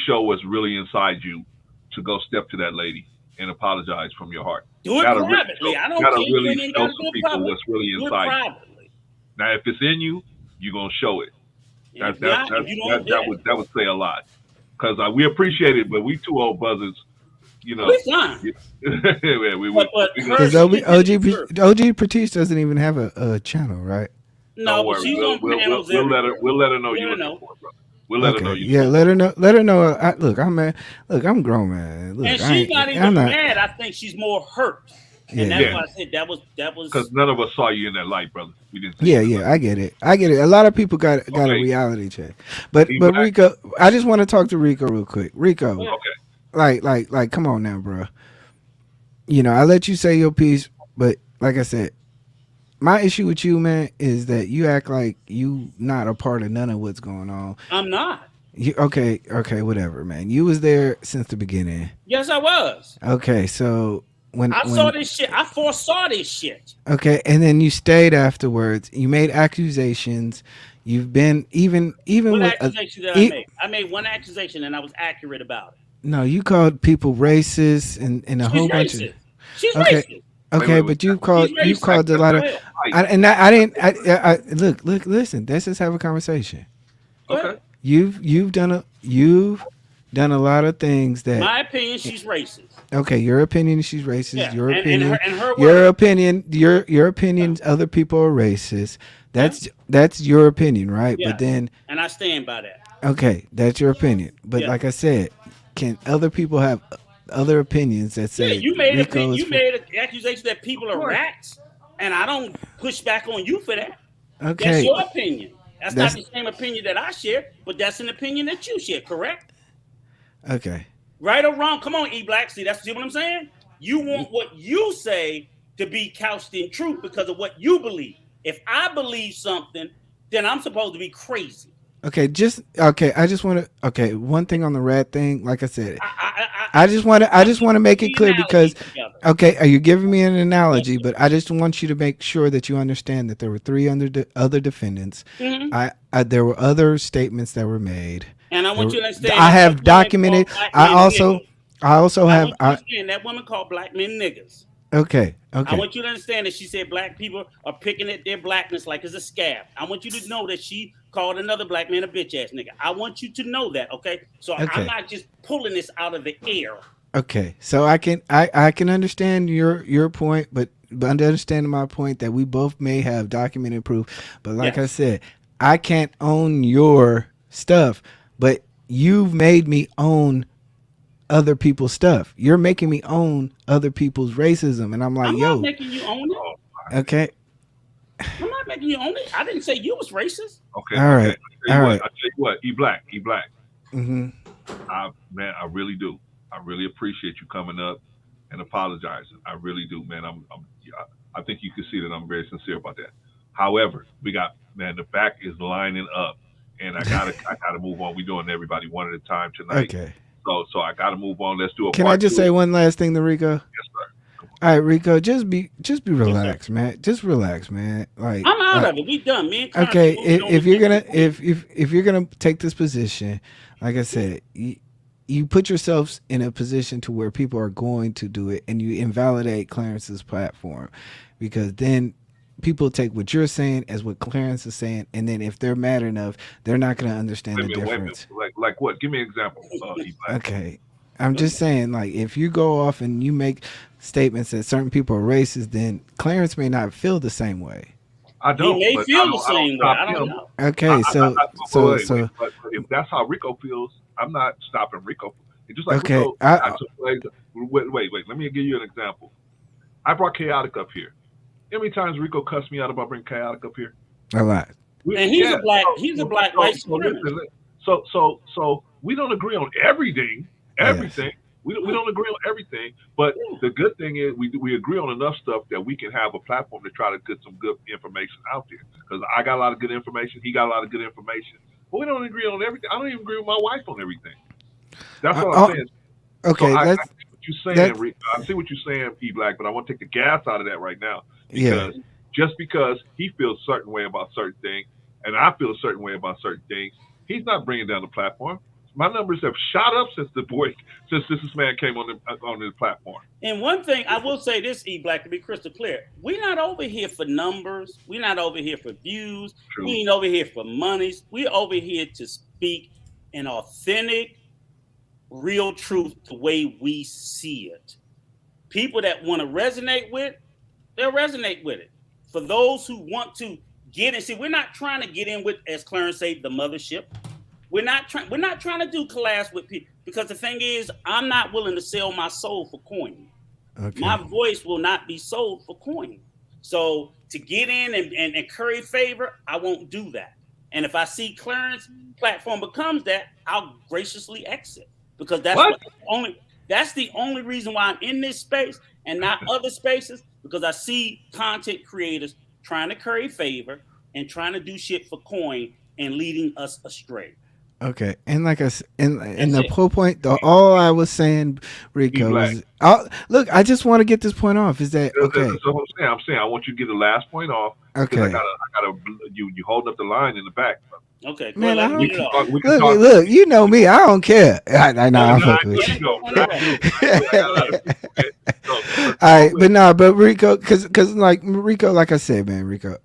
show what's really inside you to go step to that lady and apologize from your heart. Do it privately. I don't care. Really show some people what's really inside you. Now, if it's in you, you're gonna show it. That would say a lot, because we appreciate it, but we two old buzzers, you know. We're fine. Because OG Patrice doesn't even have a channel, right? No, but she's on panels. We'll let her know you're looking for it, brother. We'll let her know you. Yeah, let her know. Let her know. I'm grown, man. Look, and she's not even mad. I think she's more hurt. And that's why I said that was because none of us saw you in that light, brother. We didn't. I get it. A lot of people got a reality check, but Rico, I just want to talk to Rico real quick. Rico, like, come on now, bro. You know, I let you say your piece, but like I said, my issue with you, man, is that you act like you not a part of none of what's going on. I'm not. Okay, whatever, man. You was there since the beginning. Yes, I was. Okay, so when saw this shit, I foresaw this shit. Okay, and then you stayed afterwards. You made accusations. You've been even what with accusation did I make? I made one accusation and I was accurate about it. No, you called people racist and a whole bunch of. She's racist. Okay, but you called a lot of, I didn't. Look, listen. Let's just have a conversation. Okay. You've done a lot of things that. My opinion, she's racist. Okay, your opinion, she's racist. Yeah. Your opinion, her your opinion. Other people are racist. That's your opinion, right? Yeah. But then. And I stand by that. Okay, that's your opinion. But like I said, can other people have other opinions that say you made an accusation that people are rats, and I don't push back on you for that. Okay, that's your opinion. That's not the same opinion that I share, but that's an opinion that you share, correct? Okay. Right or wrong? Come on, E Black. See what I'm saying? You want what you say to be couched in truth because of what you believe. If I believe something, then I'm supposed to be crazy. Okay, I just want to. Okay, one thing on the rat thing. Like I said, I just want to make it clear because. Okay, are you giving me an analogy? But I just want you to make sure that you understand that there were three other defendants. Mm-hmm. There were other statements that were made. And I want you to understand. I have documented. I also have. That woman called black men niggas. Okay. I want you to understand that she said black people are picking at their blackness like it's a scab. I want you to know that she called another black man a bitch ass nigga. I want you to know that, okay? So I'm not just pulling this out of the air. Okay, so I can understand your point, but understanding my point that we both may have documented proof. But like I said, I can't own your stuff, but you've made me own other people's stuff. You're making me own other people's racism, and I'm like, I'm not making you own it. Okay. I'm not making you own it. I didn't say you was racist. Okay. All right. I tell you what, E Black. Mm-hmm. Man, I really do. I really appreciate you coming up and apologizing. I really do, man. I think you can see that I'm very sincere about that. However, the back is lining up, and I gotta move on. We're doing everybody one at a time tonight. Okay. So I got to move on. Let's do a Can part I just two. say one last thing to Rico? Yes, sir. All right, Rico, just be relaxed, man. Just relax, man. Like I'm out of it. We done. Me and Clarence okay, moving on if to you're gonna different if you're gonna take this position, like I said, you put yourselves in a position to where people are going to do it, and you invalidate Clarence's platform, because then people take what you're saying as what Clarence is saying, and then if they're mad enough, they're not going to understand the difference. Like what? Give me an example. Okay, I'm just saying, like, if you go off and you make statements that certain people are racist, then Clarence may not feel the same way. I don't. He may feel the same way. I don't know. Okay, so but if that's how Rico feels, I'm not stopping Rico. It's just like okay, Rico. Wait. Let me give you an example. I brought Chaotic up here. How many times Rico cussed me out about bringing Chaotic up here? A lot. And he's a black white supremacist. So we don't agree on everything. Yes. We don't agree on everything, but the good thing is we agree on enough stuff that we can have a platform to try to get some good information out there. Because I got a lot of good information, he got a lot of good information, but we don't agree on everything. I don't even agree with my wife on everything. That's what I'm saying. Okay, so I see what you're saying, Rick. I see what you're saying, P Black, but I want to take the gas out of that right now. Because just because he feels a certain way about certain things, and I feel a certain way about certain things, he's not bringing down the platform. My numbers have shot up since this man came on this platform. And one thing I will say this, E Black, to be crystal clear, we're not over here for numbers. We're not over here for views. True. We ain't over here for monies. We're over here to speak an authentic, real truth the way we see it. People that want to resonate with, they'll resonate with it. For those who want to get in, see, we're not trying to get in with, as Clarence said, the mothership. We're not trying to do collabs with people, because the thing is, I'm not willing to sell my soul for coin. Okay. My voice will not be sold for coin. So to get in and curry favor, I won't do that. And if I see Clarence platform becomes that, I'll graciously exit, because that's the only reason why I'm in this space and not other spaces, because I see content creators trying to curry favor and trying to do shit for coin and leading us astray. Okay, and like I said, and the whole point, all I was saying, Rico, was, look, I just want to get this point off. Is that okay? So I'm saying I want you to get the last point off. Okay, I gotta you holding up the line in the back. Okay, man, look, you know me, I don't care. I know I'm fucking with you. All right, but Rico, because like Rico, like I said, man, Rico,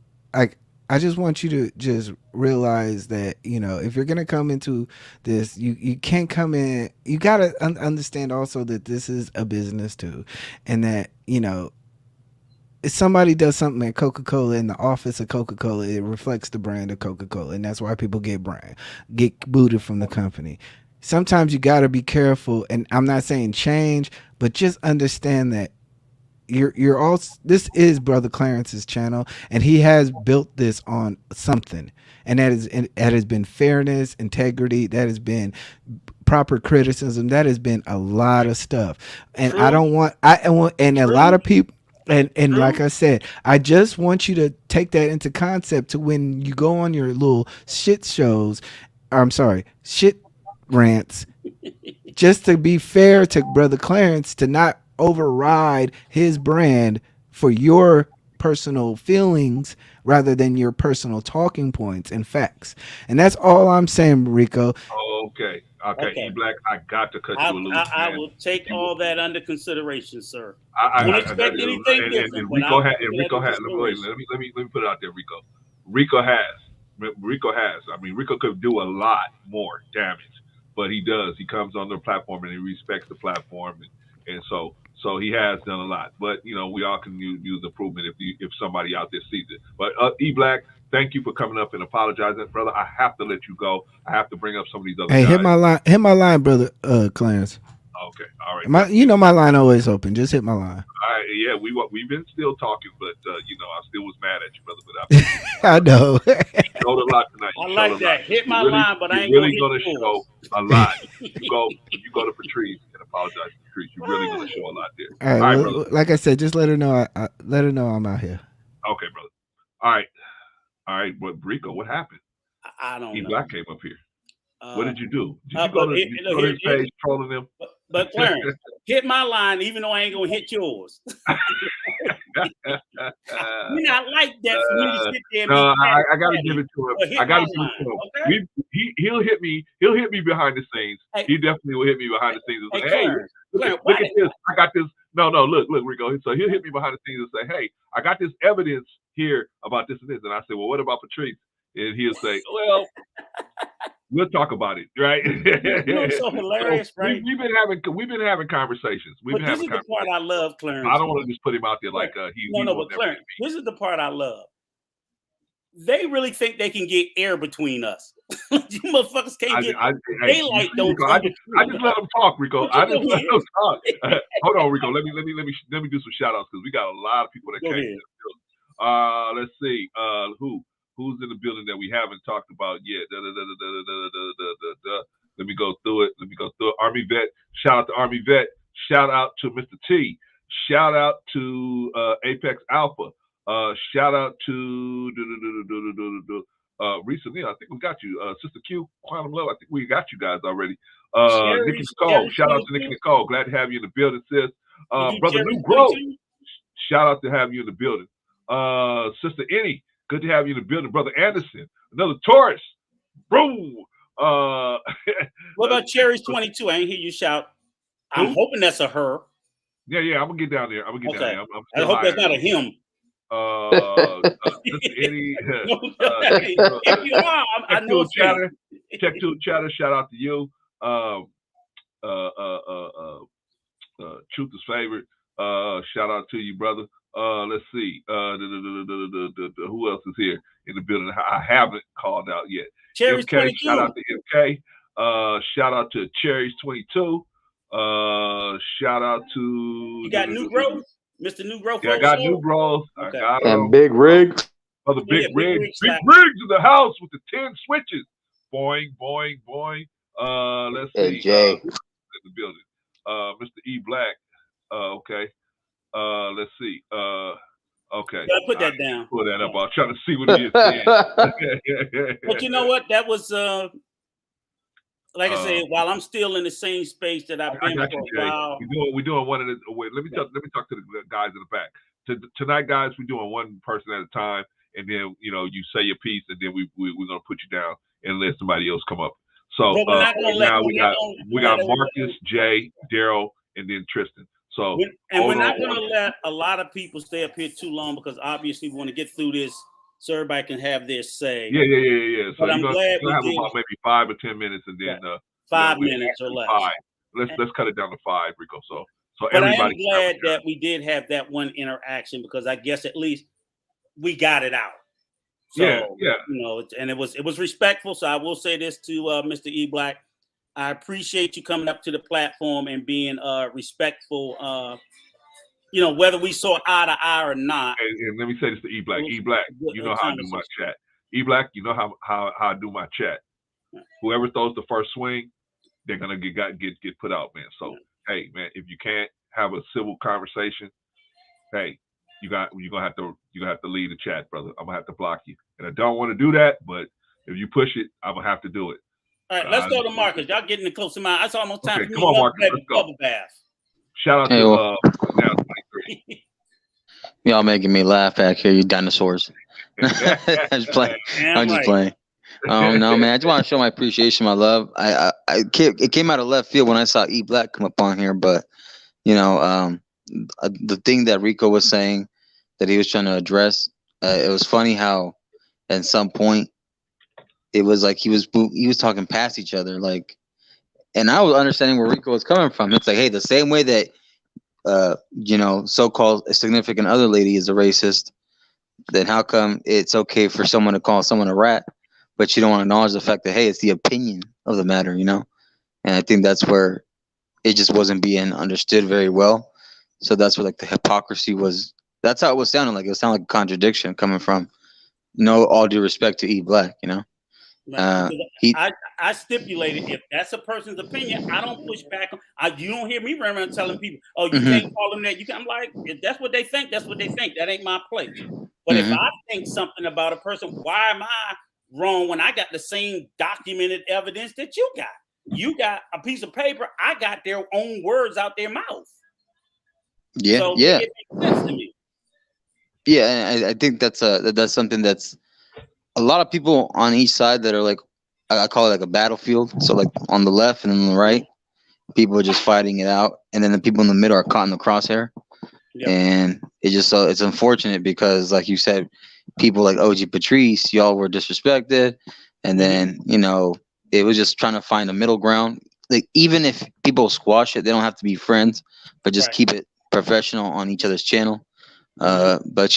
I just want you to just realize that, you know, if you're going to come into this, you can't come in. You got to understand also that this is a business too. And that, you know, if somebody does something at Coca-Cola, in the office of Coca-Cola, it reflects the brand of Coca-Cola. And that's why people get booted from the company. Sometimes you got to be careful. And I'm not saying change, but just understand that you're all, this is Brother Clarence's channel, and he has built this on something, and that has been fairness, integrity, that has been proper criticism, that has been a lot of stuff. And True. I want a lot of people, and like I said, I just want you to take that into concept to when you go on your little shit rants, just to be fair to Brother Clarence, to not override his brand for your personal feelings rather than your personal talking points and facts. And that's all I'm saying, Rico. Okay. E-Black, I got to cut you loose. I will take all that under consideration, sir. I don't expect anything different. And Rico has. Let me put it out there, Rico. Rico has. I mean, Rico could do a lot more damage, but he does. He comes on the platform and he respects the platform, and so he has done a lot. But you know, we all can use improvement if somebody out there sees it. But E-Black, thank you for coming up and apologizing, brother. I have to let you go. I have to bring up some of these other guys. Hit my line, brother Clarence. Okay, all right. My line always open. Just hit my line. All right, yeah, we've been still talking, but you know, I still was mad at you, brother. But I know. You showed a lot tonight. I like that. Hit my line, but I ain't really gonna show a lot. You go to Patrice and apologize to Patrice. You're really gonna show a lot there. All right, brother. Like I said, just let her know. Let her know I'm out here. Okay, brother. All right. But Rico, what happened? I don't know. E-Black came up here. What did you do? Did you go to his page trolling them? But Clarence, hit my line, even though I ain't gonna hit yours. We're not like that for me to sit there. No, I gotta give it to him. I gotta give it to him. Okay? He'll hit me. He'll hit me behind the scenes. Hey, he definitely will hit me behind the scenes and say, "Hey, look at this. I got this." No, look, Rico. So he'll hit me behind the scenes and say, "Hey, I got this evidence here about this and this." And I say, "Well, what about Patrice?" And he'll say, "Well, we'll talk about it, right?" So hilarious, right? We've been having conversations. This is the part I love, Clarence. I don't want to just put him out there like he. But Clarence, this is the part I love. They really think they can get air between us. You motherfuckers can't get daylight. Don't. I just let them talk, Rico. I just let them talk. Hold on, Rico. Let me do some shout outs because we got a lot of people that came. Let's see. Who's in the building that we haven't talked about yet? Let me go through it. Army Vet. Shout out to Army Vet. Shout out to Mr. T. Shout out to Apex Alpha. Shout out to recently. I think we got you, Sister Q, Quantum Love. I think we got you guys already. Nikki Nicole. Shout out to Nikki Nicole. Glad to have you in the building, sis. Brother New Growth. Shout out to have you in the building. Sister Annie. Good to have you in the building, Brother Anderson. Another Taurus. Bro. What about Cherry's 22? I ain't hear you shout. I'm hoping that's a her. Yeah. I'm gonna get down there. I hope that's not a him. Eddie, if you are, I know chatter. Check to chatter. Shout out to you. Truth is favorite. Shout out to you, brother. Let's see. Who else is here in the building? I haven't called out yet. Cherry's MK, 22. shout out to MK. Shout out to Cherry's 22. Shout out to. You got New Growth, Mr. New Growth. Yeah, I got New Growth. Okay. I got and Big Rig. Oh, the Big Rig. Big Rig's in the house with the 10 switches. Boing, boing, boing. Let's see. Jay. In the building. Mr. E Black. Okay. Let's see. Okay. I put that down. Pull that up. I'm trying to see what he is saying. But you know what? That was like I said, while I'm still in the same space that I've been for a while. We're doing one at a wait. Let me talk to the guys in the back. Tonight, guys, we're doing one person at a time, and then you say your piece, and then we're gonna put you down and let somebody else come up. So now we got Marcus, Jay, Daryl, and then Tristan. So we're not going to let a lot of people stay up here too long because obviously we want to get through this so everybody can have their say. Yeah. So but I'm glad we have about maybe 5 or 10 minutes, and then 5 minutes or less. 5. Let's cut it down to 5, Rico. So but everybody. I am glad that we did have that one interaction because I guess at least we got it out. So, yeah. And it was respectful. So I will say this to Mr. E Black. I appreciate you coming up to the platform and being respectful, whether we saw eye to eye or not. And let me say this to E Black. E Black, you know how I do my chat. E Black, you know how I do my chat. Whoever throws the first swing, they're gonna get put out, man. So hey, man, if you can't have a civil conversation, hey, you're gonna have to lead the chat, brother. I'm gonna have to block you. And I don't want to do that, but if you push it, I'm gonna have to do it. All right, let's go to Marcus. Y'all getting close to mine. That's almost time for me. Come on, Marcus. Let's go. Bubble bath. Shout out to now 23. Y'all making me laugh back here, you dinosaurs. I'm just playing. No, man. I just want to show my appreciation, my love. It came out of left field when I saw E Black come up on here, but the thing that Rico was saying that he was trying to address, it was funny how at some point it was like he was talking past each other, like, and I was understanding where Rico was coming from. It's like, hey, the same way that so-called significant other lady is a racist, then how come it's okay for someone to call someone a rat, but you don't want to acknowledge the fact that, hey, it's the opinion of the matter, And I think that's where it just wasn't being understood very well. So that's where like the hypocrisy was. That's how it was sounding like. It sounded like a contradiction coming from all due respect to E Black, I stipulated if that's a person's opinion, I don't push back. You don't hear me running around telling people, "Oh, you can't call them that." I'm like, if that's what they think, that's what they think. That ain't my place. But if I think something about a person, why wrong when I got the same documented evidence that you got? You got a piece of paper. I got their own words out their mouth. Yeah, so yeah, it makes sense to me. yeah. And I think that's something that's a lot of people on each side that are like, I call it like a battlefield. So like on the left and on the right, people are just fighting it out, and then the people in the middle are caught in the crosshair. Yep. And it's unfortunate because, like you said, people like OG Patrice, y'all were disrespected, and then it was just trying to find a middle ground. Like, even if people squash it, they don't have to be friends, but just keep it professional on each other's channel. But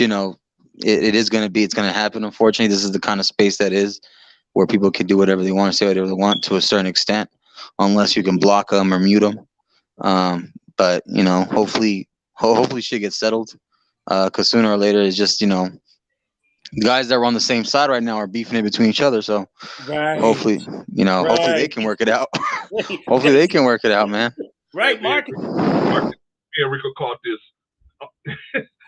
it's gonna happen. Unfortunately, this is the kind of space that is where people can do whatever they want to say whatever they want to a certain extent, unless you can block them or mute them. But hopefully shit gets settled. Because sooner or later, it's just the guys that were on the same side right now are beefing it between each other. So hopefully they can work it out. Hopefully they can work it out, man. Right, Mark. Me and Rico caught this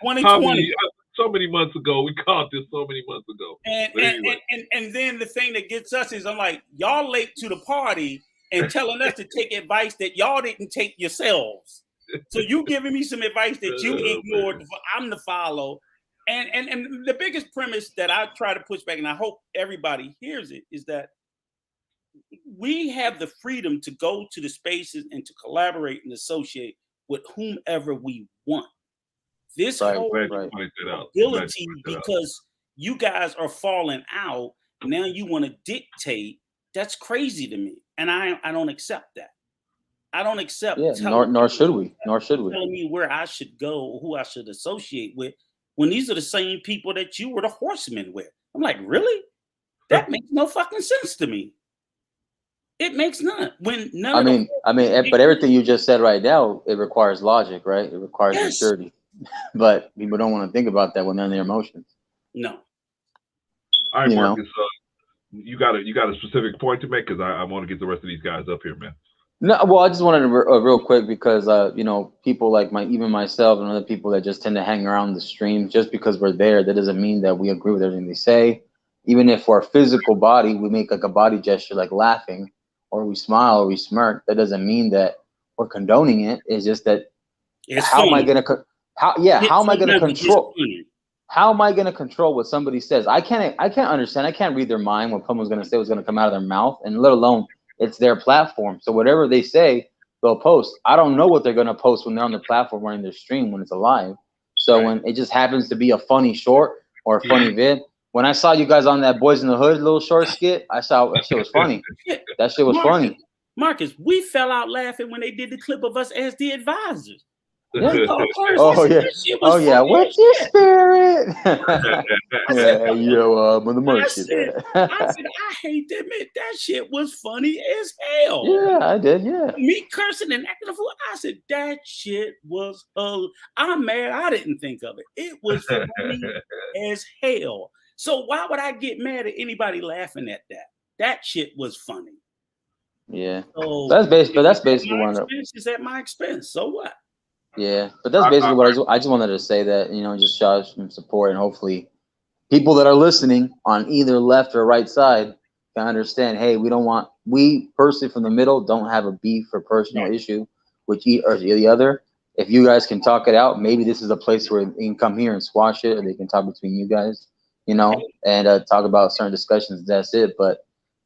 2020. So many months ago. We caught this so many months ago. And then the thing that gets us is I'm like, y'all late to the party and telling us to take advice that y'all didn't take yourselves. So you giving me some advice that you ignored. I'm the follow. And the biggest premise that I try to push back, and I hope everybody hears it, is that we have the freedom to go to the spaces and to collaborate and associate with whomever we want. This whole ability, because you guys are falling out, now you want to dictate. That's crazy to me, and I don't accept that. I don't accept. Yeah, nor should we. Telling me where I should go, who I should associate with, when these are the same people that you were the horsemen with. I'm like, really? That makes no fucking sense to me. It makes none. But everything you just said right now, it requires logic, right? It requires maturity. But people don't want to think about that when they're in their emotions. No. All right, Marcus. You got a specific point to make, because I want to get the rest of these guys up here, man. No, well, I just wanted to real quick because people like even myself and other people that just tend to hang around the stream, just because we're there, that doesn't mean that we agree with everything they say. Even if for our physical body we make like a body gesture like laughing, or we smile or we smirk, that doesn't mean that we're condoning it. It's just that how am I gonna control what somebody says? I can't understand. I can't read their mind, what someone's gonna say, what's gonna come out of their mouth, and let alone it's their platform. So whatever they say, they'll post. I don't know what they're gonna post when they're on the platform running their stream when it's alive. So when it just happens to be a funny short or a funny vid. When I saw you guys on that Boys in the Hood little short skit, I saw that shit was funny. That shit was funny. Marcus, we fell out laughing when they did the clip of us as the advisors. Yeah. Oh yeah, what's your spirit? Mother Mercy. I hate to admit that shit was funny as hell. Yeah, I did. Yeah, me cursing and acting a fool. I said that shit was. I'm mad. I didn't think of it. It was funny as hell. So why would I get mad at anybody laughing at that? That shit was funny. Yeah, so that's basically one of the. It's at my expense. So what? Yeah, but that's basically what I just wanted to say, that just show some support, and hopefully people that are listening on either left or right side can understand. Hey, we personally from the middle don't have a beef or personal issue with each or the other. If you guys can talk it out, maybe this is a place where they can come here and squash it, or they can talk between you guys, and talk about certain discussions. That's it. But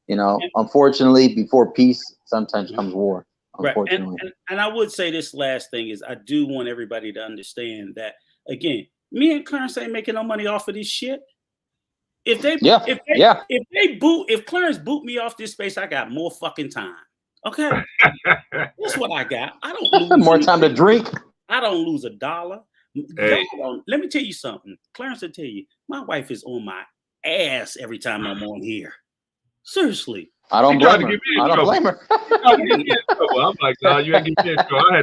unfortunately, before peace, sometimes comes war. Unfortunately. Right. And I would say this last thing is I do want everybody to understand that, again, me and Clarence ain't making no money off of this shit. If Clarence boot me off this space, I got more fucking time. Okay. That's what I got. I don't lose more time to drink. I don't lose $1. Hey. Let me tell you something. Clarence will tell you, my wife is on my ass every time I'm on here. Seriously. I don't blame her. I don't blame her. I'm like, no, you ain't getting me in trouble. I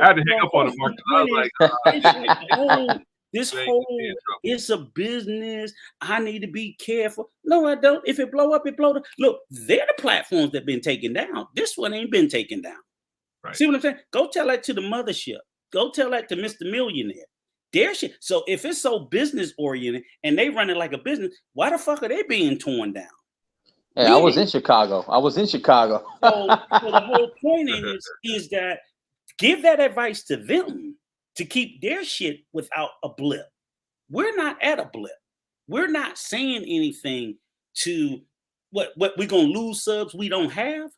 had to hang up on the market. I was like, this whole it's a business. I need to be careful. No, I don't. If it blow up, it blow up. Look, they're the platforms that been taken down. This one ain't been taken down. Right. See what I'm saying? Go tell that to the mothership. Go tell that to Mr. Millionaire. Their shit. So if it's so business oriented and they run it like a business, why the fuck are they being torn down? Hey, I was in Chicago. So the whole point is that give that advice to them to keep their shit without a blip. We're not at a blip. We're not saying anything to what we're gonna lose subs we don't have.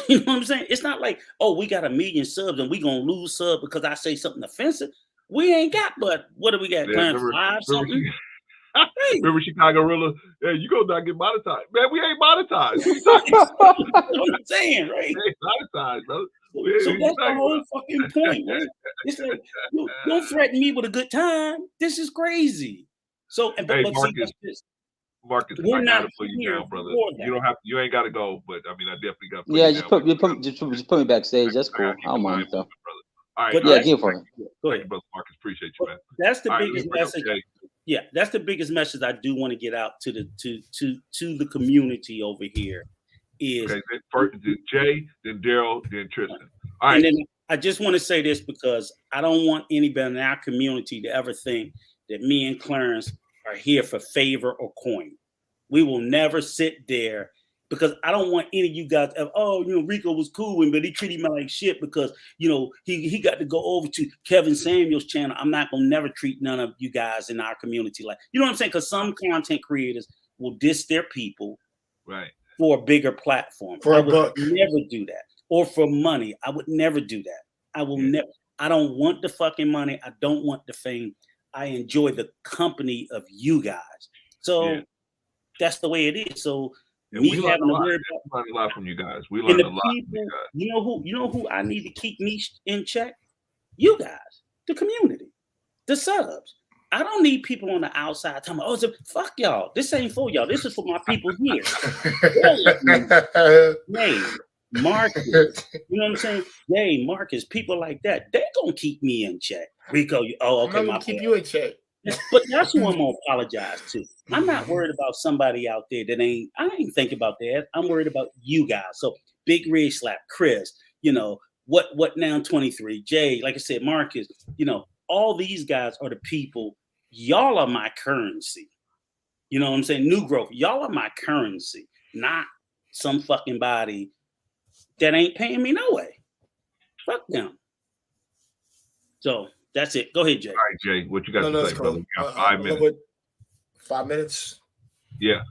You know what I'm saying? It's not like, oh, we got 1 million subs and we gonna lose sub because I say something offensive. We ain't got but what do we got? Yeah, something? Remember Chicago Rilla? Hey, you gonna not get monetized. Man, we ain't monetized. You know what I'm saying, right? We ain't monetized, brother. So that's the whole fucking point, right? It's like, don't threaten me with a good time. This is crazy. So, but Marcus, we're I not gotta put you down, brother. You don't have, you ain't gotta go, but I mean, I definitely got. Yeah, just put me backstage. That's cool. I don't mind, though. All right, yeah, give for it. Go ahead, brother Marcus. Appreciate you, man. That's the biggest message. Yeah, that's the biggest message I do want to get out to the community over here. Is first Jay, then Daryl, then Tristan. All right. And then I just want to say this because I don't want anybody in our community to ever think that me and Clarence are here for favor or coin. We will never sit there because I don't want any of you guys. Rico was cool, but he treated me like shit because he got to go over to Kevin Samuel's channel. I'm not gonna never treat none of you guys in our community like, you know what I'm saying? Because some content creators will diss their people, right, for a bigger platform. For I would never do that. Or for money, I would never do that. I will never. I don't want the fucking money. I don't want the fame. I enjoy the company of you guys. So that's the way it is. So me having to worry about a lot from you guys. We learned a lot from you guys. You know who I need to keep me in check? You guys, the community, the subs. I don't need people on the outside telling me, fuck y'all. This ain't for y'all. This is for my people here. Hey, Marcus, you know what I'm saying? Hey, Marcus, people like that, they gonna keep me in check. Rico, I'm gonna keep you in check. But that's who I'm gonna apologize to. I'm not worried about somebody out there that I ain't thinking about that. I'm worried about you guys. So Big Rig Slap, Chris, what now 23, Jay, like I said, Marcus, all these guys are the people. Y'all are my currency. You know what I'm saying? New growth. Y'all are my currency, not some fucking body that ain't paying me no way. Fuck them. So that's it. Go ahead, Jay. All right, Jay. What you got to say, brother? We got 5 minutes. 5 minutes? Yeah.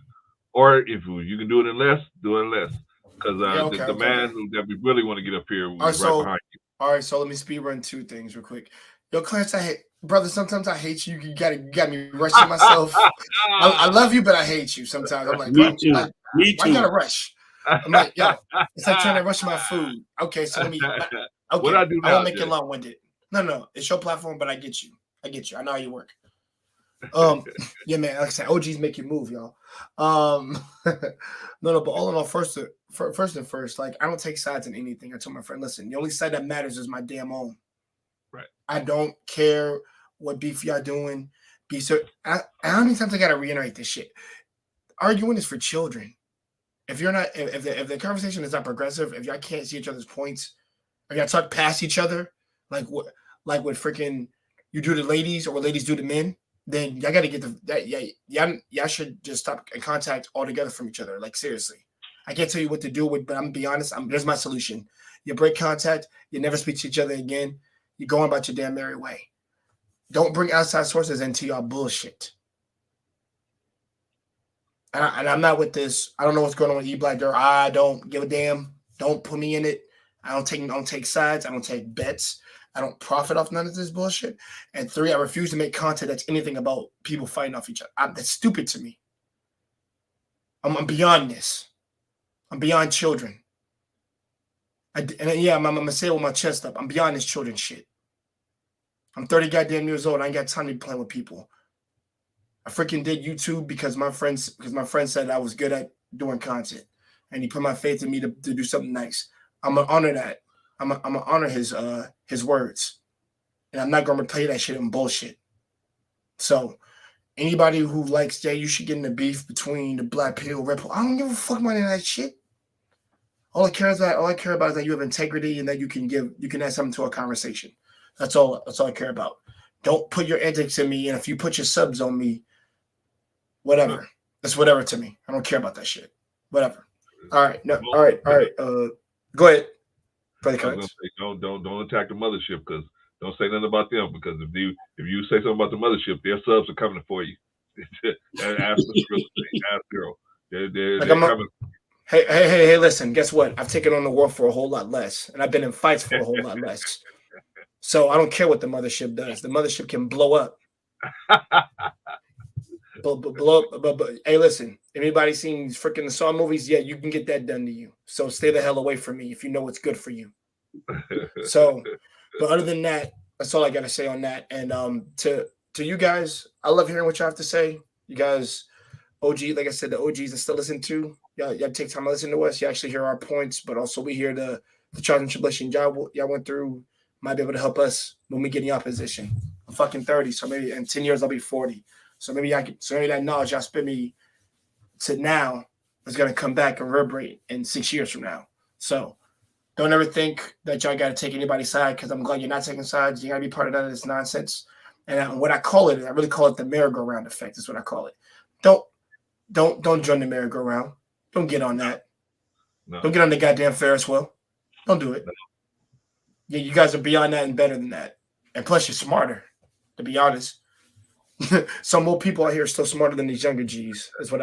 Or if you can do it in less, do it in less. Because the man that we really want to get up here was behind you. All right, so let me speed run 2 things real quick. Yo, Clarence, brother, sometimes I hate you. You got me rushing myself. I love you, but I hate you sometimes. I'm like, me too. Why you gotta rush? I'm like, yo, it's like trying to rush my food. Okay, so let me. Okay, what I do now, I won't make it long-winded. No, it's your platform, but I get you. I know how you work. Yeah, man. Like I said, OGs make you move, y'all. No, but all in all, first, like I don't take sides in anything. I told my friend, listen, the only side that matters is my damn own. Right. I don't care what beef y'all doing. How many times I gotta reiterate this shit? Arguing is for children. If you're not, if the conversation is not progressive, if y'all can't see each other's points, if y'all talk past each other, like what freaking you do to ladies or what ladies do to men, then y'all gotta get y'all should just stop contact altogether from each other. Like seriously, I can't tell you what to do with, but I'm gonna be honest. There's my solution. You break contact. You never speak to each other again. You go on about your damn merry way. Don't bring outside sources into your bullshit. And I'm not with this. I don't know what's going on with E-Black Dirt. I don't give a damn. Don't put me in it. I don't take sides. I don't take bets. I don't profit off none of this bullshit. And 3, I refuse to make content that's anything about people fighting off each other. That's stupid to me. I'm beyond this. I'm beyond children. I'm going to say it with my chest up. I'm beyond this children shit. I'm 30 goddamn years old. I ain't got time to be playing with people. I freaking did YouTube because my friend said I was good at doing content. And he put my faith in me to do something nice. I'm going to honor that. I'm going to honor his words. And I'm not going to play that shit in bullshit. So anybody who likes Jay, you should get in the beef between the black pill, red pill. I don't give a fuck about any of that shit. All I care about is that you have integrity and that you can add something to a conversation. That's all I care about. Don't put your antics in me, and if you put your subs on me, whatever. That's whatever to me. I don't care about that shit. Whatever. All right. No. All right. Go ahead. I was gonna say, don't attack the mothership, because don't say nothing about them, because if you say something about the mothership, their subs are coming for you. Ask Zero. They're coming. Hey, listen, guess what? I've taken on the world for a whole lot less, and I've been in fights for a whole lot less. So I don't care what the mothership does. The mothership can blow up. blow up. But hey, listen, anybody seen freaking the Saw movies? Yeah, you can get that done to you. So stay the hell away from me if you know what's good for you. So, but other than that, that's all I gotta say on that. And to you guys, I love hearing what you have to say. You guys, OG, like I said, the OGs that still listen to y'all take time to listen to us. You actually hear our points, but also we hear the trials and tribulations y'all went through. Might be able to help us when we get in your position. I'm fucking 30, so maybe in 10 years I'll be 40. So maybe maybe that knowledge y'all spent me to now is gonna come back and reverberate in 6 years from now. So don't ever think that y'all gotta take anybody's side, because I'm glad you're not taking sides. You gotta be part of none of this nonsense. And what I call it, I really call it the merry-go-round effect. Is what I call it. Don't join the merry-go-round. Don't get on that. No. Don't get on the goddamn Ferris wheel. Don't do it. No. Yeah, you guys are beyond that and better than that. And plus, you're smarter, to be honest. Some more people out here are still smarter than these younger G's, is what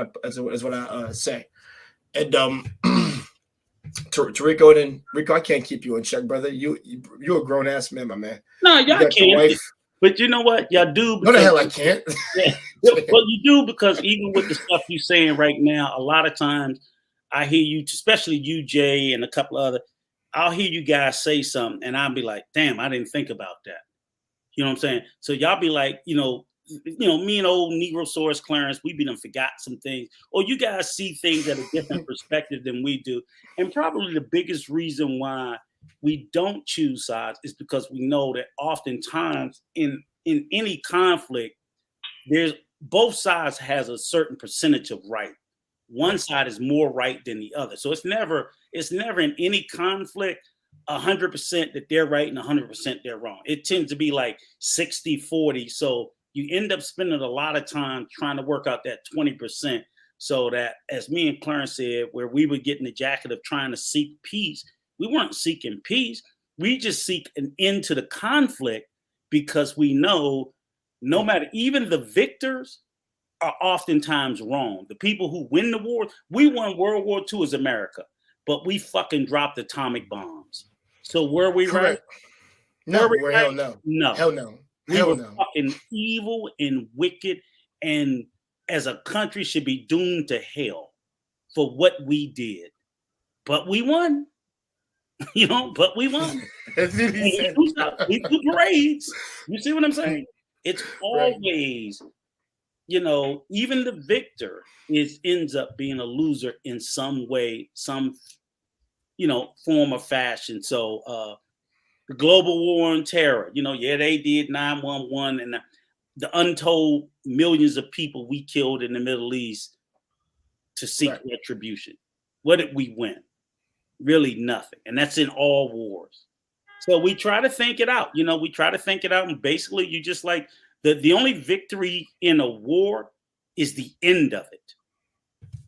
I say. And to Rico, I can't keep you in check, brother. You're a grown ass man, my man. No, y'all can't. But you know what? Y'all do. No, the hell I can't. Yeah. Well, you do, because even with the stuff you're saying right now, a lot of times I hear you, especially you, Jay, and a couple other, I'll hear you guys say something, and I'll be like, damn, I didn't think about that. You know what I'm saying? So y'all be like, me and old Negrosaurus Clarence, we be done forgot some things. Or you guys see things at a different perspective than we do. And probably the biggest reason why we don't choose sides is because we know that oftentimes in any conflict, there's both sides has a certain percentage of right. One side is more right than the other. So it's never in any conflict 100% that they're right and 100% they're wrong. It tends to be like 60-40. So you end up spending a lot of time trying to work out that 20%, so that, as me and Clarence said, where we were getting the jacket of trying to seek peace, we weren't seeking peace. We just seek an end to the conflict, because we know no matter, even the victors are oftentimes wrong. The people who win the war, we won World War II as America, but we fucking dropped atomic bombs. So were we correct? Right? No, we're hell no. No. Hell no. We were fucking evil and wicked, and as a country should be doomed to hell for what we did. But we won. But we won. We do parades. You see what I'm saying? It's always, even the victor ends up being a loser in some way, some, form or fashion. So the global war on terror, they did 9/11 and the untold millions of people we killed in the Middle East to seek retribution. What did we win? Really nothing. And that's in all wars. So we try to think it out. We try to think it out. And basically, you just like the only victory in a war is the end of it.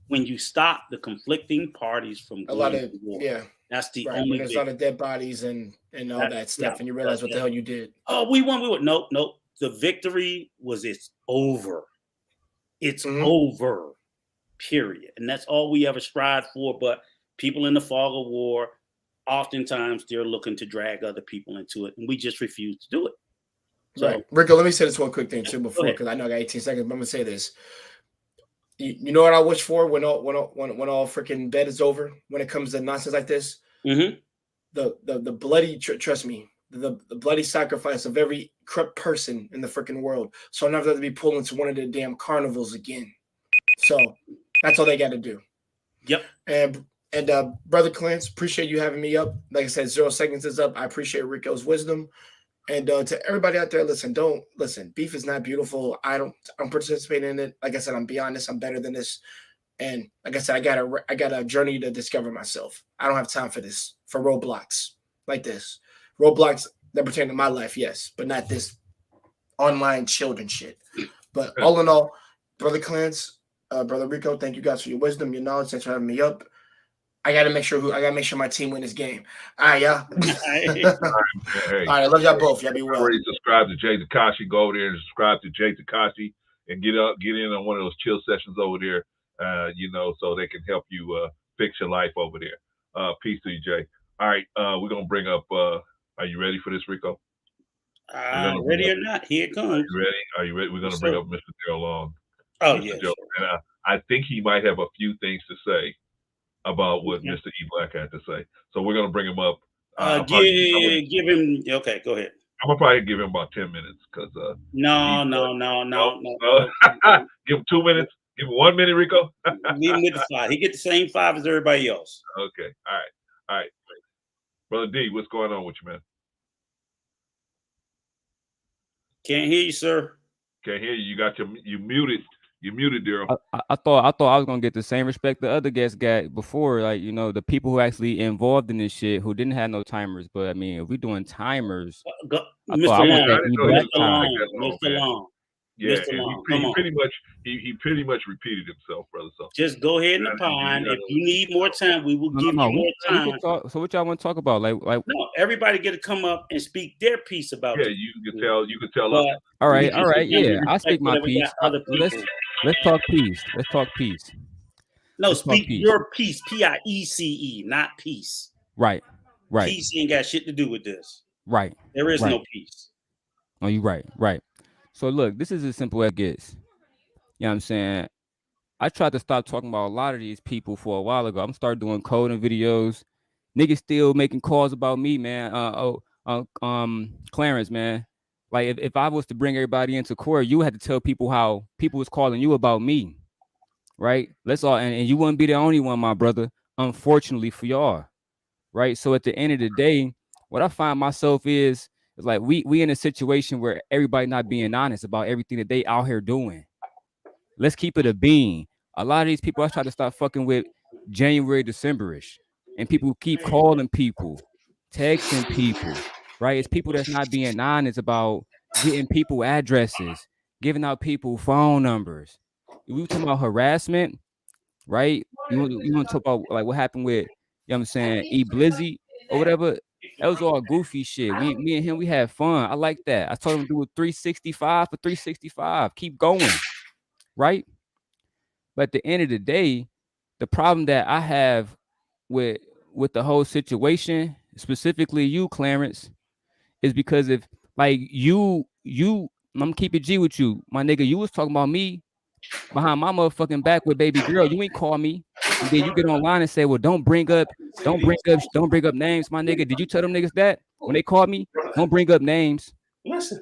When you stop the conflicting parties from going to war. Yeah. That's the only. When there's a lot of dead bodies and all that stuff, and you realize what the hell you did. Oh, we won. Nope. The victory was it's over. It's over. Period. And that's all we ever strive for. But people in the fog of war, oftentimes they're looking to drag other people into it, and we just refuse to do it. So, right, Rico. Let me say this one quick thing too before, because I know I got 18 seconds. But I'm gonna say this. You know what I wish for when all freaking bed is over, when it comes to nonsense like this? Mm-hmm. The bloody, trust me, the bloody sacrifice of every corrupt person in the freaking world, so I never have to be pulled into one of the damn carnivals again. So that's all they got to do. Yep. And Brother Clarence, appreciate you having me up. Like I said, 0 seconds is up. I appreciate Rico's wisdom. And to everybody out there, don't listen. Beef is not beautiful. I'm participating in it. Like I said, I'm beyond this. I'm better than this. And like I said, I got a journey to discover myself. I don't have time for this, for roadblocks like this. Roadblocks that pertain to my life, yes, but not this online children shit. But all in all, Brother Clarence, Brother Rico. Thank you guys for your wisdom, your knowledge. Thanks for having me up. I gotta make sure my team win this game. All right, y'all. All right, I love y'all both. Y'all be well. Already subscribe to Jay Takashi. Go over there and subscribe to Jay Takashi and get in on one of those chill sessions over there. So they can help you fix your life over there. Peace to you, Jay. All right, we're gonna bring up. Are you ready for this, Rico? Ready or not, here it comes. Are you ready? We're gonna bring up Mr. Daryl Long. Oh yeah. Sure. And I think he might have a few things to say about what Mr. E Black had to say. So we're gonna bring him up. Give him. Okay, go ahead. I'm gonna probably give him about 10 minutes because. No. Give him 2 minutes. Give him 1 minute, Rico. Leave him with the 5. He get the same 5 as everybody else. Okay. All right. Brother D, what's going on with you, man? Can't hear you, sir. Can't hear you. You muted. You muted, Daryl. I thought I was gonna get the same respect the other guests got before, like the people who actually involved in this shit who didn't have no timers. But I mean, if we're doing timers, Mr. Long. Yeah, he pretty much repeated himself, brother. So just go ahead and opine. If you need more time, we will give you more time. So what y'all want to talk about? Like no, everybody get to come up and speak their piece about it. You can tell us. All right, yeah. I'll speak my piece. Let's talk peace. Let's talk peace. No, speak your piece. PIECE, not peace. Right. Peace ain't got shit to do with this. Right. There is no peace. Oh, you right. So look, this is as simple as it gets. You know what I'm saying? I tried to stop talking about a lot of these people for a while ago. I'm starting doing coding videos. Niggas still making calls about me, man. Clarence, man. Like if I was to bring everybody into court, you had to tell people how people was calling you about me. Right? Let's all and you wouldn't be the only one, my brother, unfortunately for y'all. Right? So at the end of the day, what I find myself is like we in a situation where everybody not being honest about everything that they out here doing. Let's keep it a bean. A lot of these people I try to start fucking with January, December-ish. And people keep calling people, texting people, right? It's people that's not being honest about getting people addresses, giving out people phone numbers. We were talking about harassment, right? You want to talk about like what happened with, you know what I'm saying, E Blizzy or whatever. That was all goofy shit. Me and him, we had fun. I like that. I told him to do a 365 for 365. Keep going, right? But at the end of the day, the problem that I have with the whole situation, specifically you, Clarence, is because if like you, I'm gonna keep it G with you, my nigga. You was talking about me behind my motherfucking back with baby girl. You ain't call me. And then you get online and say, well, don't bring up names, my nigga. Did you tell them niggas that when they called me? Don't bring up names.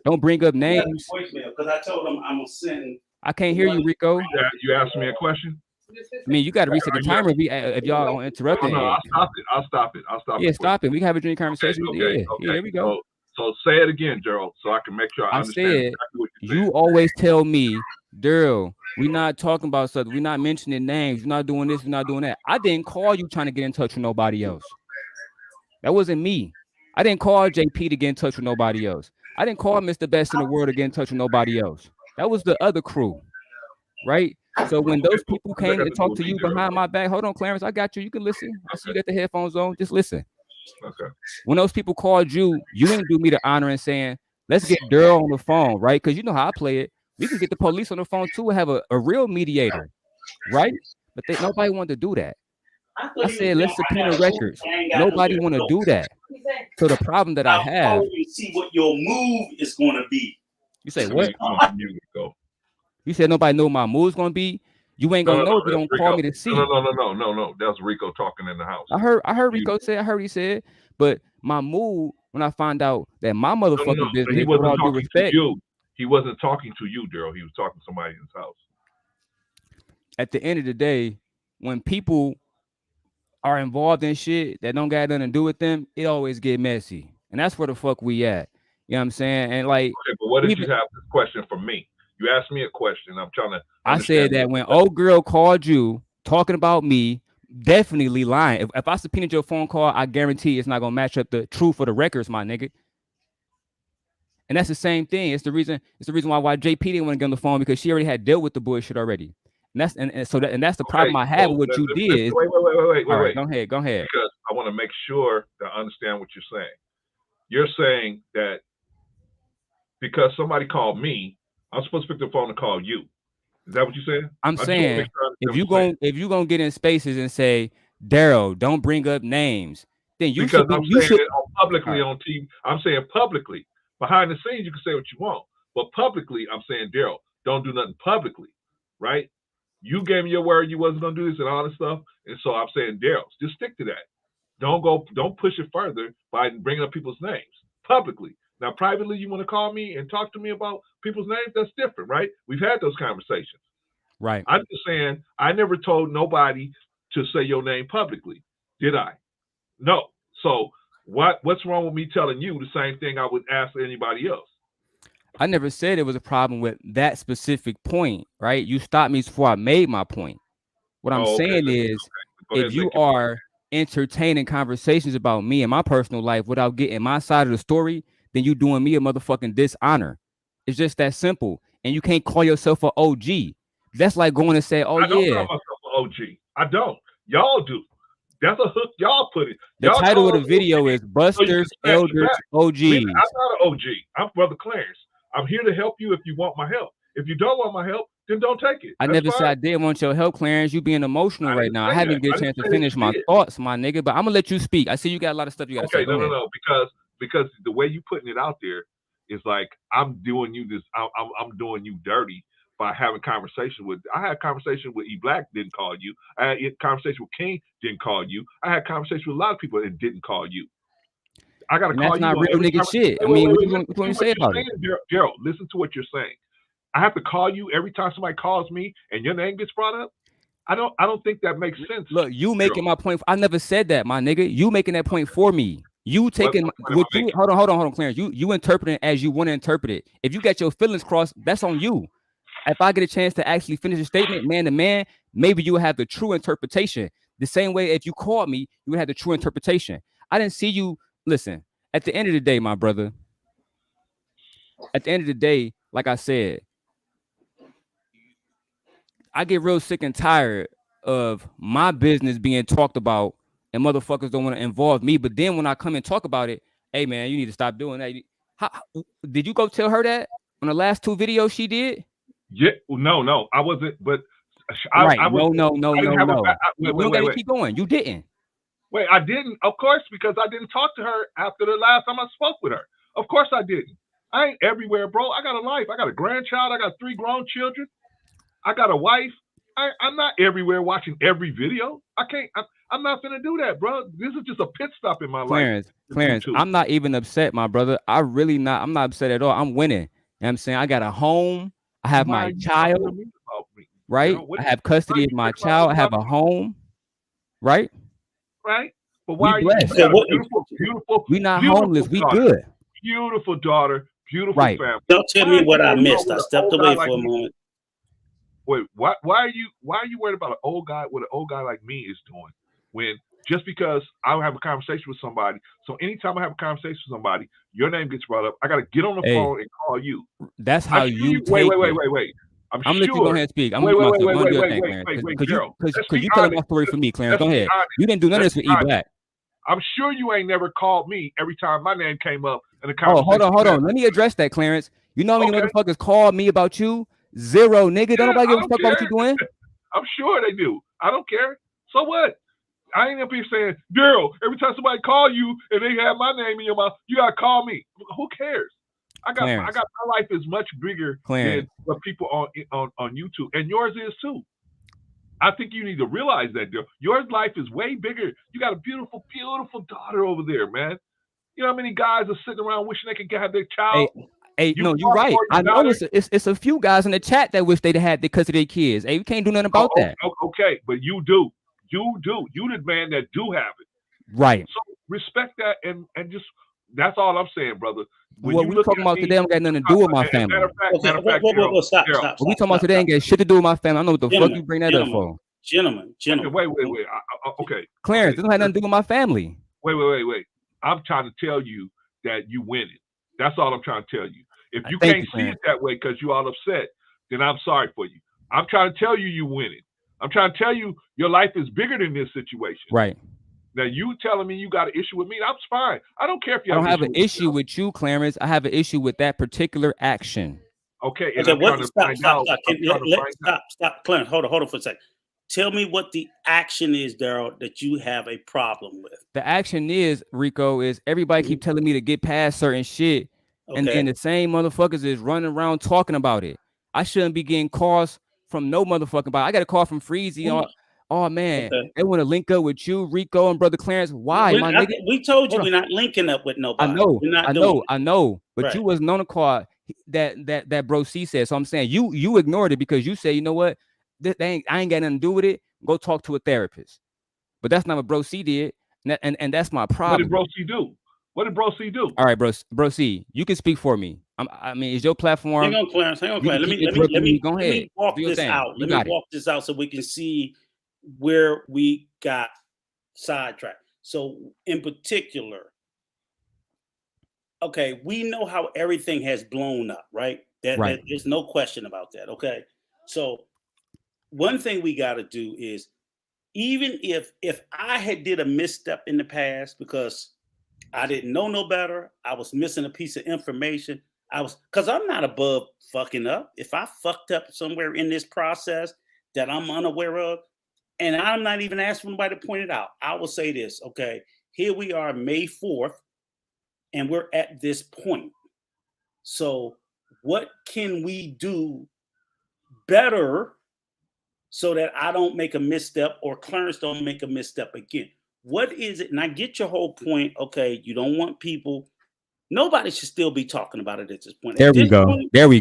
Don't bring up names. Because I told them I'm gonna send. I can't hear you, Rico. You asked me a question. I mean, you got to reset the timer if y'all don't interrupt it. No, I'll stop it. Yeah, stop it. We can have a dream conversation. Okay. Yeah, there we go. So say it again, Gerald, so I can make sure I understand said, exactly what you're saying. You always tell me, Daryl, we're not talking about something. We're not mentioning names. We're not doing this. We're not doing that. I didn't call you trying to get in touch with nobody else. That wasn't me. I didn't call JP to get in touch with nobody else. I didn't call Mr. Best in the world to get in touch with nobody else. That was the other crew, right? So when those people came to talk to you behind my back, hold on, Clarence, I got you. You can listen. I see you got the headphones on. Just listen. Okay. When those people called you, you didn't do me the honor and saying, let's get Daryl on the phone, right? Because you know how I play it. We can get the police on the phone too and have a real mediator, right? But nobody wanted to do that. I said, let's subpoena records. Nobody want to do that. So the problem that I have. See what your move is going to be. You say what? You said nobody know my move's going to be. You ain't gonna know if you don't call me to see. No. That's Rico talking in the house. I heard Rico say. I heard he said. But my move when I find out that my motherfucking business. He wasn't talking to you. He wasn't talking to you, Daryl. He was talking to somebody in his house. At the end of the day, when people are involved in shit that don't got nothing to do with them, it always get messy, and that's where the fuck we at. You know what I'm saying? And like, okay, but what if you have this question from me? You asked me a question. I'm trying to. I said that when old girl called you talking about me, definitely lying. If I subpoenaed your phone call, I guarantee it's not gonna match up the truth of the records, my nigga. And that's the same thing. It's the reason why JP didn't want to get on the phone, because she already had dealt with the bullshit already. And that's the problem I have with what you did. Wait. Go ahead. Because I want to make sure that I understand what you're saying. You're saying that because somebody called me, I'm supposed to pick the phone and call you. Is that what you said? I'm saying if you're gonna get in spaces and say, Daryl, don't bring up names, then you because should. I'm saying it publicly on TV. I'm saying publicly. Behind the scenes, you can say what you want, but publicly, I'm saying, Daryl, don't do nothing publicly, right? You gave me your word you wasn't gonna do this and all this stuff, and so I'm saying, Daryl, just stick to that. Don't push it further by bringing up people's names publicly. Now, privately, you want to call me and talk to me about people's names? That's different, right? We've had those conversations. Right. I'm just saying, I never told nobody to say your name publicly, did I? No. So what's wrong with me telling you the same thing I would ask anybody else? I never said it was a problem with that specific point, right? You stopped me before I made my point. What I'm saying is, if you are entertaining conversations about me and my personal life without getting my side of the story, then you doing me a motherfucking dishonor. It's just that simple. And you can't call yourself an OG. That's like going and say, "Oh, I don't yeah, call myself an OG. I don't. Y'all do. That's a hook y'all put it. The title of the video is Busters, Elders, OGs. I'm not an OG. I'm Brother Clarence. I'm here to help you if you want my help. If you don't want my help, then don't take it. I never said I didn't want your help, Clarence. You being emotional right now. I haven't even get a chance to finish my thoughts, my nigga. But I'm gonna let you speak. I see you got a lot of stuff you got to say. No. Because the way you putting it out there is like I'm doing you this. I'm doing you dirty by having conversation with. I had conversation with E Black, didn't call you. I had a conversation with King, didn't call you. I had conversation with a lot of people and didn't call you. I got to call you. That's not real nigga shit. I mean, what you want to say about it? Gerald, listen to what you're saying. I have to call you every time somebody calls me and your name gets brought up. I don't think that makes sense. Look, you making my point. I never said that, my nigga. You making that point for me. You taking what you hold on, Clarence. You interpret it as you want to interpret it. If you got your feelings crossed, that's on you. If I get a chance to actually finish a statement, man to man, maybe you will have the true interpretation. The same way if you called me, you would have the true interpretation. I didn't see you. Listen, at the end of the day, my brother, at the end of the day, like I said, I get real sick and tired of my business being talked about and motherfuckers don't want to involve me. But then when I come and talk about it, hey, man, you need to stop doing that. How, did you go tell her that on the last 2 videos she did? Yeah, no, I wasn't. But No. Wait. Keep going. You didn't. Wait, I didn't. Of course, because I didn't talk to her after the last time I spoke with her. Of course I didn't. I ain't everywhere, bro. I got a life. I got a grandchild. I got 3 grown children. I got a wife. I'm not everywhere watching every video. I can't. I'm not gonna do that, bro. This is just a pit stop in my life. Clarence, I'm not even upset, my brother. I'm not upset at all. I'm winning. You know what I'm saying? I got a home. I have my child. Right? I have custody of my child. I have a home. Right? Right. But why are you beautiful? We're not homeless. We good. Beautiful daughter. Beautiful family. Don't tell me what I missed. I stepped away for a moment. Wait, why are you worried about an old guy? What an old guy like me is doing? When just because I have a conversation with somebody, so anytime I have a conversation with somebody, your name gets brought up. I got to get on the phone and call you. That's how you take wait. I'm gonna let you go ahead and speak. I'm gonna because you telling my story for me, Clarence. Go ahead. You didn't do none of this with E Black. I'm sure you ain't never called me every time my name came up in the conversation. Oh, hold on. Let me address that, Clarence. You know how many motherfuckers called me about you? 0, nigga. Don't nobody give a fuck about what you doing. I'm sure they do. I don't care. So what? I ain't up here saying, Daryl, every time somebody call you and they have my name in your mouth, you gotta call me. Who cares? I got my life is much bigger than what people on YouTube, and yours is too. I think you need to realize that, Daryl. Your life is way bigger. You got a beautiful, beautiful daughter over there, man. You know how many guys are sitting around wishing they could have their child? Hey, no, you're right. I know it's a few guys in the chat that wish they'd had because of their kids. Hey, you can't do nothing about that. Okay, but you do. You the man that do have it. Right. So respect that and just that's all I'm saying, brother. What we talking about today ain't got nothing to do with my family. Matter of fact, stop. What we talking about today ain't got shit to do with my family. I know what the fuck you bring that up for. Gentlemen. Wait. Okay. Clarence, this don't have nothing to do with my family. Wait. I'm trying to tell you that you win it. That's all I'm trying to tell you. If you can't see it that way because you all upset, then I'm sorry for you. I'm trying to tell you, you winning. I'm trying to tell you, your life is bigger than this situation. Right. Now you telling me you got an issue with me? That's fine. I don't care if you I have don't have an issue with with you, Clarence. I have an issue with that particular action. Okay, and Okay, I'm trying to stop, find stop, out. stop. Stop, Clarence. Hold on for a second. Tell me what the action is, Daryl, that you have a problem with. The action is, Rico, is everybody keep telling me to get past certain shit, Okay. and the same motherfuckers is running around talking about it. I shouldn't be getting calls from no motherfucking body. I got a call from Freezy. Oh man, they want to link up with you, Rico, and brother Clarence. Why, my nigga? We told you we're not linking up with nobody. I know. But right. You wasn't on the call that bro C said. So I'm saying you ignored it because you say, you know what? I ain't got nothing to do with it. Go talk to a therapist. But that's not what bro C did, and that's my problem. What did bro C do? What did bro C do? All right, bro C, you can speak for me. I mean, it's your platform. Hang on, Clarence. Let me walk this out. Let me walk this out so we can see where we got sidetracked. So in particular, okay, we know how everything has blown up, right? That there's no question about that. Okay. So one thing we got to do is, even if I had did a misstep in the past because I didn't know no better, I was missing a piece of information. Because I'm not above fucking up. If I fucked up somewhere in this process that I'm unaware of, and I'm not even asking anybody to point it out, I will say this, okay, here we are May 4th, and we're at this point. So what can we do better so that I don't make a misstep or Clarence don't make a misstep again? What is it? And I get your whole point. Okay, you don't want people. Nobody should still be talking about it at this point. There we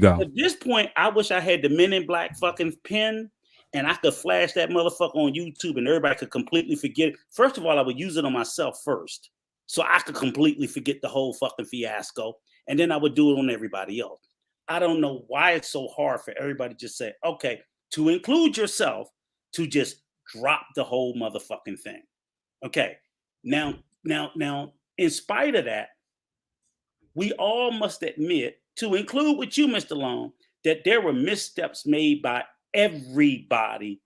go. At this point, I wish I had the Men in Black fucking pen and I could flash that motherfucker on YouTube and everybody could completely forget it. First of all, I would use it on myself first so I could completely forget the whole fucking fiasco. And then I would do it on everybody else. I don't know why it's so hard for everybody to just say, okay, to include yourself, to just drop the whole motherfucking thing. Okay, now, in spite of that, we all must admit, to include with you, Mr. Long, that there were missteps made by everybody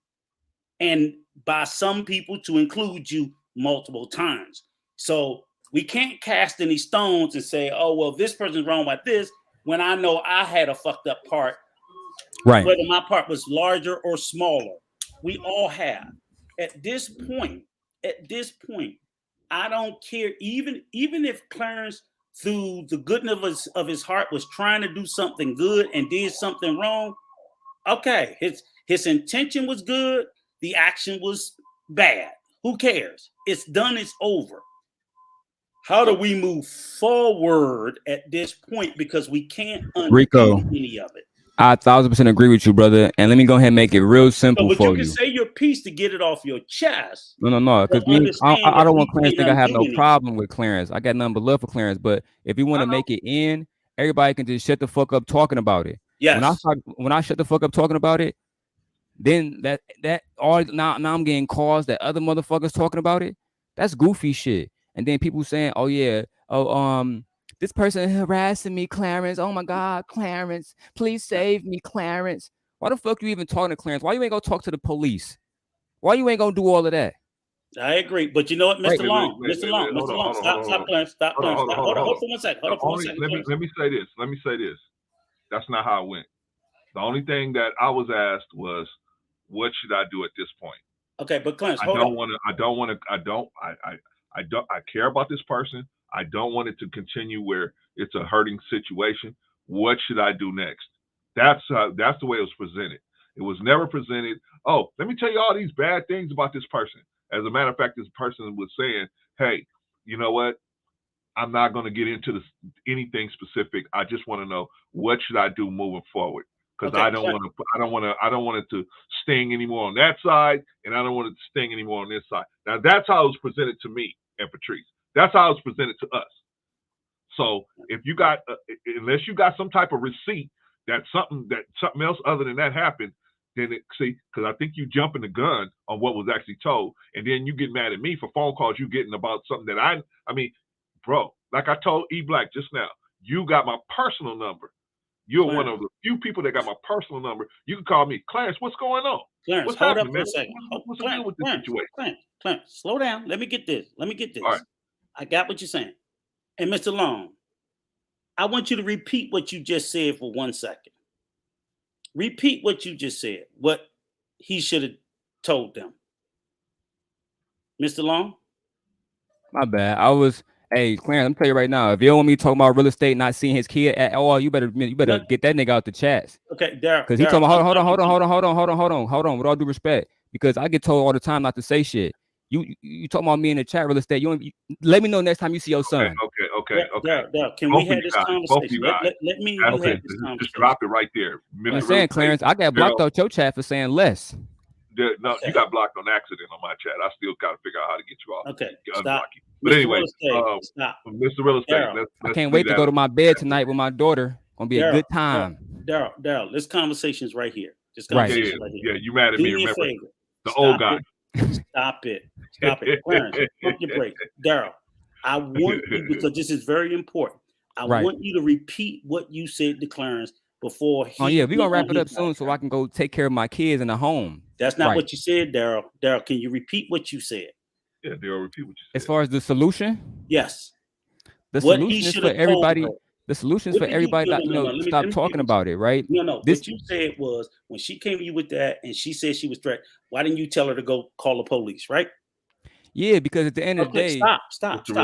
and by some people, to include you, multiple times. So we can't cast any stones and say, oh, well, this person's wrong about this, when I know I had a fucked up part, right? Whether my part was larger or smaller. We all have. At this point, I don't care, even if Clarence, through the goodness of his heart, was trying to do something good and did something wrong. Okay, his intention was good, the action was bad. Who cares? It's done, it's over. How do we move forward at this point? Because we can't undo any of it. I 1000% agree with you, brother. And let me go ahead and make it real simple for you. But you can say your piece to get it off your chest. No. Because I don't want Clarence to think I have no problem with Clarence. I got nothing but love for Clarence. But if you want to make it in, everybody can just shut the fuck up talking about it. Yes. When I shut the fuck up talking about it, then that all now I'm getting calls that other motherfuckers talking about it. That's goofy shit. And then people saying, oh yeah, this person harassing me, Clarence. Oh my God, Clarence, please save me, Clarence. Why the fuck you even talking to Clarence? Why you ain't gonna talk to the police? Why you ain't gonna do all of that? I agree, but you know what, Mr. Long, stop, Clarence, stop. Hold on for 1 second. Let me say this. That's not how it went. The only thing that I was asked was, what should I do at this point? Okay, but Clarence, I care about this person. I don't want it to continue where it's a hurting situation. What should I do next? That's the way it was presented. It was never presented, oh, let me tell you all these bad things about this person. As a matter of fact, this person was saying, hey, you know what? I'm not going to get into anything specific. I just want to know, what should I do moving forward? Because I don't want it to sting anymore on that side, and I don't want it to sting anymore on this side. Now that's how it was presented to me and Patrice. That's how it was presented to us. So if you got, unless you got some type of receipt that something else other than that happened, then because I think you jumping the gun on what was actually told, and then you get mad at me for phone calls you getting about something that I mean, bro, like I told E Black just now, you got my personal number. You're one of the few people that got my personal number. You can call me, Clarence. What's going on? Clarence, what's hold happening, up for man? a second. What's the deal with this situation? Clarence, slow down. Let me get this. All right. I got what you're saying. And Mr. Long, I want you to repeat what you just said for 1 second. Repeat what you just said. What he should have told them. Mr. Long? My bad. Hey, Clarence, I'm telling you right now, if you don't want me talking about real estate, not seeing his kid at all, you better get that nigga out the chats. Okay, Darryl. Because he talking about hold on. With all due respect, because I get told all the time not to say shit. You talking about me in the chat real estate? You let me know next time you see your son. Okay. Darryl, can we have this conversation? Let me have this conversation. Just drop it right there. I'm saying, Clarence, I got blocked out your chat for saying less. No, you got blocked on accident on my chat. I still gotta figure out how to get you off. Okay, stop. You. But anyway, stop. Mr. Real Estate, I can't wait to go to my bed tonight with my daughter. Gonna be a good time. Darryl, this conversation's right here. Yeah, you mad at me? Remember the old guy. Stop it. Clarence, pump your break. Darryl, I want you, because this is very important. I want you to repeat what you said to Clarence before he. Oh yeah, we're gonna wrap it up soon so I can go take care of my kids in the home. That's not what you said, Darryl. Darryl, can you repeat what you said? Yeah, Darryl, repeat what you said. As far as the solution? Yes. The solution is for everybody. The solution is for everybody to stop talking about it, right? No. What you said was when she came to you with that and she said she was threatened, why didn't you tell her to go call the police, right? Yeah, because at the end of the day, stop. So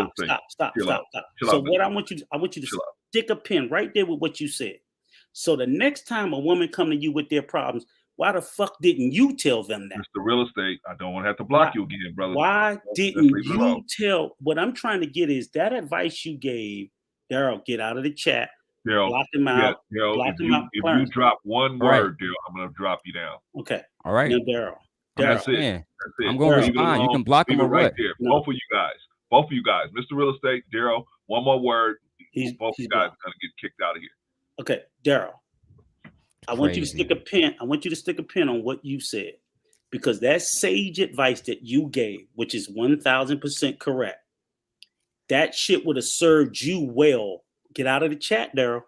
what I want you to stick a pin right there with what you said. So the next time a woman come to you with their problems, why the fuck didn't you tell them that? Mr. Real Estate, I don't want to have to block you again, brother. Why didn't you tell? What I'm trying to get is that advice you gave, Darryl, get out of the chat. Darryl, block him out. Darryl, if you drop one word, Darryl, I'm going to drop you down. Okay. All right. Now, Darryl. That's it. I'm going to respond. You can block him or right what? There. No. Both of you guys. Mr. Real Estate, Darryl, one more word. Both of you guys are going to get kicked out of here. Okay, Darryl. I want you to stick a pin. I want you to stick a pin on what you said, because that sage advice that you gave, which is 1000% correct, that shit would have served you well. Get out of the chat, Darryl.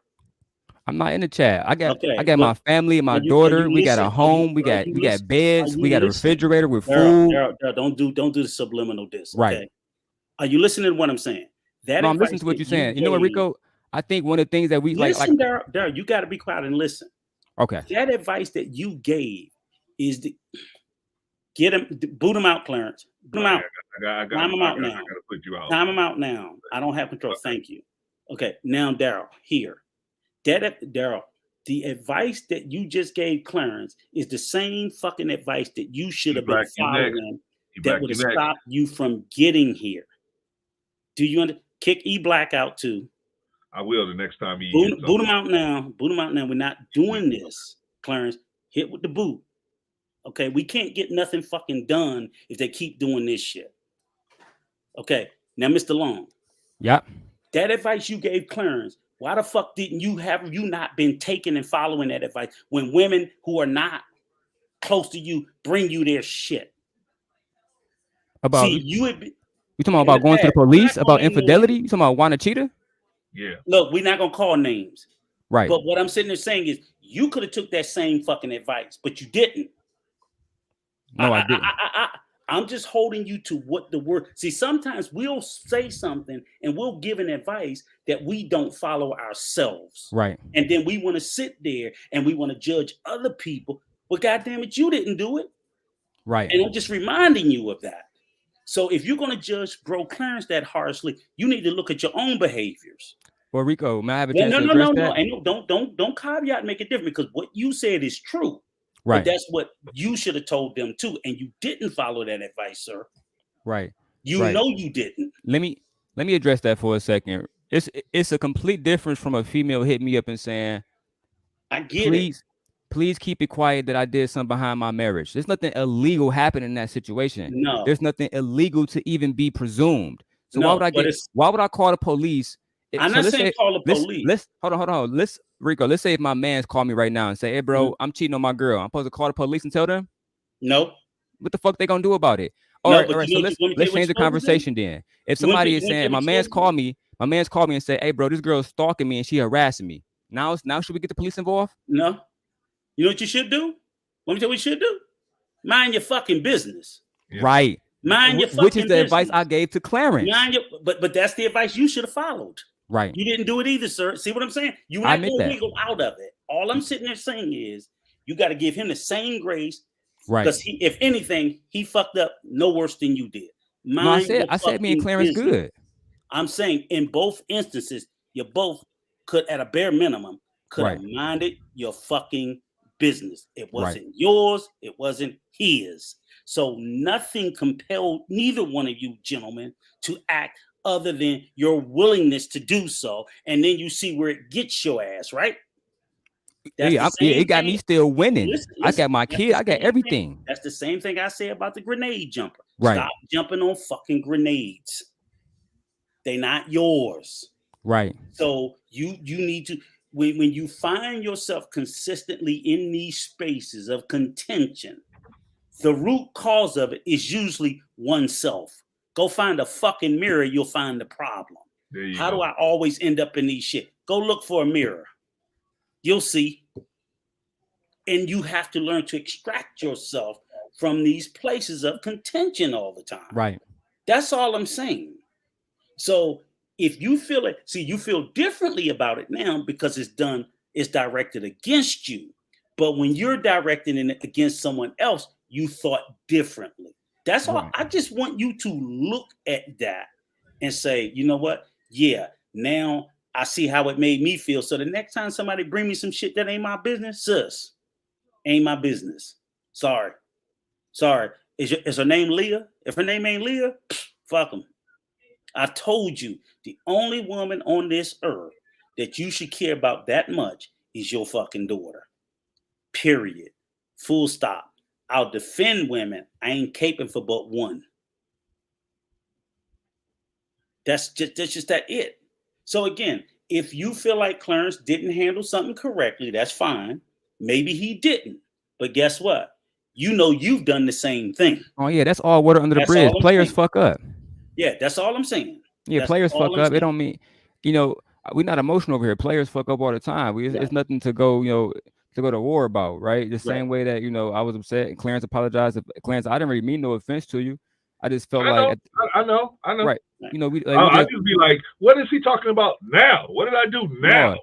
I'm not in the chat. I got my family and my daughter. We got a home. We got beds. We got a refrigerator with food. Darryl, don't do the subliminal diss. Okay? Right. Are you listening to what I'm saying? I'm listening to what you're saying. You know what, Rico? I think one of the things that we listen, Darryl, you got to be quiet and listen. Okay. That advice that you gave is to get him, boot him out, Clarence. Boot him out. Time him out now. Time him out now. I don't have control. Thank you. Okay. Now, Darryl, here. Darryl, the advice that you just gave Clarence is the same fucking advice that you should have been following that would have stopped you from getting here. Do you understand? Kick E Black out too. I will the next time he boot him out now. Boot him out now. We're not doing this, Clarence. Hit with the boot. Okay, we can't get nothing fucking done if they keep doing this shit. Okay, now, Mr. Long. Yeah. That advice you gave Clarence, why the fuck didn't you not been taking and following that advice when women who are not close to you bring you their shit? About you talking about going to the police, about infidelity? You talking about Wanachita? Yeah. Look, we're not gonna call names. Right. But what I'm sitting there saying is you could have took that same fucking advice, but you didn't. No, I didn't. I'm just holding you to what the word. See, sometimes we'll say something and we'll give an advice that we don't follow ourselves. Right. And then we want to sit there and we want to judge other people. But goddamn it, you didn't do it. Right. And I'm just reminding you of that. So if you're going to judge Bro Clarence that harshly, you need to look at your own behaviors. Well, Rico, may I have a chance to address that? And don't caveat and make it different, because what you said is true. Right. But that's what you should have told them too, and you didn't follow that advice, sir. Right. You know you didn't. Let me address that for a second. It's a complete difference from a female hitting me up and saying, "I get it. Please keep it quiet that I did something behind my marriage." There's nothing illegal happening in that situation. No. There's nothing illegal to even be presumed. So why would I call the police? I'm not saying call the police. Hold on. Rico, let's say if my man's call me right now and say, "Hey, bro, I'm cheating on my girl." I'm supposed to call the police and tell them? Nope. What the fuck they gonna do about it? All right. So let's change the conversation then. If somebody is saying, my man's called me and say, "Hey, bro, this girl's stalking me and she harassing me," Now should we get the police involved? No. You know what you should do? Let me tell you what you should do. Mind your fucking business. Yeah. Right. Mind your fucking Which is the business. advice I gave to Clarence. But that's the advice you should have followed. Right. You didn't do it either, sir. See what I'm saying? You're not going to wiggle out of it. All I'm sitting there saying is you got to give him the same grace. Right. Because if anything, he fucked up no worse than you did. I said me and Clarence good. I'm saying in both instances, you both could, at a bare minimum, could have minded your fucking business. It wasn't yours. It wasn't his. So nothing compelled neither one of you gentlemen to act other than your willingness to do so. And then you see where it gets your ass, right? It got me still winning. Listen, I got my kid. I got everything. That's the same thing I say about the grenade jumper. Right. Stop jumping on fucking grenades. They're not yours. Right. So you need to, when you find yourself consistently in these spaces of contention, the root cause of it is usually oneself. Go find a fucking mirror, you'll find the problem. How do I always end up in these shit? Go look for a mirror. You'll see. And you have to learn to extract yourself from these places of contention all the time. Right. That's all I'm saying. So if you feel it, see, you feel differently about it now because it's directed against you. But when you're directing it against someone else, you thought differently. That's all. I just want you to look at that and say, you know what? Yeah, now I see how it made me feel. So the next time somebody bring me some shit that ain't my business, sis, ain't my business. Sorry. Is her name Leah? If her name ain't Leah, fuck them. I told you the only woman on this earth that you should care about that much is your fucking daughter. Period. Full stop. I'll defend women. I ain't caping for but one. That's just that it. So again, if you feel like Clarence didn't handle something correctly, that's fine. Maybe he didn't. But guess what? You know you've done the same thing. Oh yeah, that's all water under the bridge. Players fuck up. Yeah, that's all I'm saying. Yeah, players fuck up. It don't mean, we're not emotional over here. Players fuck up all the time. It's nothing to go, to go to war about, right? The same way that, I was upset and Clarence apologized. Clarence, I didn't really mean no offense to you. I just felt I know. Right. I just be like, what is he talking about now? What did I do now?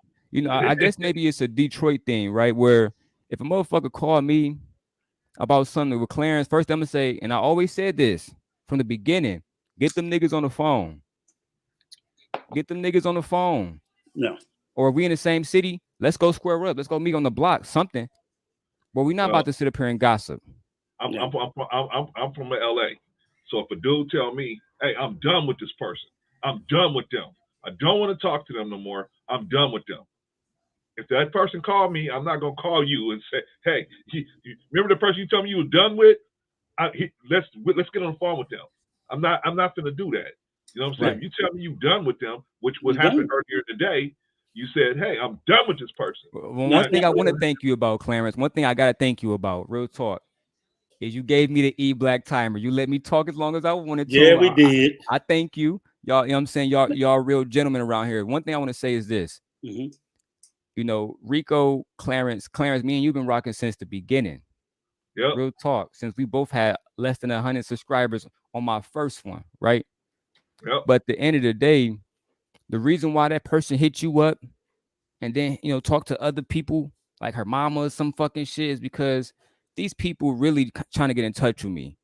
I guess maybe it's a Detroit thing, right? Where if a motherfucker called me about something with Clarence, first I'm gonna say, and I always said this from the beginning, get them niggas on the phone. Get them niggas on the phone. No. Or if we in the same city, let's go square up. Let's go meet on the block, something. But we're not about to sit up here and gossip. I'm from LA. So if a dude tell me, hey, I'm done with this person. I'm done with them. I don't want to talk to them no more. I'm done with them. If that person called me, I'm not going to call you and say, hey, you remember the person you told me you were done with? Let's get on the phone with them. I'm not going to do that. You know what I'm saying? Right. You tell me you're done with them, which would happen earlier today. You said, hey, I'm done with this person. Well, one thing I want to thank you about, Clarence, one thing I got to thank you about, real talk, is you gave me the E-Black timer. You let me talk as long as I wanted to. Yeah, we did. I thank you. Y'all, you know what I'm saying? Y'all real gentlemen around here. One thing I want to say is this. Mm-hmm. Rico, Clarence, me and you've been rocking since the beginning. Yep. Real talk. Since we both had less than 100 subscribers on my first one, right? Yep. But at the end of the day, the reason why that person hit you up and then, talk to other people like her mama or some fucking shit is because these people really trying to get in touch with me.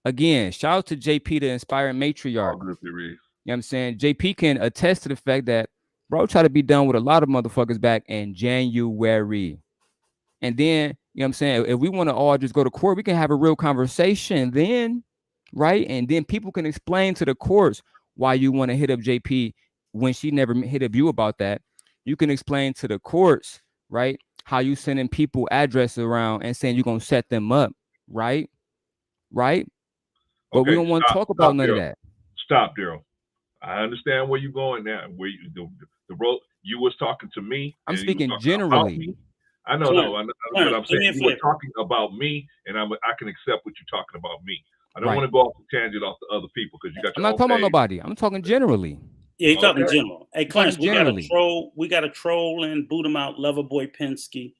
Again, shout out to JP, the inspiring matriarch. You know what I'm saying? JP can attest to the fact that bro tried to be done with a lot of motherfuckers back in January. And then, you know what I'm saying? If we want to all just go to court, we can have a real conversation then, right? And then people can explain to the courts why you want to hit up JP when she never hit up you about that. You can explain to the courts, right, how you sending people addresses around and saying you're going to set them up, right? Right? But we don't want to talk about none of that. Stop, Daryl. I understand where you're going now. Where the role you was talking to me. I'm speaking generally. I know, but I'm saying you were talking about me, and I can accept what you're talking about me. I don't want to go off the tangent off the other people because you got. I'm not talking about nobody. I'm talking generally. Yeah, he's talking general. Hey, Clarence, we got generally. a troll and boot him out, Loverboy Penske.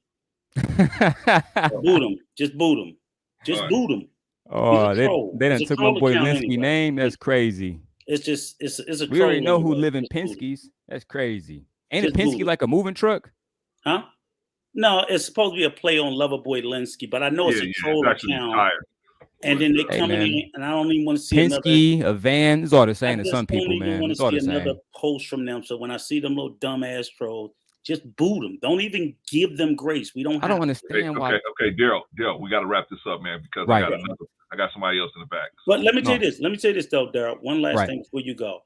Boot him. Just boot him. Just boot him. Oh, they done took my boy Linsky name. That's crazy. It's a we already know who live in Penske's. That's crazy. Ain't just a Penske like a moving truck? Huh? No, it's supposed to be a play on Loverboy Linsky, but I know it's a troll account. And then they come in, and I don't even want to see Penske, a van. It's all the same to some people, man. It's all the same. Another post from them. So when I see them little dumbass trolls, just boot them. Don't even give them grace. We don't. I don't understand why. Okay, Daryl, we got to wrap this up, man, because I got somebody else in the back. But let me tell you this. Let me tell you this though, Daryl. One last thing before you go.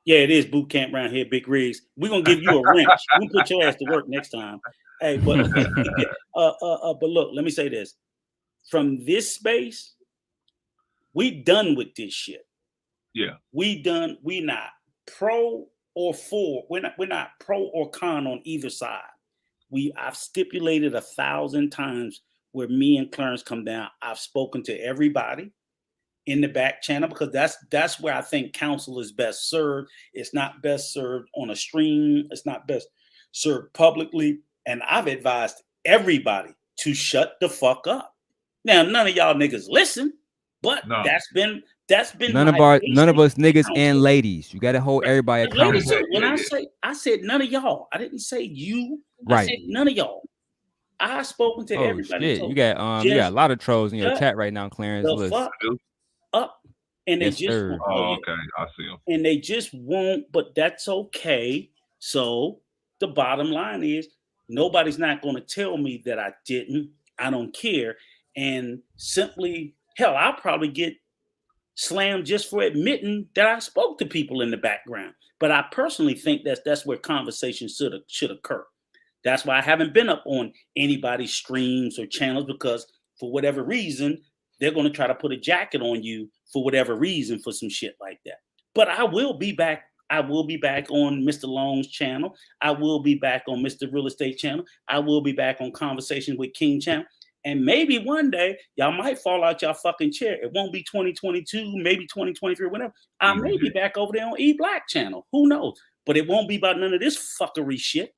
Yeah, it is boot camp around here, Big Riggs. We're gonna give you a wrench. We put your ass to work next time. Hey, but but look, let me say this. From this space, we done with this shit. Yeah. We done. We not pro or for. We're not pro or con on either side. I've stipulated 1,000 times where me and Clarence come down. I've spoken to everybody in the back channel because that's where I think counsel is best served. It's not best served on a stream. It's not best served publicly. And I've advised everybody to shut the fuck up. Now, none of y'all niggas listen, but that's been none of us niggas and ladies. You got to hold everybody accountable. When I said none of y'all, I didn't say you. I said none of y'all. I've spoken to everybody. Shit. You got a lot of trolls in your chat right now, Clarence. Up, and they just okay, I see them. And they just won't, but that's okay. So the bottom line is nobody's not going to tell me that I didn't. I don't care. And simply, hell, I'll probably get slammed just for admitting that I spoke to people in the background. But I personally think that's where conversations should occur. That's why I haven't been up on anybody's streams or channels, because for whatever reason, they're going to try to put a jacket on you for whatever reason for some shit like that. But I will be back. I will be back on Mr. Long's channel. I will be back on Mr. Real Estate channel. I will be back on Conversation with King channel. And maybe one day y'all might fall out y'all fucking chair. It won't be 2022, maybe 2023, whatever. I may be back over there on E Black channel. Who knows? But it won't be about none of this fuckery shit.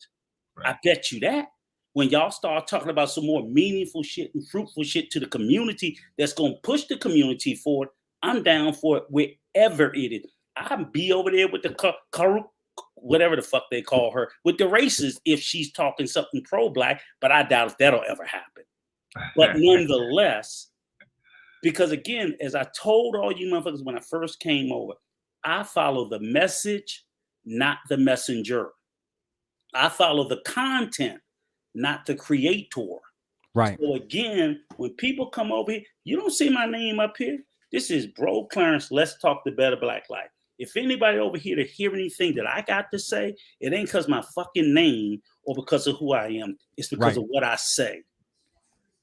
Right. I bet you that. When y'all start talking about some more meaningful shit and fruitful shit to the community that's going to push the community forward, I'm down for it wherever it is. I'll be over there with the whatever the fuck they call her, with the races if she's talking something pro-black, but I doubt if that'll ever happen. But nonetheless, because again, as I told all you motherfuckers when I first came over, I follow the message, not the messenger. I follow the content, not the creator. Right. So again, when people come over here, you don't see my name up here. This is Bro Clarence. Let's talk the better black life. If anybody over here to hear anything that I got to say, it ain't because my fucking name or because of who I am. It's because of what I say.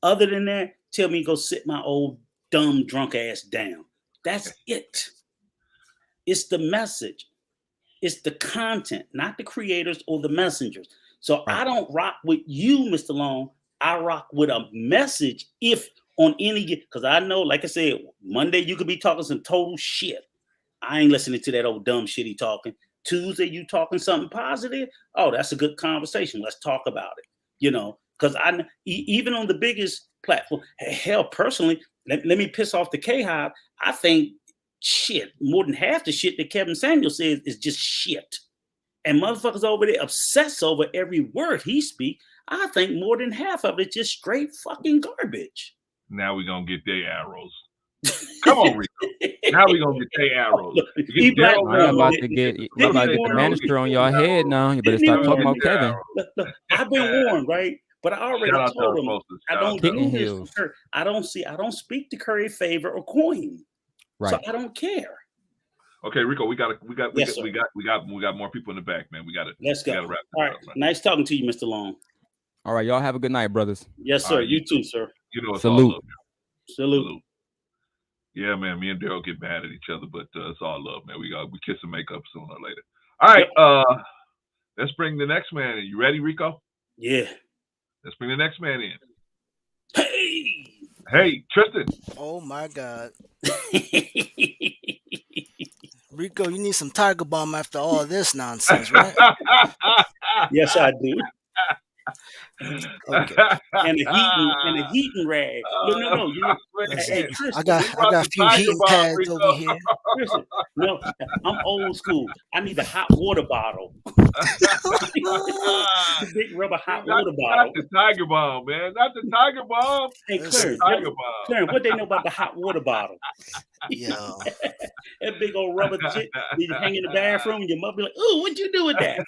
Other than that, tell me go sit my old dumb drunk ass down. That's it. It's the message. It's the content, not the creators or the messengers. So I don't rock with you, Mr. Long. I rock with a message if on any, because I know, like I said, Monday you could be talking some total shit. I ain't listening to that old dumb shit he talking. Tuesday you talking something positive. Oh, that's a good conversation. Let's talk about it. You know, because I even on the biggest platform, hell, personally, let me piss off the K-Hive. I think shit, more than half the shit that Kevin Samuel says is just shit. And motherfuckers over there obsess over every word he speaks. I think more than half of it is just straight fucking garbage. Now we're going to get their arrows. Come on, Rico. Now we're going to get their arrows. I'm about to get the minister on your head now. You better start talking about Kevin. Look, I've been warned, right? But I already told him I don't do this. I don't speak to curry favor or coin. Right. So I don't care. Okay, Rico, we got more people in the back, man. Let's go. Wrap all right. Up, nice talking to you, Mr. Long. All right, y'all have a good night, brothers. Yes, sir. You too, sir. You know, it's salute. All love, Salute. Yeah, man. Me and Daryl get mad at each other, but it's all love, man. We kiss and make up sooner or later. All right, let's bring the next man in. You ready, Rico? Yeah. Let's bring the next man in. Hey, Tristan. Oh my God. Rico, you need some Tiger Balm after all this nonsense, right? Yes, I do. Okay. And a heating rag. No. You, hey, Listen, I Tristan. got He I brought got the a few Tiger heating Bomb, pads over Rico. here. Tristan. No, I'm old school. I need the hot water bottle. The big rubber hot water Not bottle. the Tiger Bomb, man. Not the Tiger Bomb. Hey, The Listen, Clarence, Tiger Bomb. Clarence, what they know about the hot water bottle? yo, That big old rubber shit you hang in the bathroom, and your mother be like, "Ooh, what'd you do with that?"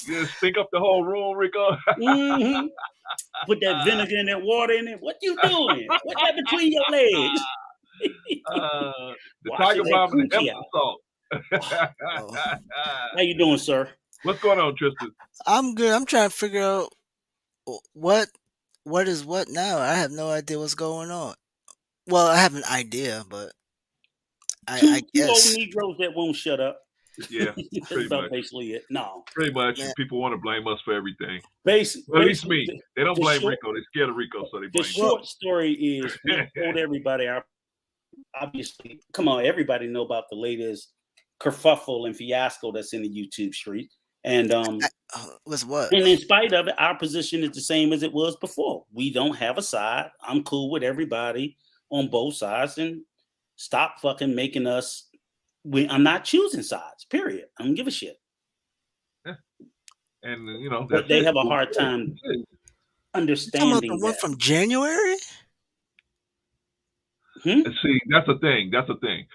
You stink up the whole room, Rico. Mm-hmm. Put that vinegar and that water in it. What you doing? What's that between your legs? The Wash Tiger that Bomb and the coochie Epsom out. salt. oh, How you doing, sir? What's going on, Tristan? I'm good. I'm trying to figure out what is what now. I have no idea what's going on. Well, I have an idea, but I Two old guess, Negroes that won't shut up. Yeah, That's pretty about much. basically it. No, Pretty much. man. People want to blame us for everything. basically, Well, at least me. They don't the blame short- Rico. They're scared of Rico, so they the blame me. short story is we told everybody our obviously, come on, everybody know about the latest kerfuffle and fiasco that's in the YouTube street. And Was what? and in spite of it, our position is the same as it was before. We don't have a side. I'm cool with everybody on both sides, and stop fucking making us. I'm not choosing sides. Period. I don't give a shit. And you know, But that's they it. have a hard time You talking about understanding the one that. from January? See, that's the thing. That's the thing.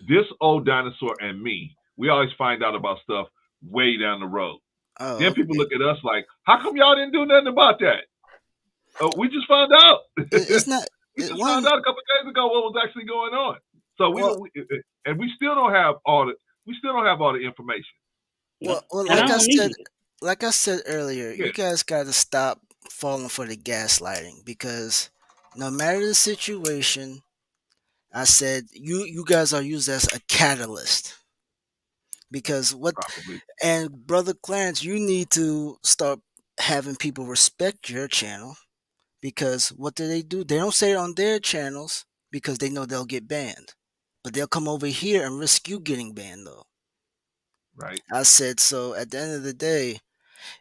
This old dinosaur and me, we always find out about stuff way down the road. Oh, Then people okay. look at us like, how come y'all didn't do nothing about that? We just found out. It's not. We just found out a couple of days ago what was actually going on. So and we still don't have all the information. Well, And I don't need it. like I said earlier, Yeah. you guys got to stop falling for the gaslighting, because no matter the situation, I said you guys are used as a catalyst. Because what? Probably. And brother Clarence, you need to start having people respect your channel, because what do? They don't say it on their channels because they know they'll get banned, but they'll come over here and risk you getting banned though. Right. I said, so at the end of the day,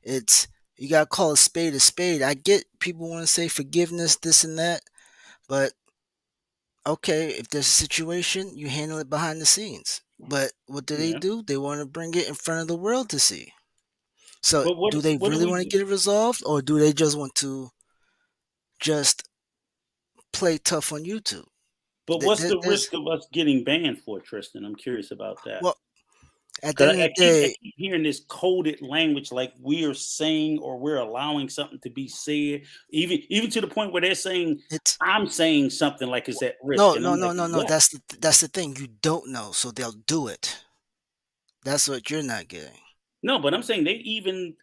it's, you gotta call a spade a spade. I get people want to say forgiveness, this and that, but okay, if there's a situation, you handle it behind the scenes. But what do? They want to bring it in front of the world to see. So But do they really want to get it resolved, or do they just want to just play tough on YouTube? But what's the risk of us getting banned for, Tristan? I'm curious about that. Well, at the end of the day, I keep hearing this coded language, like we are saying or we're allowing something to be said, even to the point where they're saying I'm saying something like it's at risk. No. That's the thing. You don't know, so they'll do it. That's what you're not getting. No, but I'm saying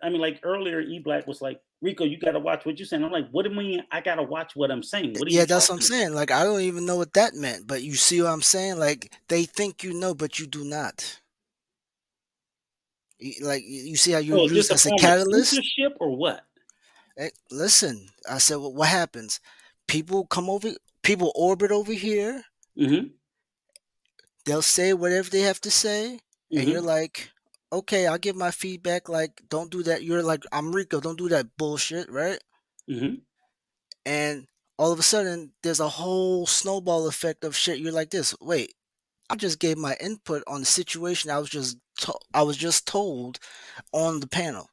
like earlier, E-Black was like, Rico, you got to watch what you're saying. I'm like, what do you mean I got to watch what I'm saying? What are you that's what I'm saying. Like, I don't even know what that meant, but you see what I'm saying? Like, they think you know, but you do not. Like, you see how you're used as a catalyst? Censorship or what? Hey, listen, I said, well, what happens? People orbit over here. Mm-hmm. They'll say whatever they have to say, Mm-hmm. and you're like, okay, I'll give my feedback. Like, don't do that. You're like, I'm Rico. Don't do that bullshit, right? Mm-hmm. And all of a sudden, there's a whole snowball effect of shit. You're like this. Wait, I just gave my input on the situation. I was just told on the panel.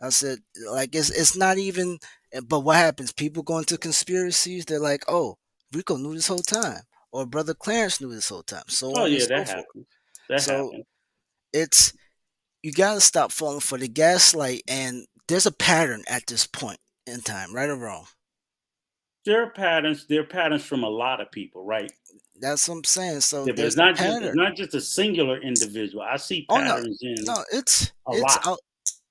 I said, like, it's not even. But what happens? People go into conspiracies. They're like, oh, Rico knew this whole time, or Brother Clarence knew this whole time. So on and so that forth. happens. That happens. It's, you gotta stop falling for the gaslight, and there's a pattern at this point in time, right or wrong. There are patterns. There are patterns from a lot of people, right? That's what I'm saying. So it's not just a singular individual. I see patterns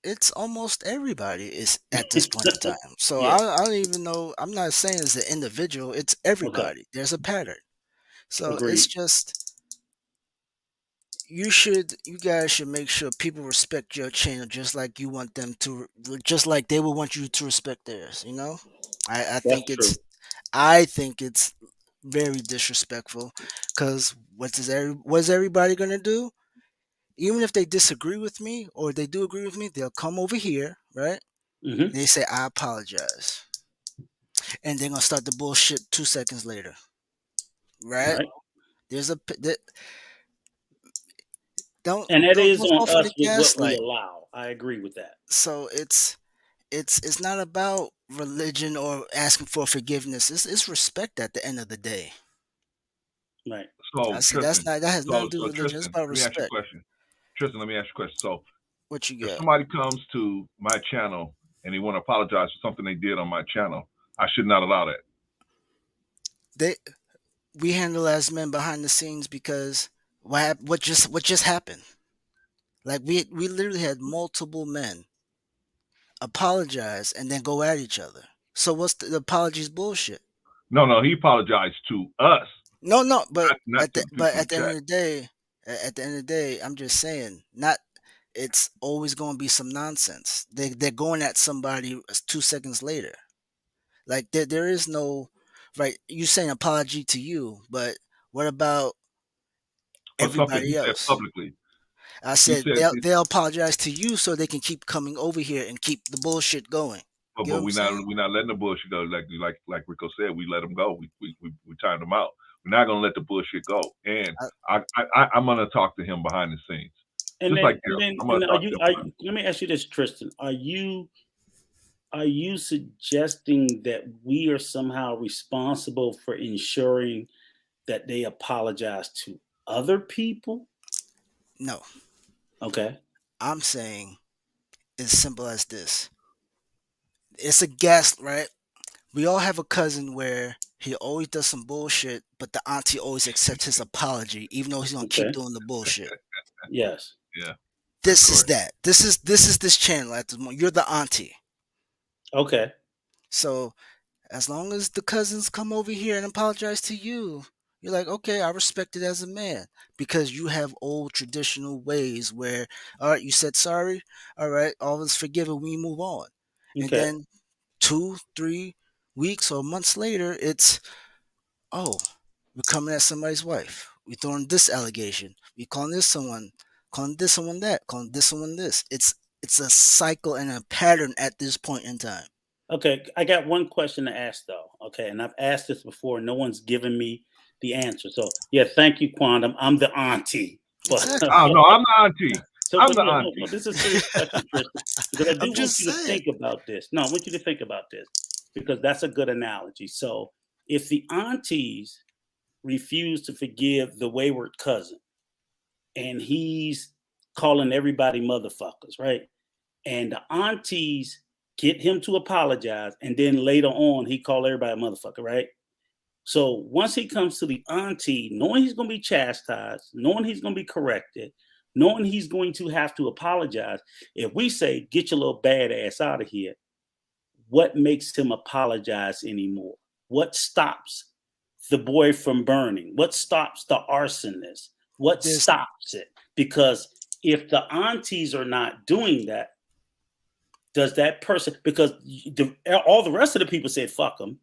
it's almost everybody is at this point in time. So I don't even know. I'm not saying it's an individual. It's everybody. Okay. There's a pattern. So It's just, you guys should make sure people respect your channel just like you want them to, just like they would want you to respect theirs. You know, I think it's very disrespectful. Because what is everybody gonna do? Even if they disagree with me or they do agree with me, they'll come over here, right? Mm-hmm. They say I apologize, and they're gonna start the bullshit 2 seconds later, right? Right. There's a that, don't And that is don't on fall for the us with what we gaslight. allow. I agree with that. So it's not about religion or asking for forgiveness. It's respect at the end of the day. Right. So I said Tristan, that has nothing to do so with religion. It's Tristan, about let me ask you a respect. question. Tristan, let me ask you a question. So What you if got? somebody comes to my channel and they want to apologize for something they did on my channel, I should not allow that. We handle as men behind the scenes because what just happened? Like we literally had multiple men apologize and then go at each other. So what's the apologies bullshit? No, he apologized to us, No, but not to the people in at the the end chat. of the day, I'm just saying, not it's always going to be some nonsense. They're going at somebody 2 seconds later. Like there is no right. You saying apology to you, but what about For something he everybody said else? publicly. I He said said, they'll apologize to you so they can keep coming over here and keep the bullshit going. but You know what I'm saying? we're not letting the bullshit go. Like Rico said, we let them go. We timed them out. We're not gonna let the bullshit go. And I'm gonna talk to him behind the scenes. And Just then, like Daryl. I'm gonna talk to him. let me ask you this, Tristan. Are you suggesting that we are somehow responsible for ensuring that they apologize to other people? No, Okay. I'm saying it's simple as this. It's a guess, right? We all have a cousin where he always does some bullshit, but the auntie always accepts his apology, even though he's gonna keep Okay. doing the bullshit. Yes. Yeah. This is that. This is this channel at this moment. You're the auntie. Okay. So as long as the cousins come over here and apologize to you, you're like, okay, I respect it as a man because you have old traditional ways where, all right, you said sorry, all right, all is forgiven, we move on. And Okay. then 2-3 weeks or months later, it's, oh, we're coming at somebody's wife. We're throwing this allegation. We calling this someone that, calling this someone this. It's a cycle and a pattern at this point in time. Okay. I got one question to ask though. Okay. And I've asked this before. No one's given me the answer. So yeah, thank you, Quantum. I'm the auntie. Exactly. Oh no, I'm the auntie. So, I'm but the no, auntie. no, this is a serious question, Tristan, because I do I'm want just you to saying. think about this. No, I want you to think about this because that's a good analogy. So, if the aunties refuse to forgive the wayward cousin, and he's calling everybody motherfuckers, right? And the aunties get him to apologize, and then later on he call everybody a motherfucker, right? So once he comes to the auntie, knowing he's going to be chastised, knowing he's going to be corrected, knowing he's going to have to apologize, if we say, get your little bad ass out of here, what makes him apologize anymore? What stops the boy from burning? What stops the arsonist? What There's stops it? Because if the aunties are not doing that, does that person, because all the rest of the people said, fuck them.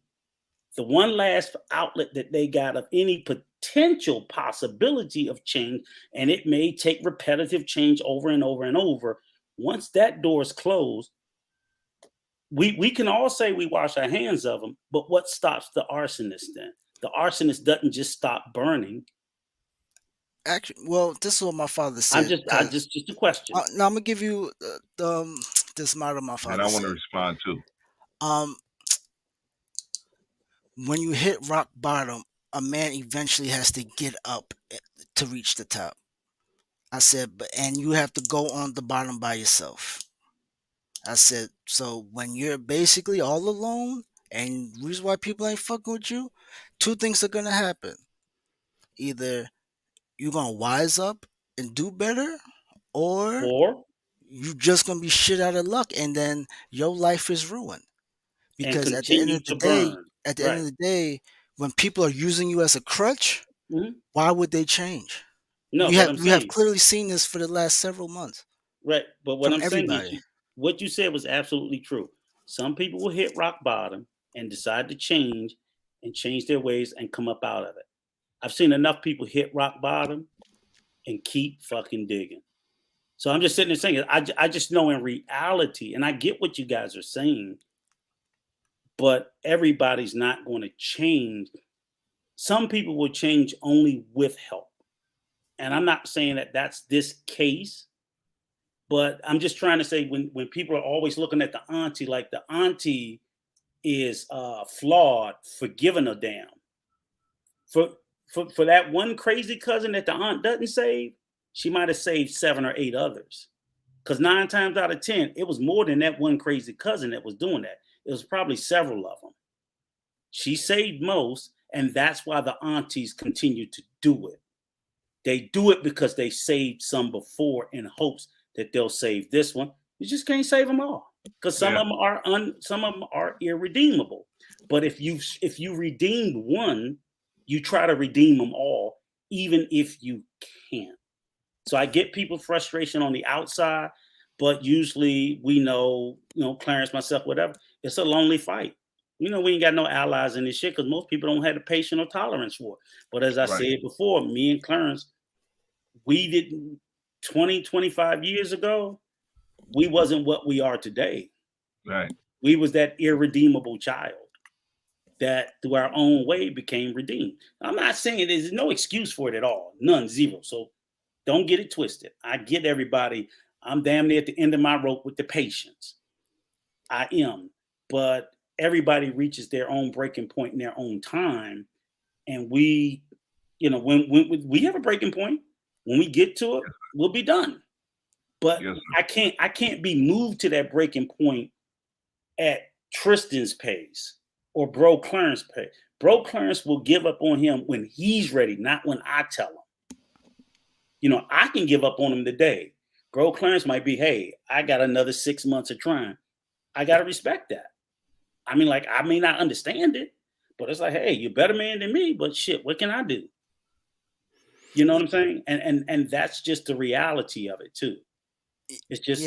The one last outlet that they got of any potential possibility of change, and it may take repetitive change over and over and over. Once that door is closed, we can all say we wash our hands of them, but what stops the arsonist then? The arsonist doesn't just stop burning. actually, well, this is what my father I said. just a question. Now I'm gonna give you this model my And father I want to said. respond too. Um, when you hit rock bottom, a man eventually has to get up to reach the top. I said, but and you have to go on the bottom by yourself. I said, so when you're basically all alone, and the reason why people ain't fucking with you, two things are gonna happen. Either you're gonna wise up and do better, or Or you just gonna be shit out of luck, and then your life is ruined. and Because continue to burn. at the end Right. of the day, when people are using you as a crutch, Mhm. why would they change? No, what I'm We have saying, clearly seen this for the last several months right? But what from I'm saying is, everybody. what you said was absolutely true. Some people will hit rock bottom and decide to change, and change their ways and come up out of it. I've seen enough people hit rock bottom and keep fucking digging. So I'm just sitting there saying, I just know in reality, and I get what you guys are saying, but everybody's not going to change. Some people will change only with help. And I'm not saying that that's this case, but I'm just trying to say when people are always looking at the auntie, like the auntie is flawed for giving a damn. For that one crazy cousin that the aunt doesn't save, she might have saved 7 or 8 others. Because 9 times out of 10, it was more than that one crazy cousin that was doing that. It was probably several of them. She saved most, and that's why the aunties continue to do it. They do it because they saved some before in hopes that they'll save this one. You just can't save them all because some of them are irredeemable. But if you redeemed one, you try to redeem them all, even if you can't. So I get people's frustration on the outside, but usually we know, Clarence, myself, whatever, it's a lonely fight. We ain't got no allies in this shit because most people don't have the patience or tolerance for it. But as I said before, me and Clarence, we didn't 20, 25 years ago, we wasn't what we are today. Right. We was that irredeemable child that through our own way became redeemed. I'm not saying there's no excuse for it at all. None, zero. So don't get it twisted. I get everybody. I'm damn near at the end of my rope with the patience. I am. But everybody reaches their own breaking point in their own time. And we, when we have a breaking point, when we get to it, we'll be done. But I can't be moved to that breaking point at Tristan's pace or Bro Clarence pace. Bro Clarence will give up on him when he's ready, not when I tell him. I can give up on him today. Bro Clarence might be, hey, I got another 6 months of trying. I got to respect that. I mean, like, I may not understand it, but it's like, hey, you're a better man than me, but shit, what can I do? You know what I'm saying? And that's just the reality of it too. It's just,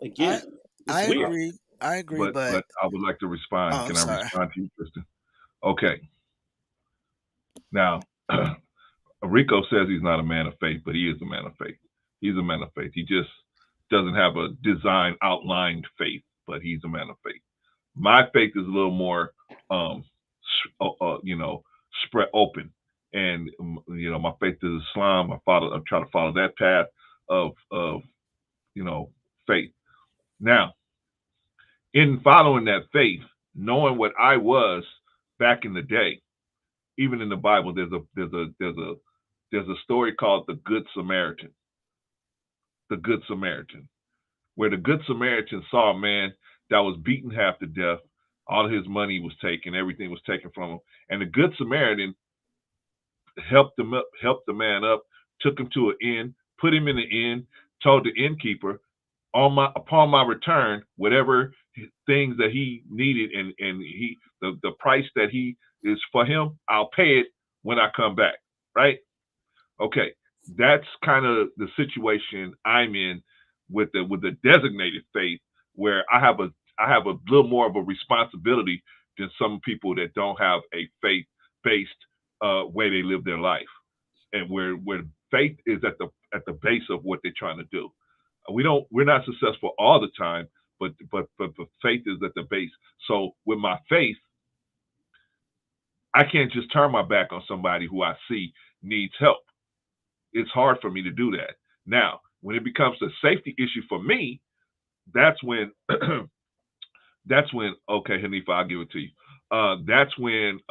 again, I weird. agree. I agree, but I would like to respond. Oh, Can I'm I sorry. respond to you, Tristan? Okay. Now, Rico says he's not a man of faith, but he is a man of faith. He's a man of faith. He just doesn't have a design outlined faith, but he's a man of faith. My faith is a little more, spread open. And, my faith is Islam. I try to follow that path of faith. Now, in following that faith, knowing what I was back in the day, even in the Bible, there's a story called the Good Samaritan. The Good Samaritan, where the Good Samaritan saw a man that was beaten half to death. All of his money was taken, everything was taken from him, and the Good Samaritan helped the man up, took him to an inn, put him in the inn, told the innkeeper, upon my return, whatever things that he needed and the price that he is for him, I'll pay it when I come back. Right? Okay, that's kind of the situation I'm in with the designated faith, where I have a little more of a responsibility than some people that don't have a faith-based way they live their life, and where faith is at the base of what they're trying to do. We're not successful all the time, but faith is at the base. So with my faith, I can't just turn my back on somebody who I see needs help. It's hard for me to do that. Now, when it becomes a safety issue for me, that's when okay, Hanifa, I'll give it to you. That's when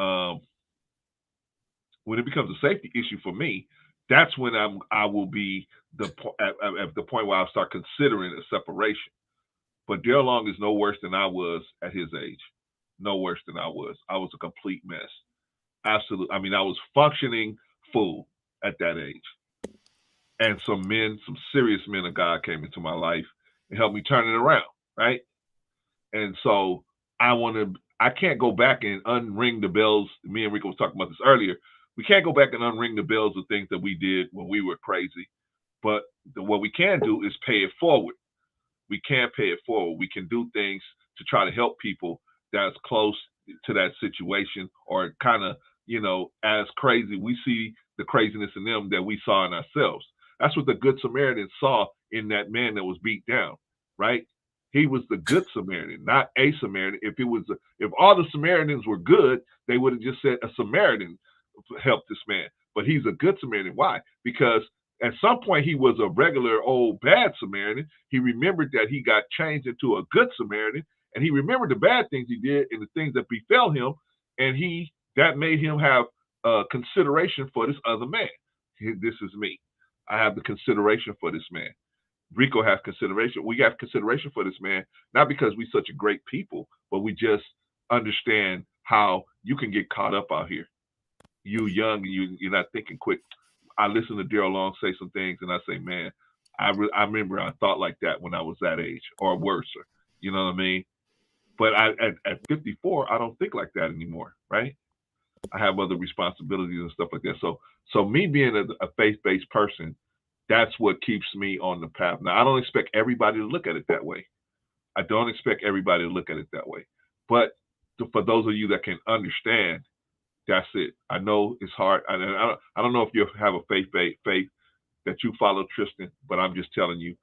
it becomes a safety issue for me, that's when I will be at the point where I'll start considering a separation. But Daryl Long is no worse than I was at his age. No worse than I was. I was a complete mess. Absolutely. I mean, I was functioning fool at that age. And some serious men of God came into my life and helped me turn it around, right? And so I can't go back and unring the bells. Me and Rico was talking about this earlier. We can't go back and unring the bells of things that we did when we were crazy. But what we can do is pay it forward. We can pay it forward. We can do things to try to help people that's close to that situation, or kind of, as crazy. We see the craziness in them that we saw in ourselves. That's what the Good Samaritan saw in that man that was beat down, right? He was the Good Samaritan, not a Samaritan. If all the Samaritans were good, they would have just said a Samaritan helped this man. But he's a Good Samaritan. Why? Because at some point he was a regular old bad Samaritan. He remembered that he got changed into a Good Samaritan, and he remembered the bad things he did and the things that befell him, and that made him have consideration for this other man. This is me. I have the consideration for this man. Rico has consideration. We have consideration for this man, not because we're such a great people, but we just understand how you can get caught up out here. You young, you're not thinking quick. I listen to Daryl Long say some things, and I say, man, I remember I thought like that when I was that age, or worse. You know what I mean? But at 54, I don't think like that anymore, right? I have other responsibilities and stuff like that. So me being a faith-based person, that's what keeps me on the path. Now, I don't expect everybody to look at it that way. I don't expect everybody to look at it that way. But for those of you that can understand, that's it. I know it's hard. I don't know if you have a faith that you follow, Tristan, but I'm just telling you,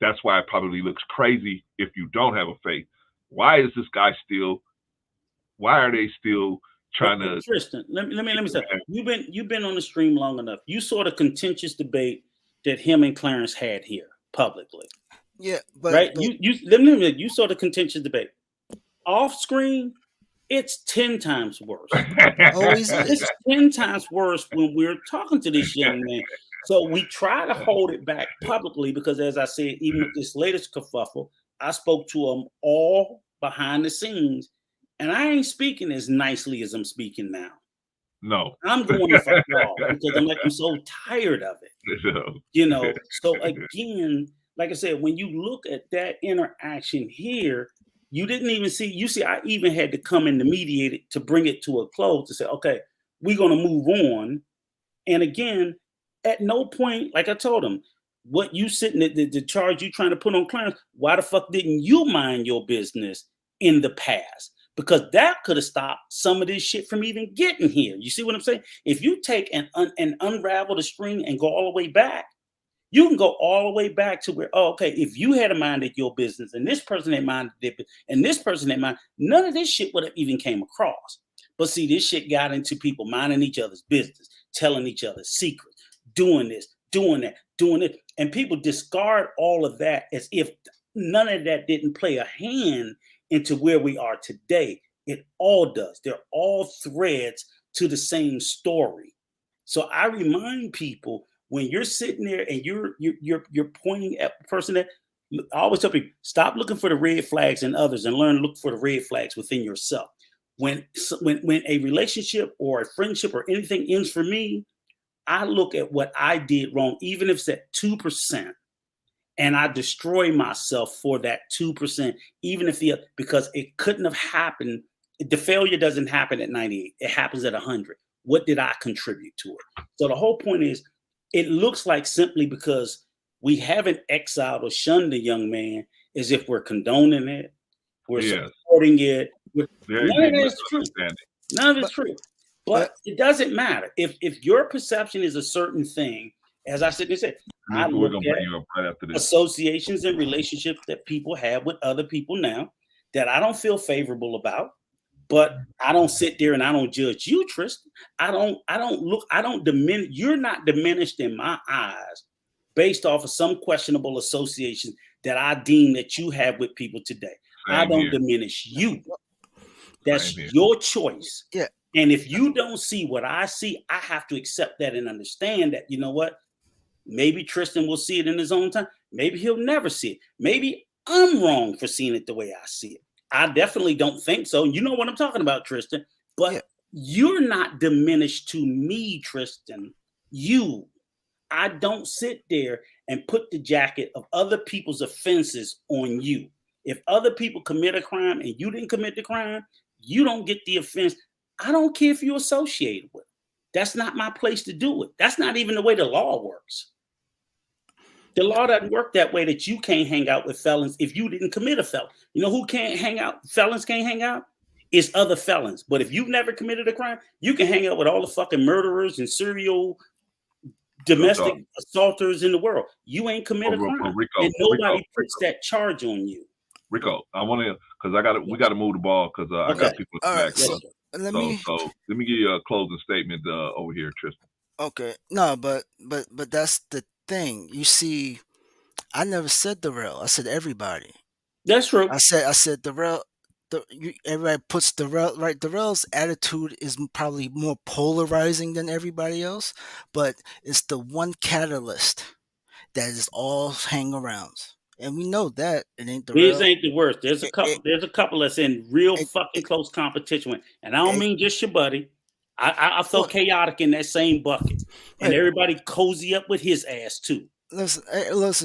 that's why it probably looks crazy if you don't have a faith. Why is this guy why are they still trying to? Tristan, let me say, you've been on the stream long enough. You saw the contentious debate that him and Clarence had here publicly. Yeah, but right. You saw the contentious debate. Off screen, it's 10 times worse. Always It's 10 times worse when we're talking to this young man. So we try to hold it back publicly because, as I said, even with this latest kerfuffle, I spoke to them all behind the scenes, and I ain't speaking as nicely as I'm speaking now. No, I'm going to fuck y'all because I'm so tired of it. So again, like I said, when you look at that interaction here, you didn't even see. You see, I even had to come in to mediate it to bring it to a close to say, okay, we're going to move on. And again, at no point, like I told him, what you sitting at the charge you trying to put on Clarence, why the fuck didn't you mind your business in the past? Because that could have stopped some of this shit from even getting here. You see what I'm saying? If you take and unravel the string and go all the way back, you can go all the way back to where, okay, if you had minded your business and this person had minded it and this person had minded, none of this shit would have even came across. But see, this shit got into people minding each other's business, telling each other secrets, doing this, doing that, doing it. And people discard all of that as if none of that didn't play a hand into where we are today. It all does. They're all threads to the same story. So I remind people, when you're sitting there and you're pointing at the person that, I always tell people, stop looking for the red flags in others and learn to look for the red flags within yourself. When a relationship or a friendship or anything ends for me, I look at what I did wrong, even if it's at 2%, and I destroy myself for that 2%, even if because it couldn't have happened. The failure doesn't happen at 98. It happens at 100. What did I contribute to it? So the whole point is, it looks like simply because we haven't exiled or shunned the young man as if we're condoning it, we're supporting it. None of it's true. None of it's true. But it doesn't matter. If your perception is a certain thing, as I said, I look at associations and relationships that people have with other people now that I don't feel favorable about. But I don't sit there and I don't judge you, Tristan. I don't diminish. You're not diminished in my eyes based off of some questionable association that I deem that you have with people today. I don't diminish you. That's your choice. Yeah. And if you don't see what I see, I have to accept that and understand that, you know what? Maybe Tristan will see it in his own time. Maybe he'll never see it. Maybe I'm wrong for seeing it the way I see it. I definitely don't think so. You know what I'm talking about, Tristan. But you're not diminished to me, Tristan. I don't sit there and put the jacket of other people's offenses on you. If other people commit a crime and you didn't commit the crime, you don't get the offense. I don't care if you're associated with it. That's not my place to do it. That's not even the way the law works. The law doesn't work that way, that you can't hang out with felons if you didn't commit a felon. You know who can't hang out? Felons can't hang out? is other felons. But if you've never committed a crime, you can hang out with all the fucking murderers and serial domestic assaulters in the world. You ain't committed a crime, and nobody puts that charge on you. Rico, I want to, because we got to move the ball because I got people in the back. So let me give you a closing statement over here, Tristan. Okay, no, but that's the thing. You see, I never said Darrell. I said everybody. That's true. I said Darrell. Everybody puts Darrell right. Darrell's attitude is probably more polarizing than everybody else, but it's the one catalyst that is all hang-arounds. And we know that it ain't the These ain't the worst. There's a couple. There's a couple that's in real fucking close competition with, and I don't mean just your buddy. I throw chaotic in that same bucket, and everybody cozy up with his ass too. Listen.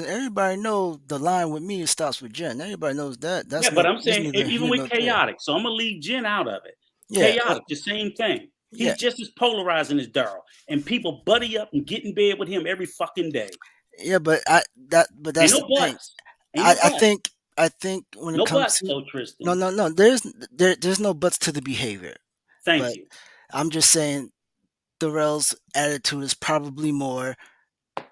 Everybody know the line with me starts with Jen. Everybody knows that. That's but I'm saying even with chaotic, so I'm gonna leave Jen out of it. Yeah, chaotic, the same thing. He's just as polarizing as Darrell, and people buddy up and get in bed with him every fucking day. Yeah, but that's no buts. I think when it comes to Tristan. No, there's no buts to the behavior. Thank you. I'm just saying Darrell's attitude is probably more,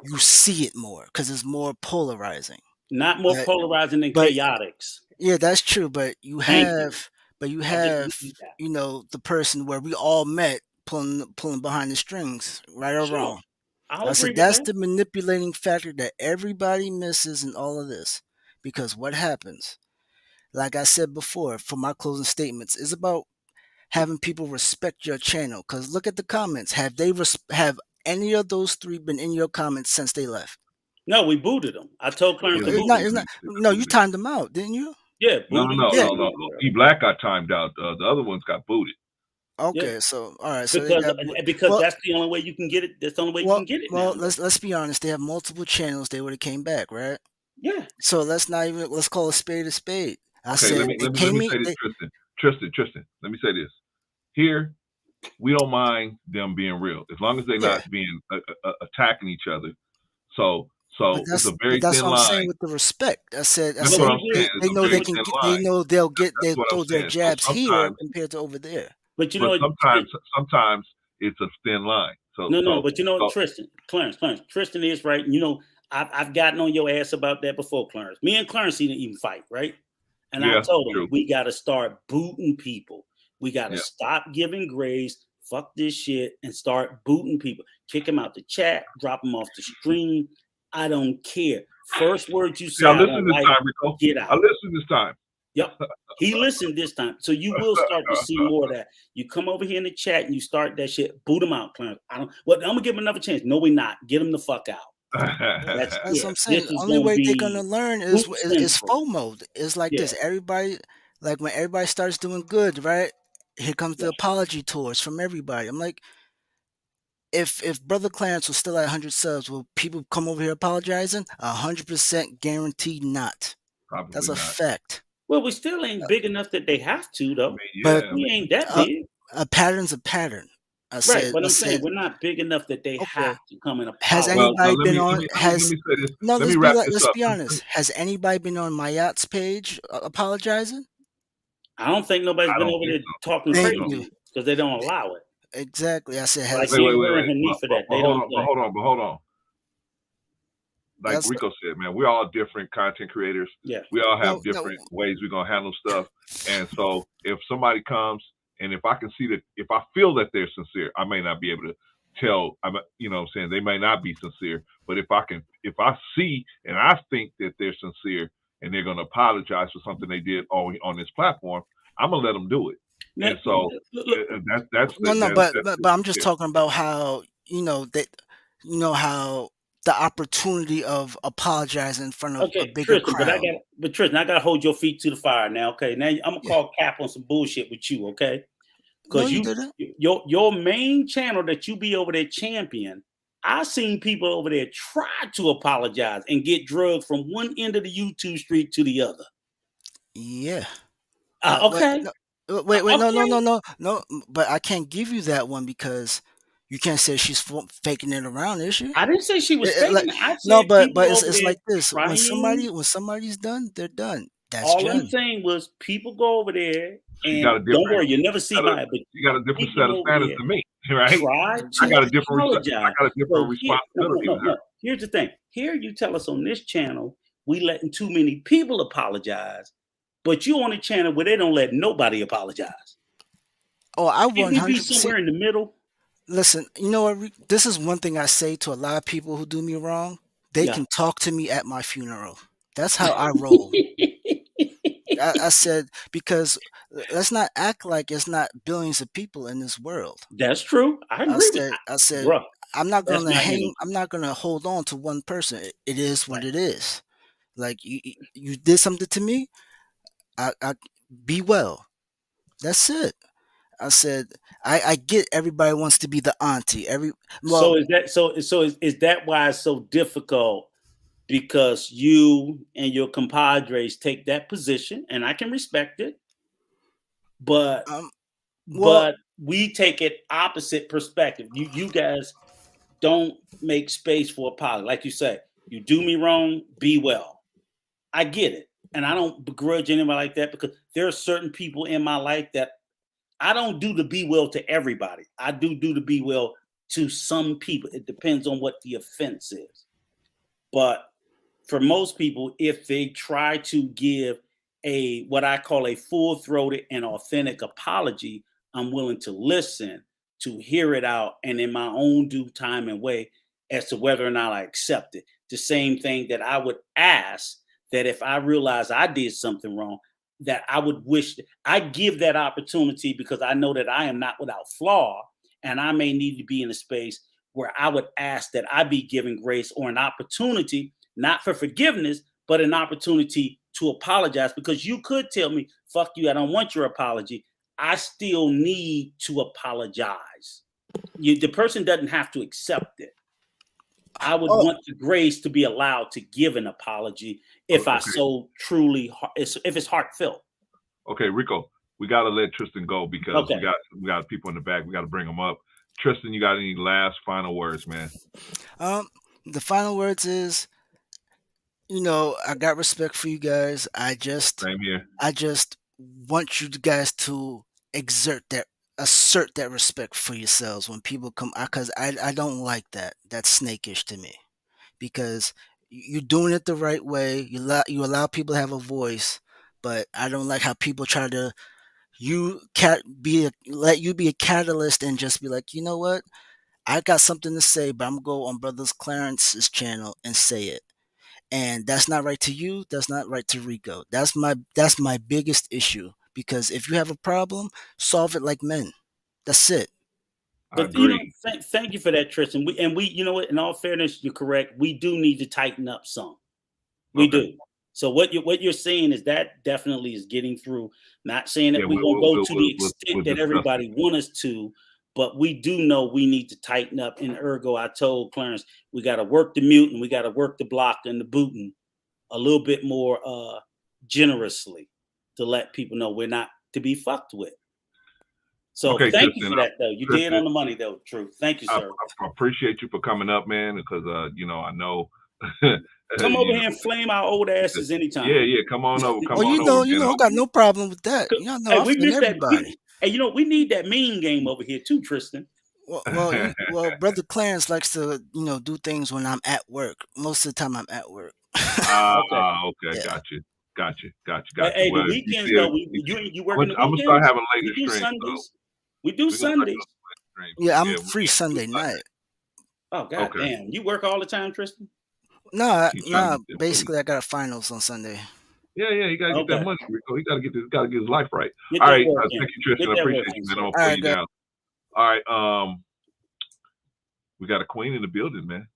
you see it more because it's more polarizing. Not more polarizing than chaotics. Yeah, that's true, but you have the person where we all met pulling behind the strings, right or wrong. I said that's the manipulating factor that everybody misses in all of this. Because what happens, like I said before, for my closing statements, is about having people respect your channel. Because look at the comments. Have any of those three been in your comments since they left? No, we booted them. I told Clarence to boot No, you timed them out, didn't you? Yeah. No. E-Black got timed out. The other ones got booted. Okay, so all right, because that's the only way you can get it. That's the only way you can get it. Well, let's be honest. They have multiple channels. They would have came back, right? Yeah. So let's call a spade a spade. Let me say this, Tristan. Let me say this. Here, we don't mind them being real as long as they're not being attacking each other. So it's a very thin line. That's what I'm saying with the respect. I said they know they can. They know they'll throw their jabs here compared to over there. But sometimes it's a thin line. But Tristan is right. And I've gotten on your ass about that before, Clarence. Me and Clarence didn't even fight, right? And I told him we got to start booting people. We got to stop giving grades. Fuck this shit and start booting people. Kick them out the chat. Drop them off the stream. I don't care. First word you say, I listen this time, Rico. Get out. I listen this time. Yep. He listened this time. So you will start to see more of that. You come over here in the chat and you start that shit. Boot them out, Clarence. I'm going to give him another chance. No, we're not. Get them the fuck out. That's what I'm saying. The only way they're going to learn is FOMO. It's like this. Everybody, like when everybody starts doing good, right? Here comes the apology tours from everybody. I'm like, if Brother Clarence was still at 100 subs, will people come over here apologizing? 100% guaranteed not. Probably That's a not. fact. Well, we still ain't big enough that they have to, though. But we ain't that big. A pattern's a pattern. But I'm saying we're not big enough that they have to come and apologize. Has anybody been on? Let's be honest. Has anybody been on Mayat's page apologizing? I don't think nobody's been over there talking crazy because they don't allow it. Exactly. I said, wait. Hold on. Like Rico said, man, we're all different content creators. Yeah. We all have different ways we're gonna handle stuff. And so if somebody comes and if I can see that, if I feel that they're sincere, I may not be able to tell. They may not be sincere. But if I see and I think that they're sincere and they're gonna apologize for something they did on this platform, I'm gonna let them do it. And so but I'm just talking about how how the opportunity of apologizing in front of a bigger crowd. But Tristan, I gotta hold your feet to the fire now. Okay, now I'm gonna call cap on some bullshit with you. Okay, because your main channel that you be over there champion. I seen people over there try to apologize and get drugged from one end of the YouTube street to the other. Yeah. Okay. Wait, no. But I can't give you that one because you can't say she's faking it around, is she? I didn't say she was faking it. No, but it's like this. When somebody's done, they're done. All I'm saying was people go over there and don't worry, you never see my. But you got a different set of standards to me, right? Try to I got a different. apologize. I got a different responsibility. No. Here's the thing. Here you tell us on this channel we letting too many people apologize, but you on a channel where they don't let nobody apologize. Oh, I 100% be somewhere in the middle. Listen, you know what? This is one thing I say to a lot of people who do me wrong. They can talk to me at my funeral. That's how I roll. I said, because let's not act like it's not billions of people in this world. That's true. I agree. I said, bro, I'm not gonna I'm not gonna hold on to one person. It is what it is. Like you did something to me. I be well. That's it. I said, I get everybody wants to be the auntie. So is that why it's so difficult? Because you and your compadres take that position, and I can respect it. But we take it opposite perspective. You guys don't make space for apology. Like you say, you do me wrong, be well. I get it. And I don't begrudge anybody like that, because there are certain people in my life that I don't do the be well to everybody. I do the be well to some people. It depends on what the offense is. But for most people, if they try to give what I call a full-throated and authentic apology, I'm willing to listen, to hear it out, and in my own due time and way as to whether or not I accept it. The same thing that I would ask that if I realize I did something wrong, that I would wish I give that opportunity, because I know that I am not without flaw, and I may need to be in a space where I would ask that I be given grace or an opportunity, not for forgiveness, but an opportunity to apologize. Because you could tell me, fuck you, I don't want your apology. I still need to apologize. The person doesn't have to accept it. I would want the grace to be allowed to give an apology if I so truly, if it's heartfelt. Okay, Rico, we got to let Tristan go, because we got people in the back. We got to bring them up. Tristan, you got any last final words, man? The final words is, I got respect for you guys. Same here. I just want you guys to assert that respect for yourselves when people come, because I don't like that. That's snakish to me, because you're doing it the right way. You allow people to have a voice, but I don't like how people try to let you be a catalyst and just be like, you know what? I got something to say, but I'm gonna go on Brothers Clarence's channel and say it. And that's not right to you. That's not right to Rico. That's my biggest issue. Because if you have a problem, solve it like men. That's it. But thank you for that, Tristan. We, you know what? In all fairness, you're correct. We do need to tighten up some. We do. So what you're saying is that definitely is getting through. Not saying that we're gonna go to the extent that everybody want us to, but we do know we need to tighten up. And ergo, I told Clarence we got to work the mute and we got to work the block and the booting a little bit more generously to let people know we're not to be fucked with. So thank you for that, though. You did on the money, though. True. Thank you, sir. I appreciate you for coming up, man, because I know. Come over here and flame our old asses anytime. Yeah, come on over. I got no problem with that. We miss everybody. Hey, we need that mean game over here too, Tristan. Well, Brother Clarence likes to, do things when I'm at work. Most of the time, I'm at work. Okay, yeah. Got you. Hey, the weekends though, you working the weekends? I'm gonna start having later streams. Sundays. We do Sundays. Yeah, I'm free Sunday night. Oh damn! You work all the time, Tristan? No. Basically, I got a finals on Sunday. Yeah, you gotta get that money, Rico. He gotta get his life right. All right, thank you, Tristan. I appreciate you, man. I'm gonna pull you down. All right, we got a queen in the building, man.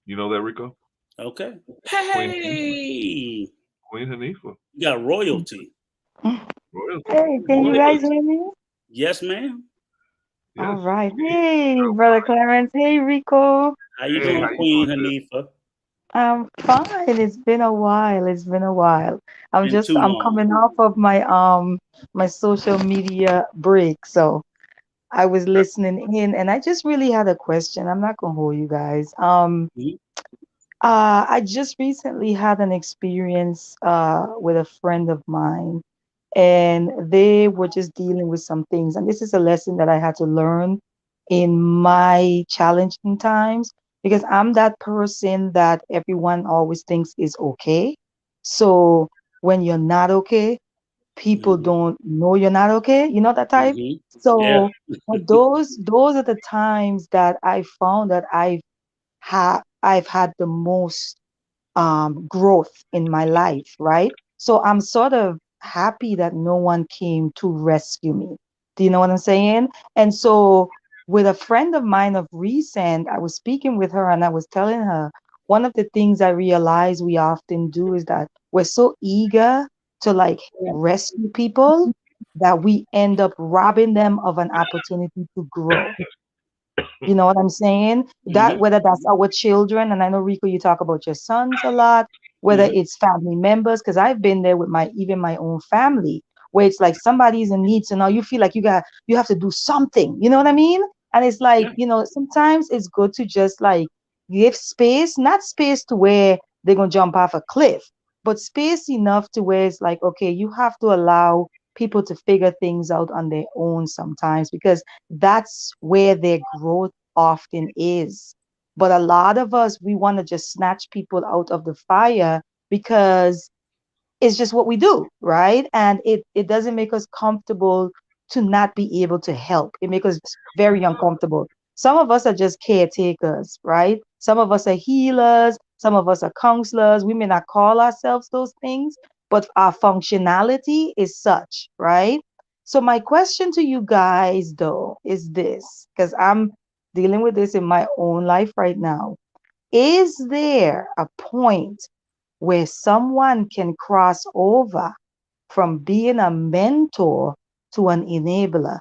You know that, Rico? Okay. Hey, Queen Hanifa. You got royalty. Hey, can you guys hear me? Yes, ma'am. Yes. All right. Hey, Brother Clarence. Hey, Rico. How you doing, Queen Hanifa? I'm fine. It's been a while. I'm coming off of my my social media break, so I was listening in, and I just really had a question. I'm not gonna hold you guys. I just recently had an experience with a friend of mine, and they were just dealing with some things. And this is a lesson that I had to learn in my challenging times because I'm that person that everyone always thinks is okay. So when you're not okay, people Mm-hmm. don't know you're not okay. You know that type? Mm-hmm. Yeah. So but those are the times that I found that I've had the most growth in my life, right? So I'm sort of happy that no one came to rescue me. Do you know what I'm saying? And so, with a friend of mine of recent, I was speaking with her and I was telling her one of the things I realize we often do is that we're so eager to like rescue people that we end up robbing them of an opportunity to grow. You know what I'm saying? That Mm-hmm. whether that's our children, and I know Rico, you talk about your sons a lot, whether Mm-hmm. it's family members, because I've been there with my even my own family, where it's like somebody's in need, so now you feel like you have to do something. You know what I mean? And it's like, Yeah. sometimes it's good to just like give space, not space to where they're gonna jump off a cliff, but space enough to where it's like, okay, you have to allow people to figure things out on their own sometimes because that's where their growth often is. But a lot of us, we want to just snatch people out of the fire because it's just what we do, right? And it doesn't make us comfortable to not be able to help. It makes us very uncomfortable. Some of us are just caretakers, right? Some of us are healers, some of us are counselors. We may not call ourselves those things, but our functionality is such, right? So my question to you guys though is this, because I'm dealing with this in my own life right now. Is there a point where someone can cross over from being a mentor to an enabler?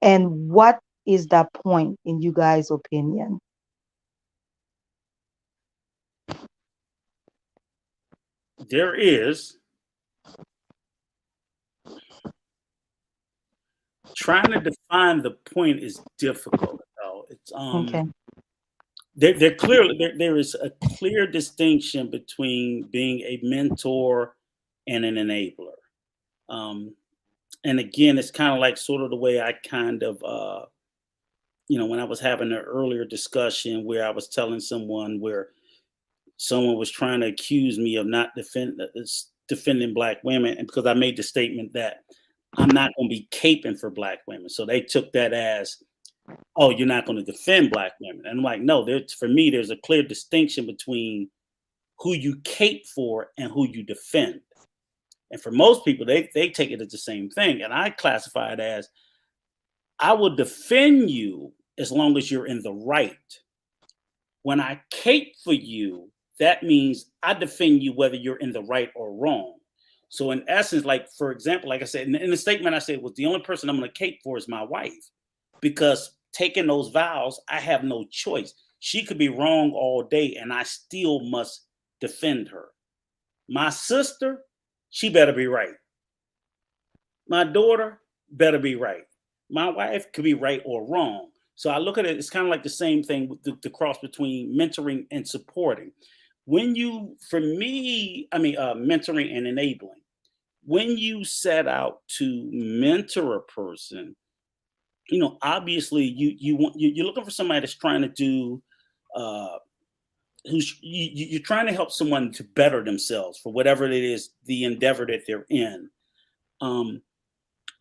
And what is that point in you guys' opinion? There is. Trying to define the point is difficult, though. It's Okay. there is a clear distinction between being a mentor and an enabler. Um, and again, it's kind of like sort of the way I kind of when I was having an earlier discussion where I was telling someone where someone was trying to accuse me of not defending black women, and because I made the statement that I'm not going to be caping for black women, so they took that as, oh, you're not going to defend black women. And I'm like, no, for me, there's a clear distinction between who you cape for and who you defend. And for most people, they take it as the same thing. And I classify it as I will defend you as long as you're in the right. When I cape for you, that means I defend you whether you're in the right or wrong. So in essence, like for example, like I said, in the statement I said was the only person I'm going to cape for is my wife, because taking those vows, I have no choice. She could be wrong all day and I still must defend her. My sister, she better be right. My daughter better be right. My wife could be right or wrong. So I look at it, it's kind of like the same thing with the cross between mentoring and supporting. For me, mentoring and enabling. When you set out to mentor a person, obviously you're looking for somebody that's trying to do, you're trying to help someone to better themselves for whatever it is, the endeavor that they're in.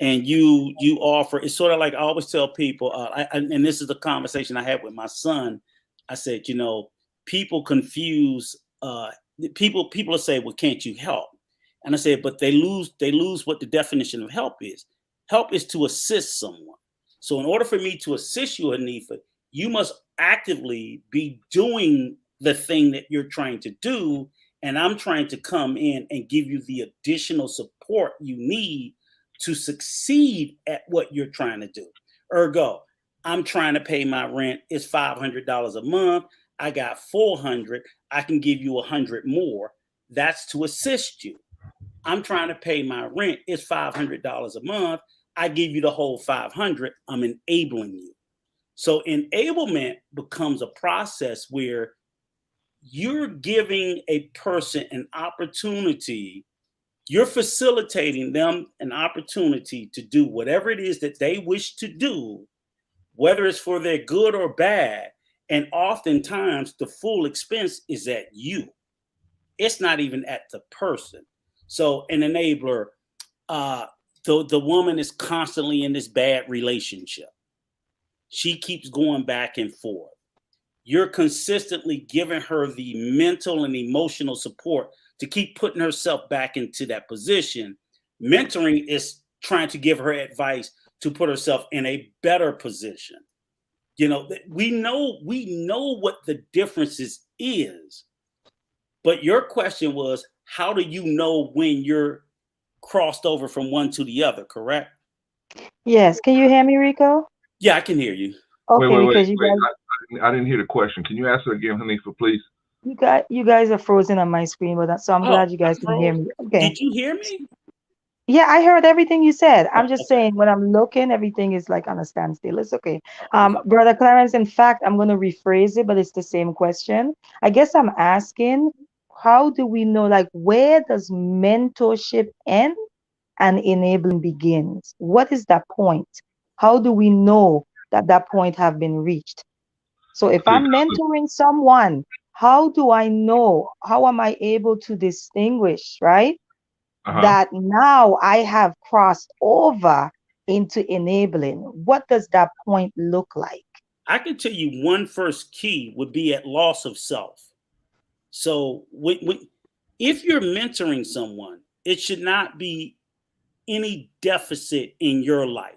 And you offer, it's sort of like I always tell people, and this is the conversation I had with my son. I said, people confuse, people will say, well, can't you help? And I said, but they lose what the definition of help is. Help is to assist someone. So in order for me to assist you, Hanifa, you must actively be doing the thing that you're trying to do. And I'm trying to come in and give you the additional support you need to succeed at what you're trying to do. Ergo, I'm trying to pay my rent. It's $500 a month. I got 400. I can give you 100 more. That's to assist you. I'm trying to pay my rent. It's $500 a month. I give you the whole 500. I'm enabling you. So enablement becomes a process where you're giving a person an opportunity, you're facilitating them an opportunity to do whatever it is that they wish to do, whether it's for their good or bad. And oftentimes the full expense is at you. It's not even at the person. So an enabler, the woman is constantly in this bad relationship. She keeps going back and forth. You're consistently giving her the mental and emotional support to keep putting herself back into that position. Mentoring is trying to give her advice to put herself in a better position. You know, we know what the differences is. But your question was, how do you know when you're crossed over from one to the other, correct? Yes. Can you hear me, Rico? Yeah, I can hear you. Okay, wait. because you guys I didn't hear the question. Can you ask it again, Hanifa, please? you guys are frozen on my screen, so I'm Oh, glad you guys I can hear froze. me. Okay. Did you hear me? Yeah, I heard everything you said. Oh, I'm just okay. saying when I'm looking, everything is like on a standstill. It's okay. Okay. Brother Clarence, in fact, I'm gonna rephrase it, but it's the same question. I guess I'm asking, how do we know, like, where does mentorship end and enabling begins? What is that point? How do we know that that point have been reached? So if I'm mentoring someone, how do I know? How am I able to distinguish, right? That now I have crossed over into enabling. What does that point look like? I can tell you one first key would be at loss of self. So if you're mentoring someone, it should not be any deficit in your life.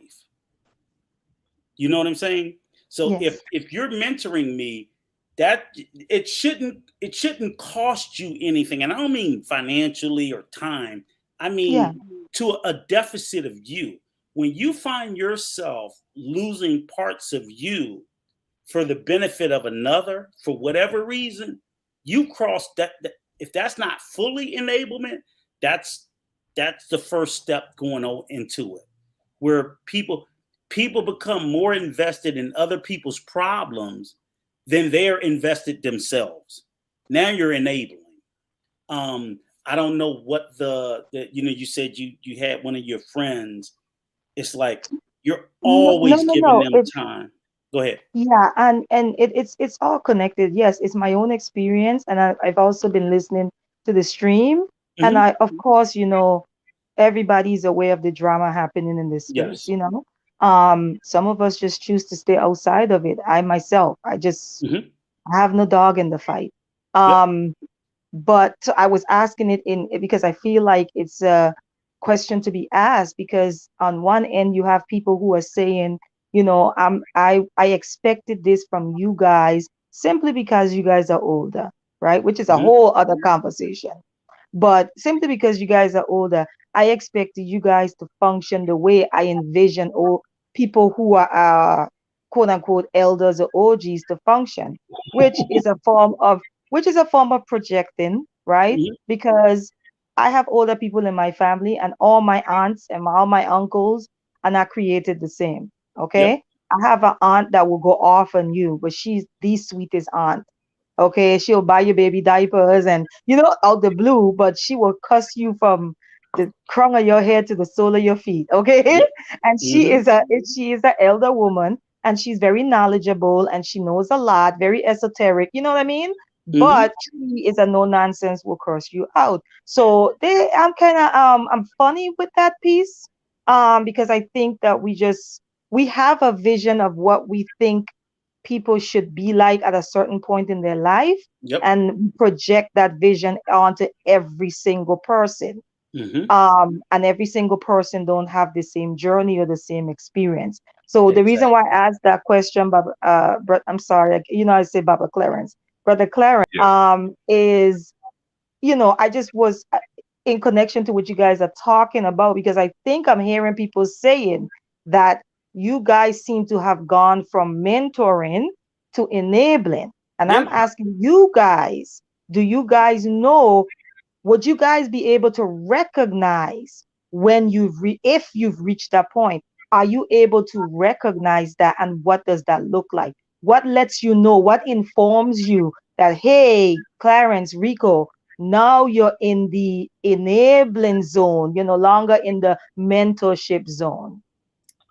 You know what I'm saying? So Yes. if you're mentoring me, that it shouldn't cost you anything. And I don't mean financially or time. I Yeah. mean to a deficit of you. When you find yourself losing parts of you for the benefit of another, for whatever reason, you cross that if that's not fully enablement, that's the first step going into it, where people become more invested in other people's problems than they're invested themselves. Now you're enabling. I don't know what the you said you had one of your friends. It's like you're No, no, always no, giving no. them It's time. Go ahead. yeah, and it's all connected. Yes, it's my own experience, and I've also been listening to the stream, and Hmm. I, of course, everybody's aware of the drama happening in this space. Yes. Some of us just choose to stay outside of it. I myself, I just Hmm. have no dog in the fight. Yep. Um, but I was asking it in because I feel like it's a question to be asked because on one end you have people who are saying, I expected this from you guys simply because you guys are older, right? Which is a Hmm. whole other conversation. But simply because you guys are older, I expected you guys to function the way I envision or people who are quote unquote elders or OGs to function, which is a form of projecting, right? Hmm. Because I have older people in my family, and all my aunts and all my uncles are not created the same. Yep. Okay. I have an aunt that will go off on you, but she's the sweetest aunt. Okay, she'll buy your baby diapers and out the blue, but she will cuss you from the crown of your head to the sole of your feet. Okay, Yep. and Hmm. she is an elder woman, and she's very knowledgeable and she knows a lot, very esoteric. You know what I mean? Hmm. But she is a no nonsense, will curse you out. So I'm kind of I'm funny with that piece, because I think that we have a vision of what we think people should be like at a certain point in their life, Yep. and project that vision onto every single person. Hmm. And every single person don't have the same journey or the same experience. So the reason why Exactly. I asked that question, Baba, I'm sorry, I say Baba Clarence, Brother Clarence, Yeah. is I just was in connection to what you guys are talking about, because I think I'm hearing people saying that you guys seem to have gone from mentoring to enabling. And I'm Yeah. asking you guys, do you guys know, would you guys be able to recognize when if you've reached that point? Are you able to recognize that, and what does that look like? What lets you know, what informs you that, hey, Clarence, Rico, now you're in the enabling zone. You're no longer in the mentorship zone.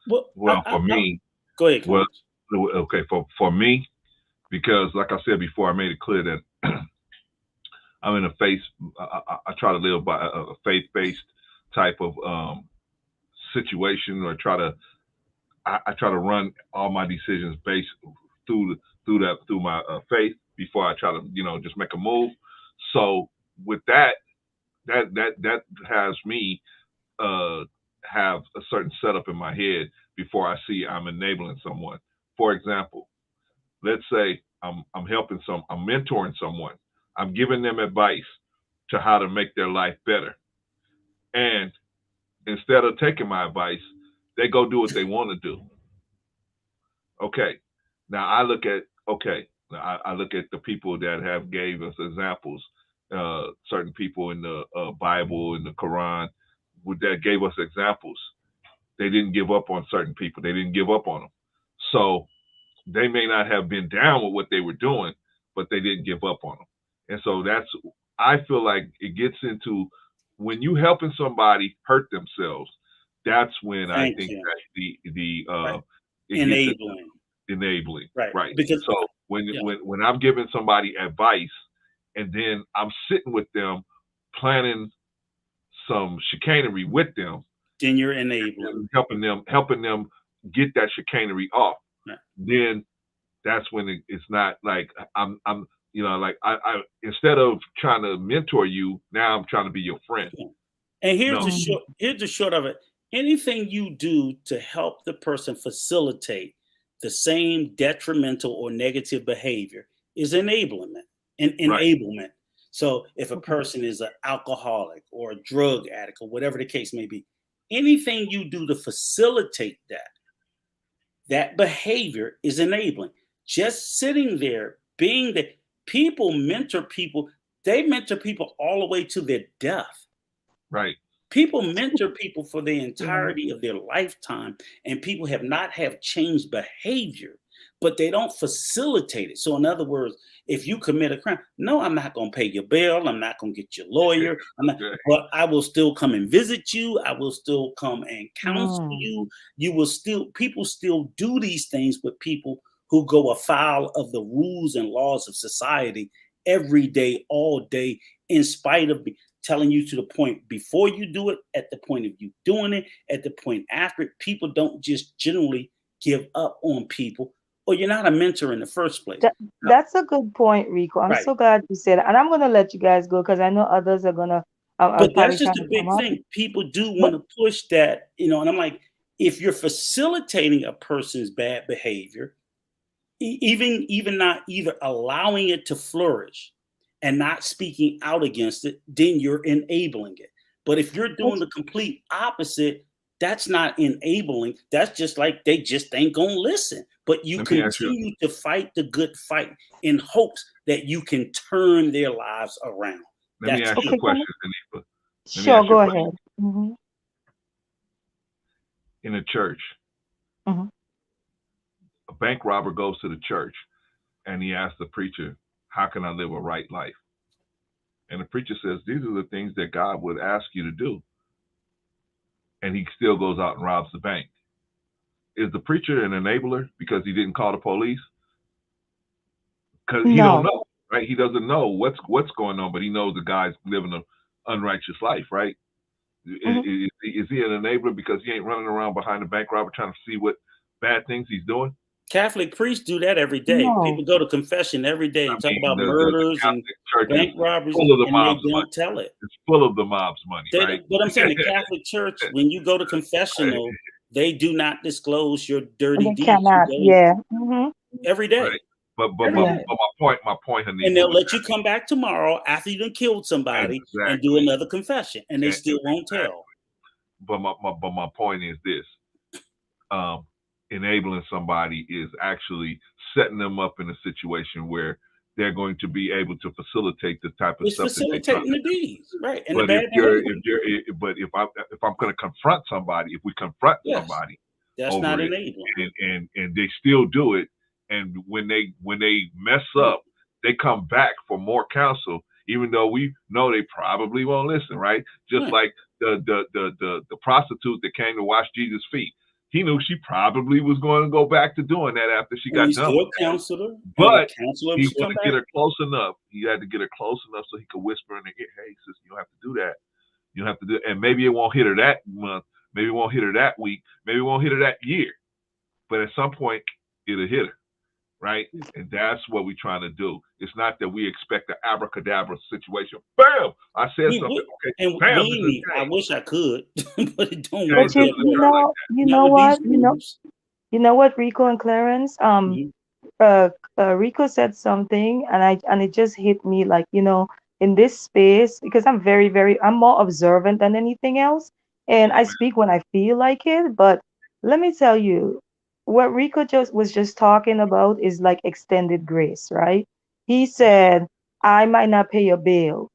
Well, for me, go ahead. Well, okay, for me, because like I said before, I made it clear that I'm in a faith. I try to live by a faith-based type of situation, or I try to run all my decisions based through my faith before I try to just make a move. So with that has me have a certain setup in my head before I see I'm enabling someone. For example, let's say I'm mentoring someone. I'm giving them advice to how to make their life better. And instead of taking my advice, they go do what they want to do. Okay. Now I look at the people that have gave us examples, certain people in the Bible, in the Quran, that gave us examples. They didn't give up on certain people. They didn't give up on them. So they may not have been down with what they were doing, but they didn't give up on them. And so I feel like it gets into when you helping somebody hurt themselves. That's when I think that enabling, right? Because so when I'm giving somebody advice, and then I'm sitting with them, planning some chicanery with them, then you're enabling, helping them get that chicanery off. Right. Then that's when it's not like I'm like I instead of trying to mentor you, now I'm trying to be your friend. And here's the short of it. Anything you do to help the person facilitate the same detrimental or negative behavior is enablement. Enablement. So if a person is an alcoholic or a drug addict or whatever the case may be, anything you do to facilitate that behavior is enabling. Just sitting there, being that people mentor people, they mentor people all the way to their death. Right. People mentor people for the entirety of their lifetime, and people have changed behavior, but they don't facilitate it. So in other words, if you commit a crime, no, I'm not going to pay your bail. I'm not going to get your lawyer. But I will still come and visit you. I will still come and counsel you. People still do these things with people who go afoul of the rules and laws of society every day, all day, in spite of telling you to the point before you do it, at the point of you doing it, at the point after it. People don't just generally give up on people, or you're not a mentor in the first place. That's a good point, Rico. I'm so glad you said it. And I'm going to let you guys go because I know others are going to. But that's just a big thing. People do want to push that, and I'm like, if you're facilitating a person's bad behavior, even not either allowing it to flourish and not speaking out against it, then you're enabling it. But if you're doing the complete opposite, that's not enabling. That's just like they just ain't gonna listen. But you continue to fight the good fight in hopes that you can turn their lives around. Let me ask you a question, Anifa. Sure, go ahead. Mm-hmm. In a church, a bank robber goes to the church and he asks the preacher, how can I live a right life? And the preacher says, these are the things that God would ask you to do. And he still goes out and robs the bank. Is the preacher an enabler because he didn't call the police? Because he don't know, right? He doesn't know what's going on, but he knows the guy's living an unrighteous life, right? Is he an enabler because he ain't running around behind the bank robber trying to see what bad things he's doing? Catholic priests do that every day. People go to confession every day and talk about murders and bank robberies, and they don't tell it. It's full of the mob's money, right? But I'm saying the Catholic Church, when you go to confessional, they do not disclose your dirty deeds. Every day. Right. But my point, Hanifa, and they'll let you come back tomorrow after you done killed somebody and do another confession, and they still won't tell. But my point is this: enabling somebody is actually setting them up in a situation where they're going to be able to facilitate the type of stuff. Facilitating the deeds, right? And but if I'm going to confront somebody, if we confront somebody, that's over not it, enabling, and they still do it, and when they mess up, they come back for more counsel, even though we know they probably won't listen, right? Just like the prostitute that came to wash Jesus' feet. He knew she probably was going to go back to doing that after she got done with that. But he wanted to get her close enough. He had to get her close enough so he could whisper in her ear, "Hey, sis, you don't have to do that. You don't have to do it." And maybe it won't hit her that month. Maybe it won't hit her that week. Maybe it won't hit her that year. But at some point, it'll hit her, right? And that's what we're trying to do. It's not that we expect an abracadabra situation. Bam! I said something. Okay. And bam, I wish I could, but it don't But work. you know what, Rico and Clarence, Rico said something, and it just hit me, like, in this space, because I'm I'm more observant than anything else, and I speak when I feel like it. But let me tell you, what Rico was just talking about is like extended grace, right? He said, I might not pay your bill,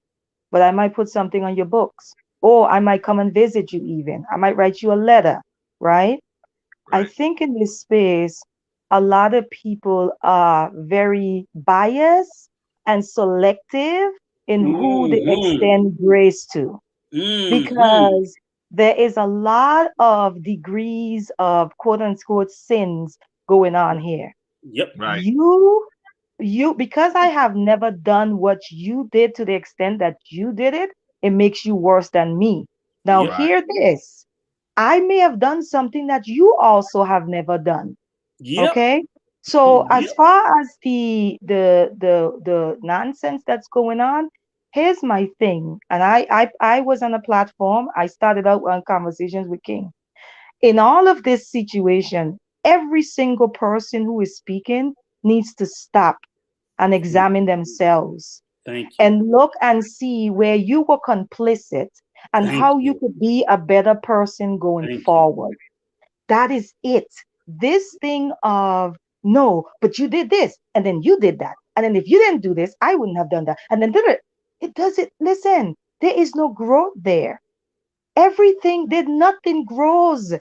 but I might put something on your books, or I might come and visit you even. I might write you a letter, right? I think in this space, a lot of people are very biased and selective in who they extend grace to, because there is a lot of degrees of quote unquote sins going on here. Yep. Right. Because I have never done what you did to the extent that you did it, it makes you worse than me. Now, hear this. I may have done something that you also have never done. Yep. Okay. So as far as the nonsense that's going on, here's my thing. And I was on a platform. I started out on Conversations with King. In all of this situation, every single person who is speaking needs to stop and examine themselves. Thank you. And look and see where you were complicit and how you could be a better person going forward. That is it. This thing of, no, but you did this, and then you did that. And then if you didn't do this, I wouldn't have done that. And then it doesn't, listen, there is no growth there. Nothing grows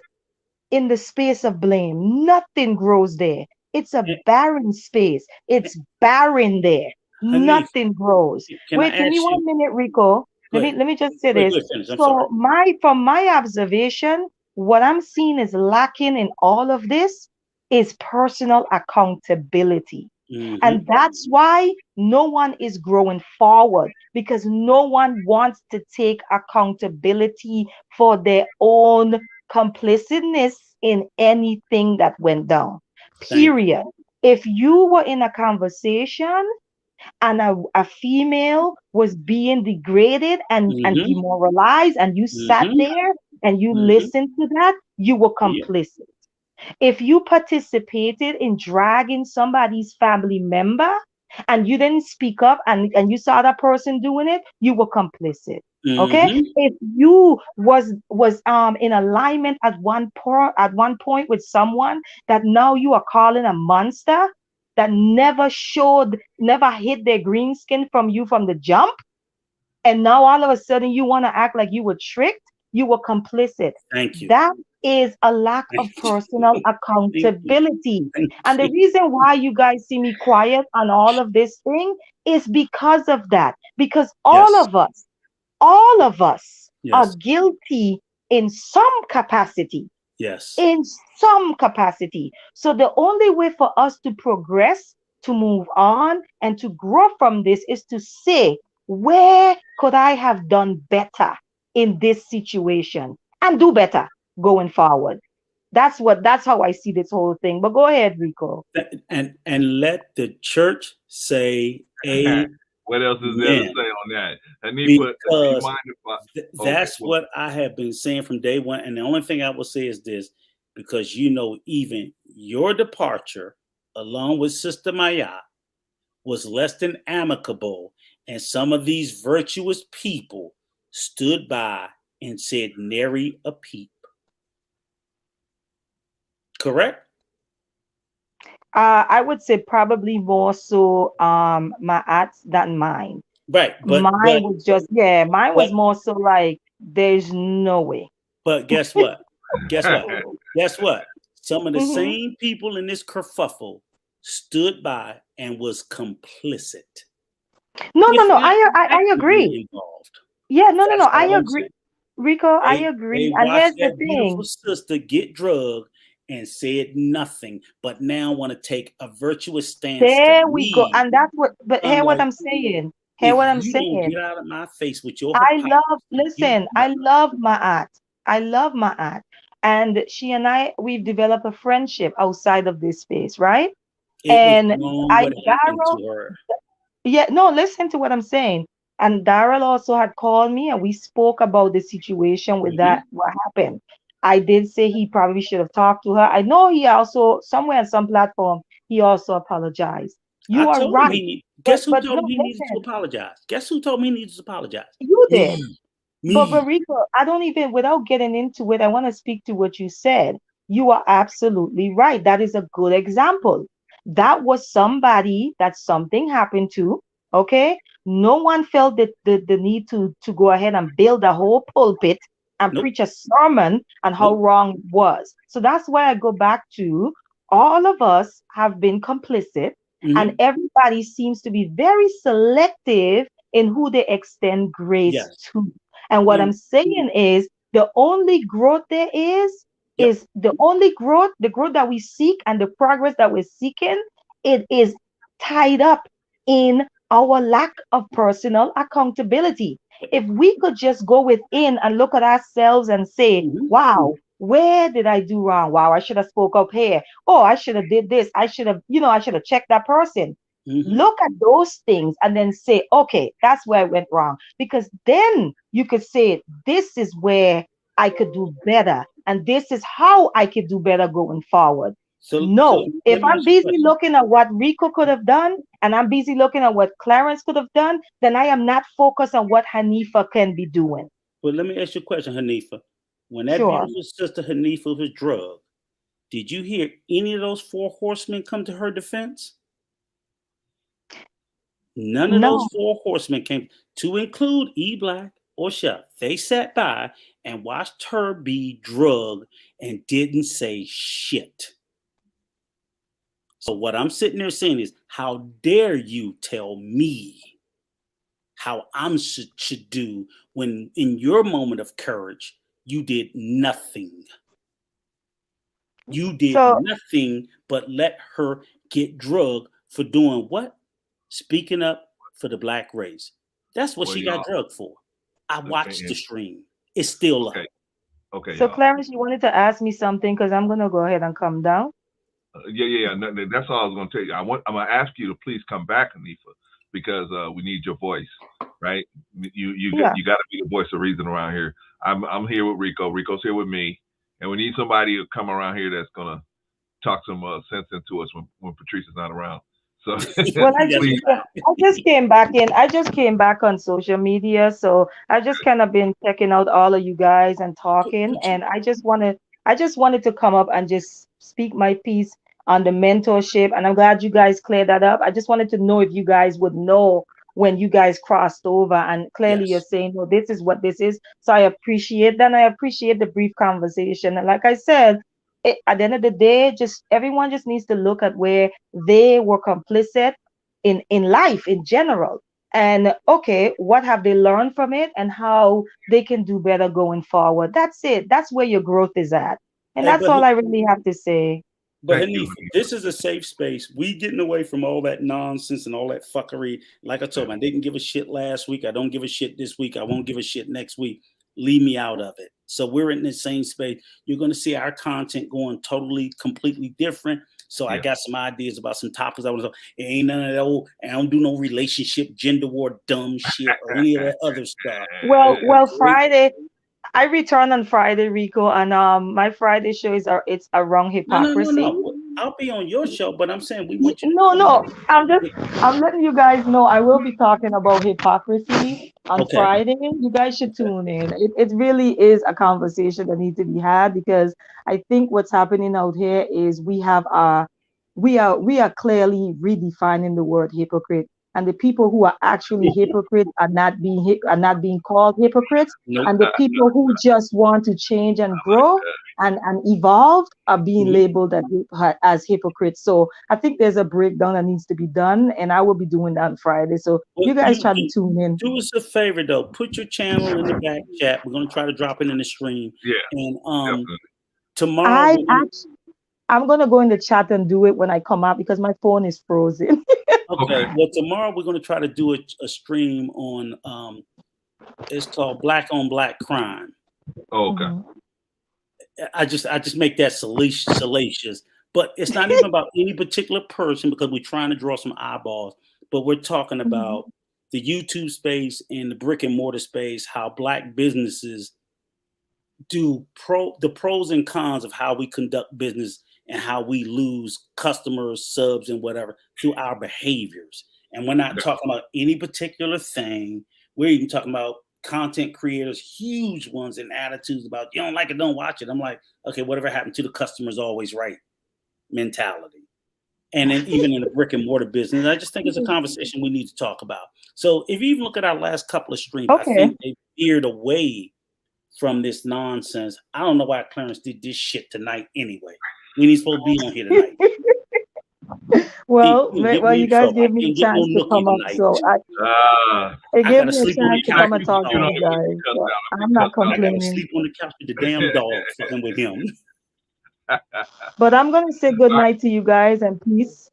in the space of blame. Nothing grows there. It's a barren space. It's barren there. Nothing grows. Wait, give me 1 minute, Rico. Let me just say this. So from my observation, what I'm seeing is lacking in all of this is personal accountability. And that's why no one is growing forward, because no one wants to take accountability for their own complicitness in anything that went down. Period. If you were in a conversation and a female was being degraded and demoralized, and you sat there and you listened to that, you were complicit. If you participated in dragging somebody's family member and you didn't speak up, and you saw that person doing it, you were complicit. Okay. If you was in alignment at one point with someone that now you are calling a monster, that never hid their green skin from you from the jump, and now all of a sudden you want to act like you were tricked, you were complicit. Thank you. That is a lack of personal accountability. And the reason why you guys see me quiet on all of this thing is because of that. Because all of us are guilty in some capacity. Yes. In some capacity. So the only way for us to progress, to move on, and to grow from this is to say, where could I have done better in this situation, and do better going forward? That's how I see this whole thing. But go ahead, Rico. And let the church say amen. What else is there to say on that? That's what I have been saying from day one. And the only thing I will say is this, because even your departure, along with Sister Maya, was less than amicable. And some of these virtuous people stood by and said, nary a peep. Correct? I would say probably more so my ads than mine. Right. But mine was more so like, there's no way. But guess what? Some of the same people in this kerfuffle stood by and was complicit. No, If not I actively agree. involved. Yeah, no, That's I all I'm agree. saying. Rico, I agree. They And watched here's the that beautiful thing. sister get drugged and said nothing, but now want to take a virtuous stance to There we go. me. And that's what, but I'm hear what like, I'm saying. Hear if what I'm you don't saying. get out of my face with your I love, hypocrisy, you listen, I never. love my aunt. I love my aunt. And she and I, we've developed a friendship outside of this space, right? It was And wrong I, what happened Daryl, to her. yeah, no, listen to what I'm saying. And Daryl also had called me and we spoke about the situation with that, Mhm. what happened. I did say he probably should have talked to her. I know he also, somewhere on some platform, he also apologized. I You are told him right. he need. Guess who But told no, him he needed to listen, apologize? Guess who told me he needed to apologize? you did. Me. But Me. Rico, I don't even, without getting into it, I want to speak to what you said. You are absolutely right. That is a good example. That was somebody that something happened to. Okay. No one felt the need to go ahead and build a whole pulpit and Nope. preach a sermon on how Nope. wrong it was. So that's why I go back to all of us have been complicit, and Hmm. everybody seems to be very selective in who they extend grace Yes. to. And what I'm And saying is the only growth there yep. is the only growth, the growth that we seek and the progress that we're seeking, it is tied up in our lack of personal accountability. If we could just go within and look at ourselves and say, Hmm. wow, where did I do wrong? Wow, I should have spoke up here. Oh, I should have did this. I should have, I should have checked that person. Hmm. Look at those things and then say, okay, that's where I went wrong. Because then you could say, this is where I could do better. And this is how I could do better going forward. So No, if let me I'm ask you a busy question. looking at what Rico could have done and I'm busy looking at what Clarence could have done, then I am not focused on what Hanifa can be doing. But let me ask you a question, Hanifa. When that Sure. beautiful sister Hanifa was drugged, did you hear any of those four horsemen come to her defense? None of those No. four horsemen came, to include E Black or Chef. They sat by and watched her be drugged and didn't say shit. So what I'm sitting there saying is, how dare you tell me how I'm should do when in your moment of courage you did nothing. You did So nothing but let her get drugged for doing what? Speaking up for the black race. That's what Well, she got y'all. drugged for. I watched the And, stream. It's still okay, up. okay, so y'all. Clarence, you wanted to ask me something because I'm gonna go ahead and come down. Yeah. That's all I was going to tell you. I'm going to ask you to please come back, Anifa, because we need your voice, right? Yeah. You got to be the voice of reason around here. I'm here with Rico. Rico's here with me, and we need somebody to come around here that's going to talk some sense into us when Patricia's not around. So Well, That's please, I just came back in. I just came back on social media, so I just kind of been checking out all of you guys and talking, put you. and I just wanted to come up and just speak my piece on the mentorship, and I'm glad you guys cleared that up. I just wanted to know if you guys would know when you guys crossed over, and clearly you're Yes. saying, no, this is what this is. So I appreciate that, and I appreciate the brief conversation. And like I said, at the end of the day, just everyone just needs to look at where they were complicit in life in general, and okay, what have they learned from it and how they can do better going forward. That's it. That's where your growth is at, and Hey, that's all I really have to say. but thank you, Hanif, this is a safe space. We getting away from all that nonsense and all that fuckery. Like I told you, I didn't give a shit last week. I don't give a shit this week. I won't give a shit next week. Leave me out of it. So we're in the same space. You're going to see our content going totally, completely different. So I Yeah. got some ideas about some topics I want to talk. It ain't none of that old, I don't do no relationship, gender war, dumb shit, or any of that other stuff. Well, Great. Friday, I return on Friday, Rico, and my Friday show is it's around hypocrisy. No. I'll be on your show, but I'm saying we want you to No, come no. with. I'm letting you guys know I will be talking about hypocrisy on Okay. Friday. You guys should Okay. tune in. It really is a conversation that needs to be had because I think what's happening out here is we are clearly redefining the word hypocrite. and the people who are actually hypocrites are not being called hypocrites, Nope. and the people who just want to change and grow and evolve are being labeled as hypocrites. So I think there's a breakdown that needs to be done, and I will be doing that on Friday. So you guys try to tune in. Do us a favor though. Put your channel in the back chat. We're gonna try to drop it in the stream. Yeah. And definitely. tomorrow I'm gonna go in the chat and do it when I come out because my phone is frozen. Okay. Well, tomorrow we're gonna try to do a stream on it's called Black on Black Crime. Oh, okay. I just make that salacious, but it's not even about any particular person because we're trying to draw some eyeballs. But we're talking about the YouTube space and the brick and mortar space, how Black businesses do the pros and cons of how we conduct business and how we lose customers, subs, and whatever through our behaviors. And we're not talking about any particular thing. We're even talking about content creators, huge ones, and attitudes about you don't like it, don't watch it. I'm like, okay, whatever happened to the customer's always right mentality. And then even in the brick and mortar business, I just think it's a conversation we need to talk about. So if you even look at our last couple of streams, I think they veered away from this nonsense. I don't know why Clarence did this shit tonight anyway. We ain't supposed to be on here tonight. Well, you guys gave me a chance to come up, so it gave me a chance to come and talk to you guys. So I'm not complaining. I gotta sleep on the couch with the damn dog fucking with him. But I'm gonna say good night to you guys and peace.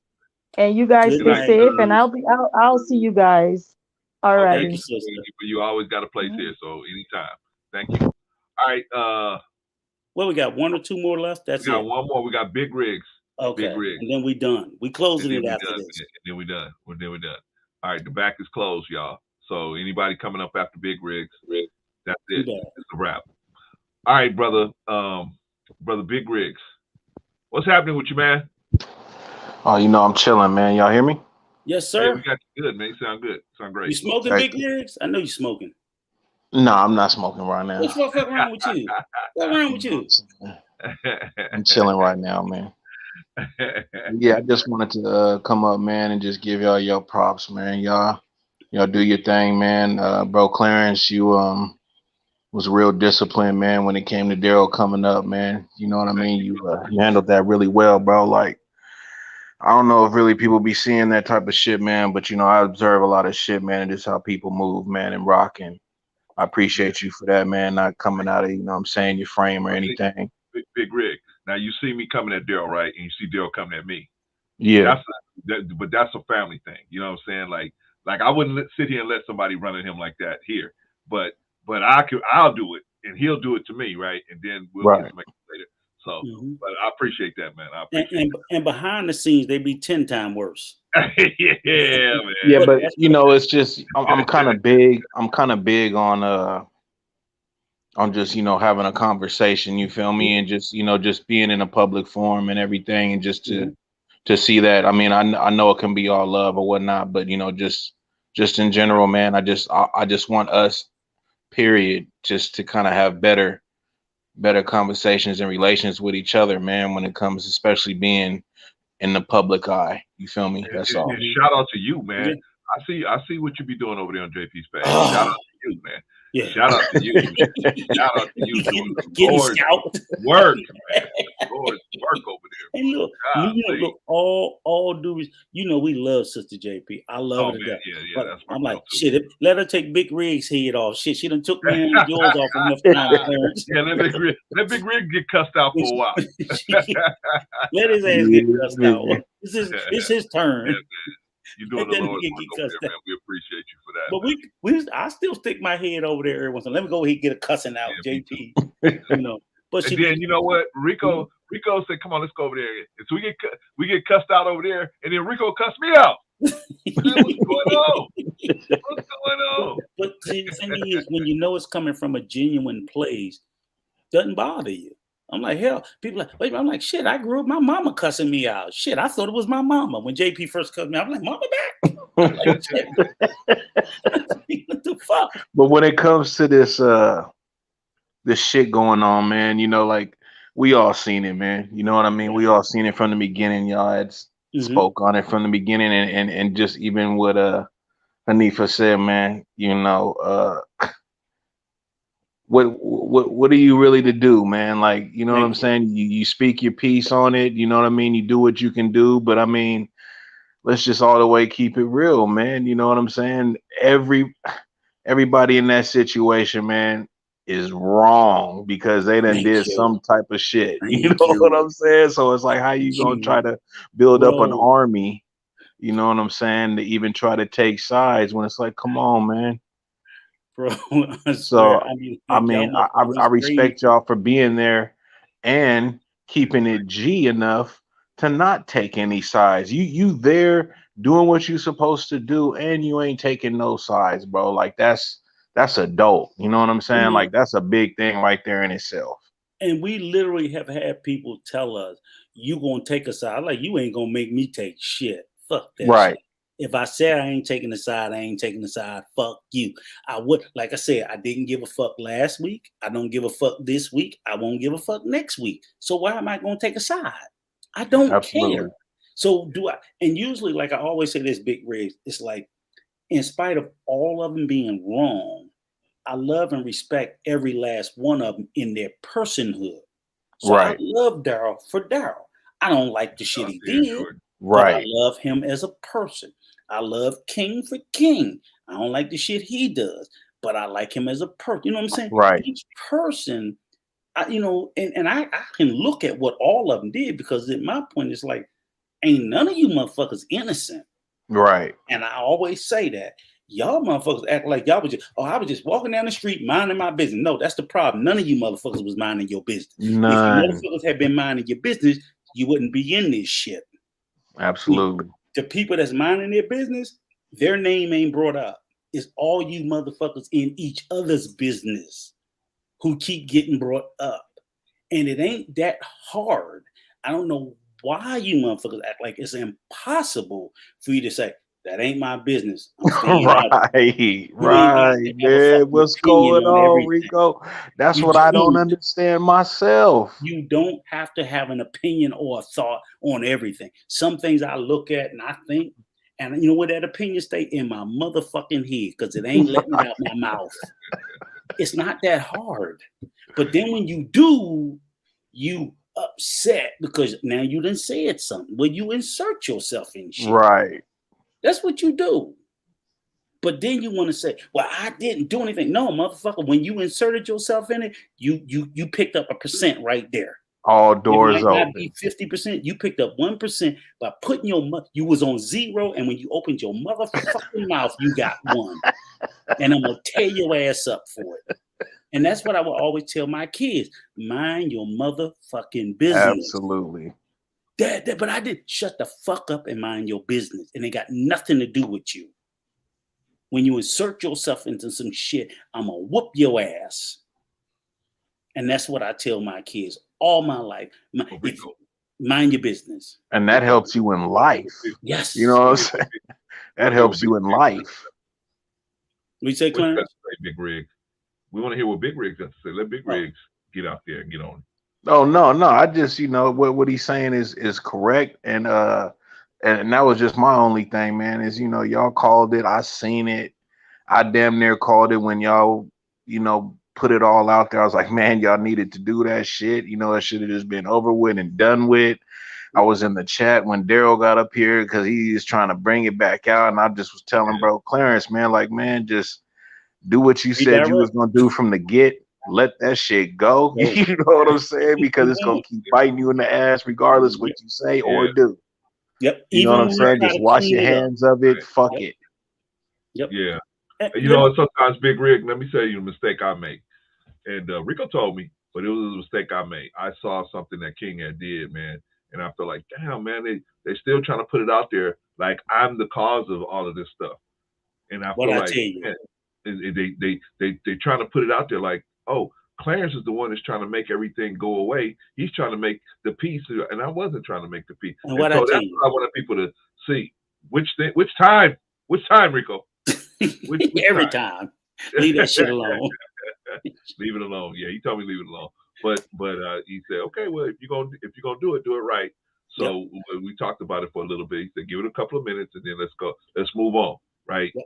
And you guys stay safe, and I'll see you guys. All right. Thank you. You always got a place here, so anytime. Thank you. All right. Well, we got one or two more left. That's we got one more. We got Big Rigs. Okay. Big Rigs. And then we done. We closing it after this. And then we done. All right, the back is closed, y'all. So anybody coming up after Big Rigs, that's it. It's a wrap. All right, brother. Brother Big Rigs. What's happening with you, man? Oh, I'm chilling, man. Y'all hear me? Yes, sir. Yeah, we got you good, man. You sound good. Sound great. You smoking, Big Rigs? I know you smoking. No, I'm not smoking right now. What's wrong with you? What's wrong with you? I'm chilling right now, man. Yeah, I just wanted to come up, man, and just give y'all your props, man. Y'all do your thing, man. Bro, Clarence, you was real disciplined, man, when it came to Daryl coming up, man. You know what I mean? You handled that really well, bro. Like, I don't know if really people be seeing that type of shit, man, but I observe a lot of shit, man, and just how people move, man, and rock. And I appreciate you for that, man, not coming out of, what I'm saying, your frame or anything. Big Rig. Now you see me coming at Daryl, right? And you see Daryl coming at me. Yeah. But that's a family thing. You know what I'm saying? Like I wouldn't sit here and let somebody run at him like that here. But I'll do it, and he'll do it to me, right? And then we'll get some later. So, but I appreciate that, man. And behind the scenes, they be 10 times worse. Yeah, man. Yeah, but it's just I'm kind of big. I'm kind of big on just having a conversation. You feel me? And just just being in a public forum and everything, and just to see that. I mean, I know it can be all love or whatnot, but just in general, man. I just want us, period, just to kind of have better conversations and relations with each other, man, when it comes, especially being in the public eye. You feel me? That's all. And shout out to you, man. I see what you be doing over there on JP's page. Shout out to you, man. Yeah. Shout out to you. Shout out to you doing work, man. Lord's work over there. And look, all due, we love Sister JP. I love her to death. Yeah, that's I'm like, shit, let her take Big Rig's head off. Shit, she done took me and yours off enough times. Yeah, let Big Rig get cussed out for a while. Let his ass get cussed out. It's his turn. Yeah, you're doing the Lord's work over there, man. We appreciate you for that. But I still stick my head over there every once in a while. Let me go ahead and get a cussing out, JP. But and then you know what? Rico said, "Come on, let's go over there." And so we get cussed out over there, and then Rico cussed me out. What's going on? What's going on? But the thing is, when it's coming from a genuine place, doesn't bother you. I'm like, hell, people like, wait, I'm like, shit, I grew up, my mama cussing me out. Shit, I thought it was my mama. When JP first cussed me out, I'm like, mama back? Like, shit. What the fuck? But when it comes to this shit going on, man, like, we all seen it, man. You know what I mean? We all seen it from the beginning, y'all. spoke on it from the beginning, and just even what Hanifa said, man, you know, what are you really to do, man? Like, you know what I'm saying? You speak your piece on it, you know what I mean? You do what you can do, but I mean, let's just all the way keep it real, man. You know what I'm saying? Everybody in that situation, man, is wrong because they done did some type of shit. You know what I'm saying? So it's like, how you gonna try to build up an army? You know what I'm saying? To even try to take sides when it's like, come on, man. Bro, So I mean, I respect y'all for being there and keeping it G enough to not take any sides. You there doing what you supposed to do, and you ain't taking no sides, bro. Like that's adult. You know what I'm saying? Like that's a big thing right there in itself. And we literally have had people tell us, "You gonna take a side? Like you ain't gonna make me take shit. Fuck that Right. shit. If I said I ain't taking the side, I ain't taking the side. Fuck you. I would, like I said, I didn't give a fuck last week. I don't give a fuck this week. I won't give a fuck next week. So why am I gonna take a side? I don't care. So do I? And usually, like I always say, this Big Rig, it's like, in spite of all of them being wrong, I love and respect every last one of them in their personhood. So I love Daryl for Daryl. I don't like the shit he did, but I love him as a person. I love King for King. I don't like the shit he does, but I like him as a person. You know what I'm saying? Right. Each person, you know, and I can look at what all of them did, because at my point, it's like, ain't none of you motherfuckers innocent. Right. And I always say that. Y'all motherfuckers act like y'all was just, I was just walking down the street minding my business. No, that's the problem. None of you motherfuckers was minding your business. None. If you motherfuckers had been minding your business, you wouldn't be in this shit. Absolutely. The people that's minding their business, their name ain't brought up. It's all you motherfuckers in each other's business who keep getting brought up. And it ain't that hard. I don't know why you motherfuckers act like it's impossible for you to say, that ain't my business. Right, man. What's going on, Rico? That's what I don't understand myself. You don't have to have an opinion or a thought on everything. Some things I look at and I think, and you know what, that opinion stay in my motherfucking head because it ain't letting it out my mouth. It's not that hard. But then when you do, you upset because now you done said something. Well, you insert yourself in shit. Right. That's what you do. But then you want to say, well, I didn't do anything. No, motherfucker, when you inserted yourself in it, you picked up 1% right there. All doors it might open. Not be 50%. You picked up 1% by putting you was on 0, and when you opened your motherfucking mouth, you got 1. And I'm gonna tear your ass up for it. And that's what I will always tell my kids. Mind your motherfucking business. Absolutely. But I did shut the fuck up and mind your business. And it got nothing to do with you. When you insert yourself into some shit, I'm going to whoop your ass. And that's what I tell my kids all my life. Mind your business. And that helps you in life. Yes. You know what I'm saying? That helps you in life. We say, Clarence? Big Rig. We want to hear what Big Rig's got to say. Let Big Rigs get out there and get on it. Oh no. I just, what he's saying is correct, and that was just my only thing, man. Is y'all called it, I seen it, I damn near called it when y'all put it all out there. I was like, man, y'all needed to do that shit. It should have just been over with and done with. I was in the chat when Daryl got up here because he was trying to bring it back out, and I just was telling bro Clarence, man, like, man, just do what you said you was gonna do from the get. Let that shit go. You know what I'm saying? Because it's gonna keep biting you in the ass regardless what you say or do. Yep. You know what I'm saying? Just wash your hands of it. Fuck it. Yep. Yeah. Sometimes Big Rig, let me tell you a mistake I make. And Rico told me, but it was a mistake I made. I saw something that King had did, man. And I feel like, damn, man, they still trying to put it out there like I'm the cause of all of this stuff. And I feel like they trying to put it out there like, oh, Clarence is the one that's trying to make everything go away. He's trying to make the peace, and I wasn't trying to make the peace. And so that's what I wanted people to see. Which time, Rico? Every time. Leave that shit alone. Leave it alone. Yeah, he told me leave it alone. But he said, okay, well, if you're gonna do it right. So we talked about it for a little bit. He said, give it a couple of minutes and then let's go. Let's move on, right? Yep.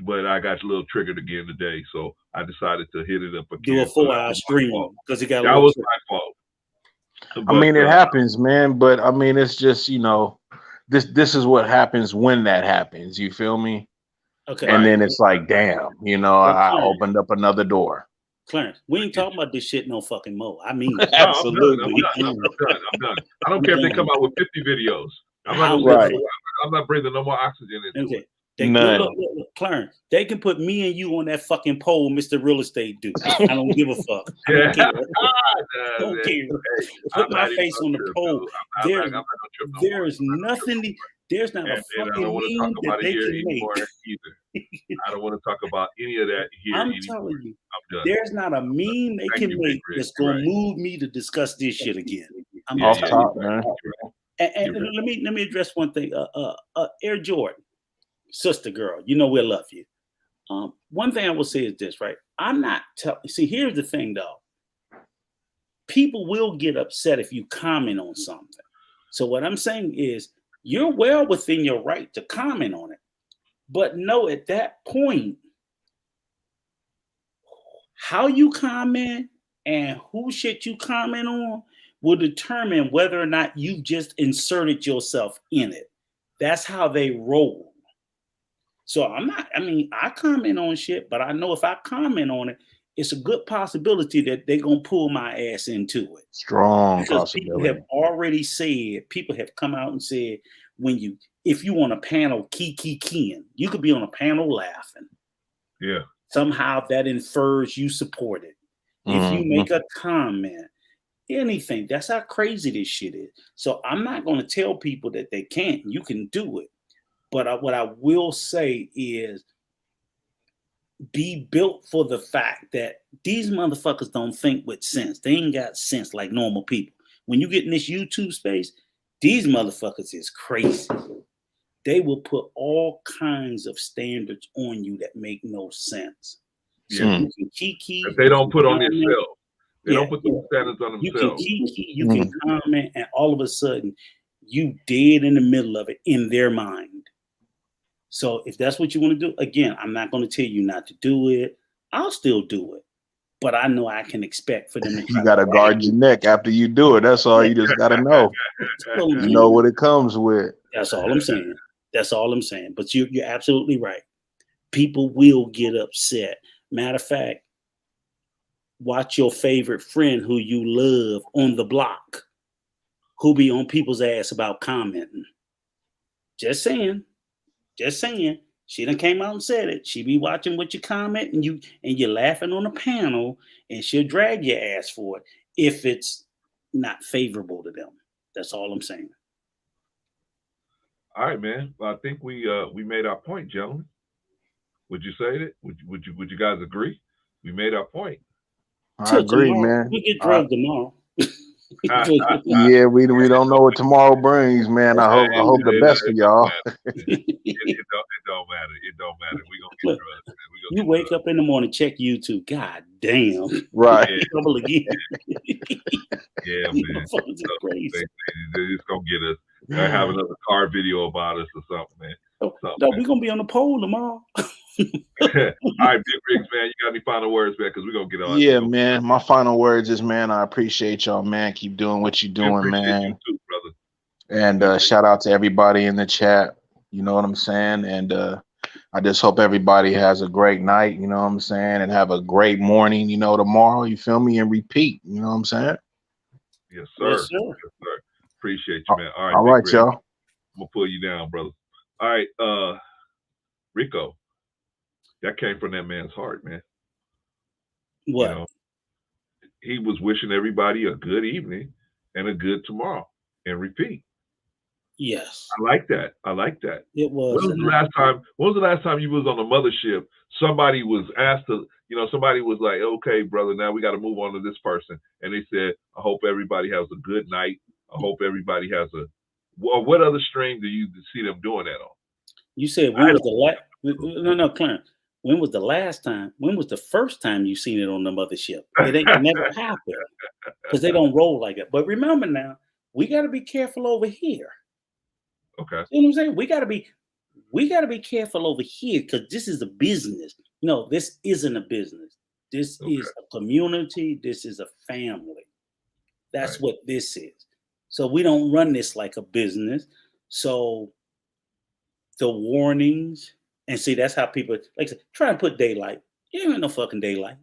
But I got a little triggered again today, so I decided to hit it up again. Do a 4-hour stream because he got. That was my fault. I mean, it happens, man. But I mean, it's just, you know, this is what happens when that happens. You feel me? Okay. And then it's like, damn, you know, I opened up another door. Clarence, we ain't talking about this shit no fucking more. I mean, absolutely. I'm done. I don't care if they come out with 50 videos. I'm not breathing no more oxygen into it. Look, Clarence, they can put me and you on that fucking pole, Mr. Real Estate Dude. I don't give a fuck. I don't care. Don't care. Put my face on the pole. There's nothing. There's not a fucking meme that they can make. I don't want to talk about any of that here. I'm telling you, there's not a meme they can make that's going to move me to discuss this shit again. I'm off top, man. And let me address one thing. Air Jordan, sister girl, you know we love you. One thing I will say is this, right? I'm not see, here's the thing though. People will get upset if you comment on something. So what I'm saying is you're well within your right to comment on it. But no, at that point, how you comment and who shit you comment on will determine whether or not you just inserted yourself in it. That's how they roll. So I comment on shit, but I know if I comment on it, it's a good possibility that they're going to pull my ass into it. Strong because possibility. People have already said, people have come out and said, if you on a panel keying, you could be on a panel laughing. Yeah. Somehow that infers you support it. If you make a comment, anything, that's how crazy this shit is. So I'm not going to tell people that they can't. You can do it. But what I will say is be built for the fact that these motherfuckers don't think with sense. They ain't got sense like normal people. When you get in this YouTube space, these motherfuckers is crazy. They will put all kinds of standards on you that make no sense. So you can kiki. If they don't put on themselves. They don't put the standards on themselves. You can kiki, you can comment, and all of a sudden, you dead in the middle of it in their mind. So if that's what you want to do, again, I'm not going to tell you not to do it. I'll still do it. But I know I can expect for them to you got to guard your neck after you do it. That's all you just got to know. You know what it comes with. That's all I'm saying. That's all I'm saying. But you're absolutely right. People will get upset. Matter of fact, watch your favorite friend who you love on the block who be on people's ass about commenting. Just saying. Just saying. She done came out and said it. She be watching what you comment and you're laughing on the panel and she'll drag your ass for it if it's not favorable to them. That's all I'm saying. All right, man. Well, I think we made our point, gentlemen. Would you say that? Would you guys agree? We made our point. I agree, man. We get drugged tomorrow. Yeah, we don't know what tomorrow brings, man. I hope the best for y'all. It don't matter. It don't matter. We gonna get drugged. You wake up in the morning, check YouTube. God damn. Right. Trouble again. Yeah, man. It's crazy. It's gonna get us. I have another car video about us or something, man. No, we're gonna be on the pole tomorrow. All right, Big Riggs, man. You got any final words, man? Because we're gonna get on. Yeah, man. My final words is, man, I appreciate y'all, man. Keep doing what you're doing, man. You too, brother. And shout out to everybody in the chat. You know what I'm saying? And I just hope everybody has a great night, you know what I'm saying, and have a great morning, you know, tomorrow. You feel me? And repeat. You know what I'm saying? Yes, sir. Yes, sir. Yes, sir. Appreciate you, man. All right, y'all. I'm gonna pull you down, brother. All right, Rico. That came from that man's heart, man. What? You know, he was wishing everybody a good evening and a good tomorrow, and repeat. Yes. I like that. I like that. It was. When was the last time you was on the mothership? Somebody was asked to, somebody was like, okay, brother, now we got to move on to this person. And they said, I hope everybody has a good night. I hope everybody has what other stream do you see them doing that on? You said when was the last? No, Clarence. When was the last time? When was the first time you seen it on the mothership? It ain't never happened because they don't roll like it. But remember now, we got to be careful over here. Okay. You know what I'm saying? We got to be careful over here because this is a business. No, this isn't a business. This is a community. This is a family. That's what this is. So we don't run this like a business. So the warnings, and see, that's how people like try and put daylight. You ain't no fucking daylight.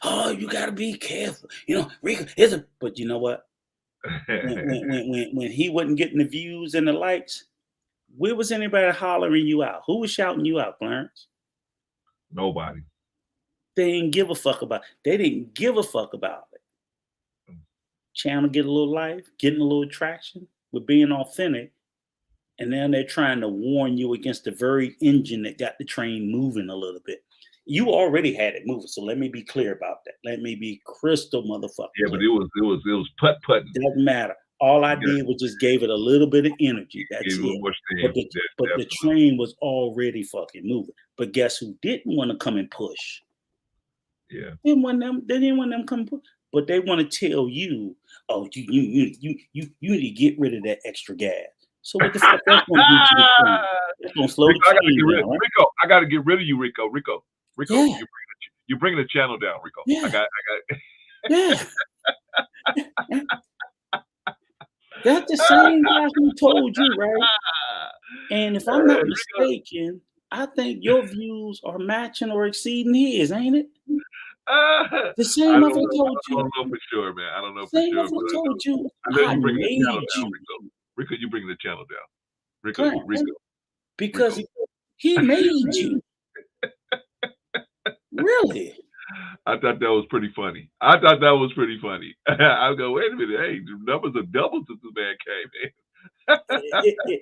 Oh, you gotta be careful. You know, Rico isn't. But you know what? When he wasn't getting the views and the likes, where was anybody hollering you out? Who was shouting you out, Clarence? Nobody. They didn't give a fuck about. They didn't give a fuck about it. Channel get a little life, getting a little traction with being authentic, and then they're trying to warn you against the very engine that got the train moving a little bit. You already had it moving, so let me be clear about that. Let me be crystal motherfucker. Yeah, but it was putt-putting. Doesn't matter. All I did was just gave it a little bit of energy. That's it. But the train was already fucking moving. But guess who didn't want to come and push? Yeah. They didn't want them come push. But they want to tell you, oh, you need to get rid of that extra gas. So what the fuck that's going to do to the train? It's going to slow the train down, right? Rico, I got to get rid of you, Rico. Rico, Yeah. you're bringing the channel down, Rico. Yeah. I got. Yeah. That's the same guy who told you, right? And if I'm not mistaken, I think your views are matching or exceeding his, ain't it? The same motherfucker told you. I don't know for sure, man. I don't know for same sure. Motherfucker told you. I bring the channel down, Rico. Rico, you bring the channel down. Rico. Because he made you. Really? I thought that was pretty funny. I go, wait a minute. Hey, the numbers are double since this man came in.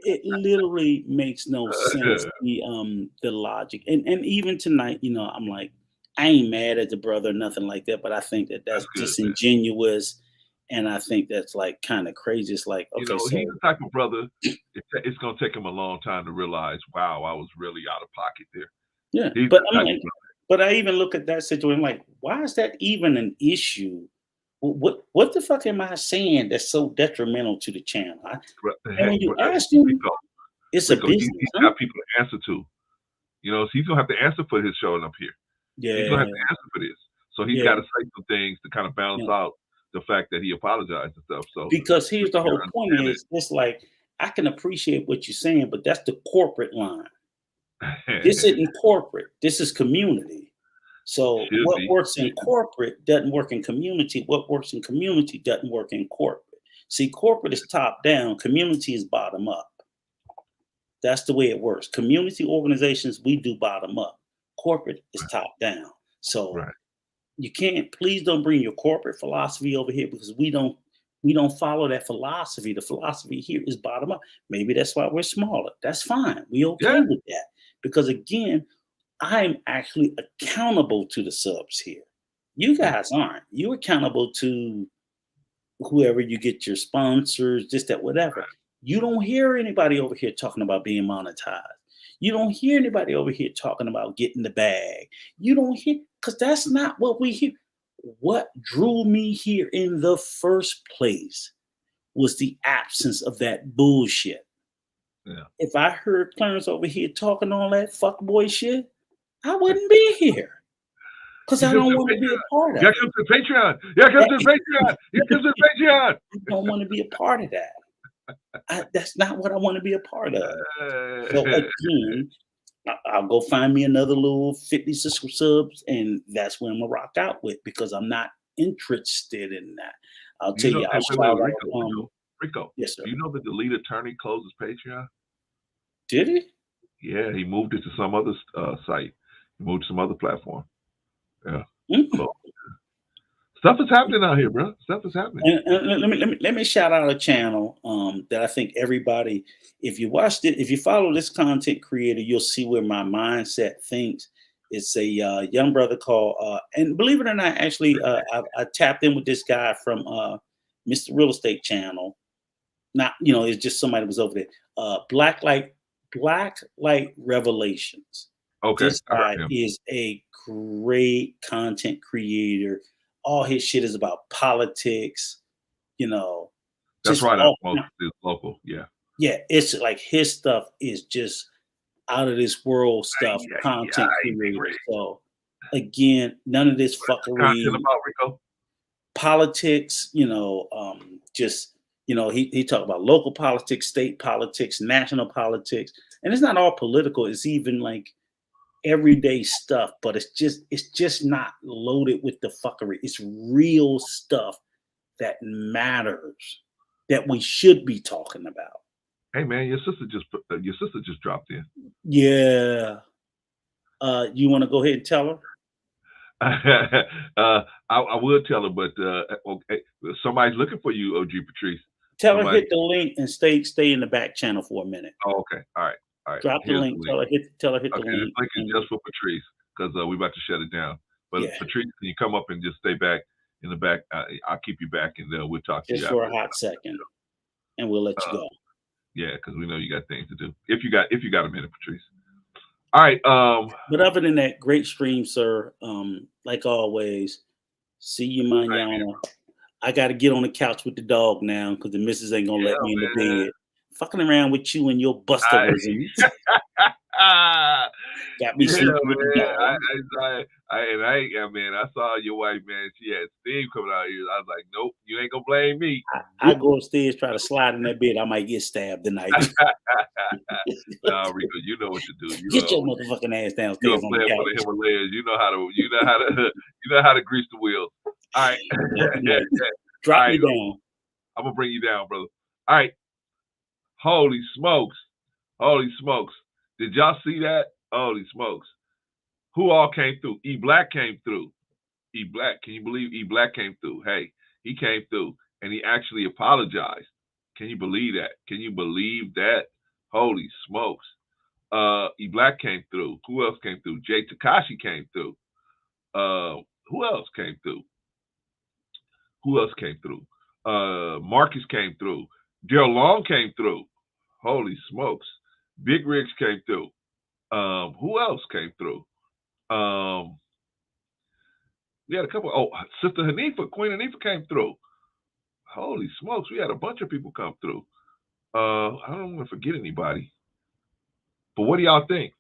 it literally makes no sense. The logic. And even tonight, you know, I'm like, I ain't mad at the brother or nothing like that, but I think that's disingenuous. And I think that's like kind of crazy. It's like, okay, so he's the type of brother, it's going to take him a long time to realize, wow, I was really out of pocket there. Yeah. But I even look at that situation like, why is that even an issue? What the fuck am I saying that's so detrimental to the channel? And when you ask him, it's a business. He's got people to answer to. You know, so he's going to have to answer for his showing up here. Yeah. He's going to have to answer for this. So he's got to say some things to kind of balance out the fact that he apologized and stuff. So because here's the whole point is, it's like, I can appreciate what you're saying, but that's the corporate line. This isn't corporate. This is community. So what works in corporate doesn't work in community. What works in community doesn't work in corporate. See, corporate is top down. Community is bottom up. That's the way it works. Community organizations, we do bottom up. Corporate is top down. So you can't, please don't bring your corporate philosophy over here because we don't follow that philosophy. The philosophy here is bottom up. Maybe that's why we're smaller. That's fine. We okay with that. Because again, I'm actually accountable to the subs here. You guys aren't. You're accountable to whoever you get your sponsors, this, that, whatever. You don't hear anybody over here talking about being monetized. You don't hear anybody over here talking about getting the bag. You don't hear, because that's not what we hear. What drew me here in the first place was the absence of that bullshit. Yeah. If I heard Clarence over here talking all that fuckboy shit, I wouldn't be here. Because I don't want to be a part of it. Here comes the Patreon. Here comes the Patreon. Here comes the Patreon. I don't want to be a part of that. That's not what I want to be a part of. So again, I'll go find me another little 50 subs, and that's what I'm gonna rock out with because I'm not interested in that. I'll tell you. Rico. Yes, sir. Do you know that the lead attorney closed his Patreon? Did he? Yeah, he moved it to some other site. He moved to some other platform. Yeah. Mm-hmm. Stuff is happening out here, bro. Stuff is happening. And let me shout out a channel that I think everybody, if you watched it, if you follow this content creator, you'll see where my mindset thinks. It's a young brother called, and believe it or not, actually, I tapped in with this guy from Mr. Real Estate Channel. Not, it's just somebody was over there. Black Light Revelations. Okay. This guy is a great content creator. All his shit is about politics, That's just right. off. It's local. Yeah. Yeah, it's like his stuff is just out of this world stuff, content creator. So again, none of this fuckery. Content about Rico? Politics, just he talked about local politics, state politics, national politics, and it's not all political. It's even like everyday stuff, but it's just not loaded with the fuckery. It's real stuff that matters that we should be talking about. Hey man, your sister just dropped in. Yeah. You want to go ahead and tell her? I would tell her, but okay, somebody's looking for you, OG Patrice. Tell her hit the link and stay in the back channel for a minute. Oh, okay. All right. Drop the link. Tell her hit the link. Okay, this link is just for Patrice because we're about to shut it down. But Patrice, can you come up and just stay back in the back? I'll keep you back, and we'll talk to you just for a hot second, and we'll let you go. Yeah, because we know you got things to do. If you got a minute, Patrice. All right. But other than that, great stream, sir. Like always, see you mañana. I got to get on the couch with the dog now because the missus ain't gonna let me in the bed. Fucking around with you and your Busterism. Got me sleeping with the dog. I saw your wife, man. She had steam coming out here. I was like, nope, you ain't gonna blame me. I go upstairs, try to slide in that bed. I might get stabbed tonight. Nah, Rico, you know what to do. Get your motherfucking ass downstairs on the couch. For the Himalayas. You know how to grease the wheels. All right. Drop me down. I'm gonna bring you down, brother. All right. Holy smokes. Did y'all see that? Holy smokes. Who all came through? E Black came through. E Black, can you believe E Black came through? Hey, he came through and he actually apologized. Can you believe that? Holy smokes. E Black came through. Who else came through? Jay Takashi came through. Who else came through? Marcus came through. Daryl Long came through. Holy smokes. Big Rigs came through. Who else came through? We had a couple. Oh, Sister Hanifa, Queen Hanifa came through. Holy smokes, we had a bunch of people come through. I don't want to forget anybody. But what do y'all think?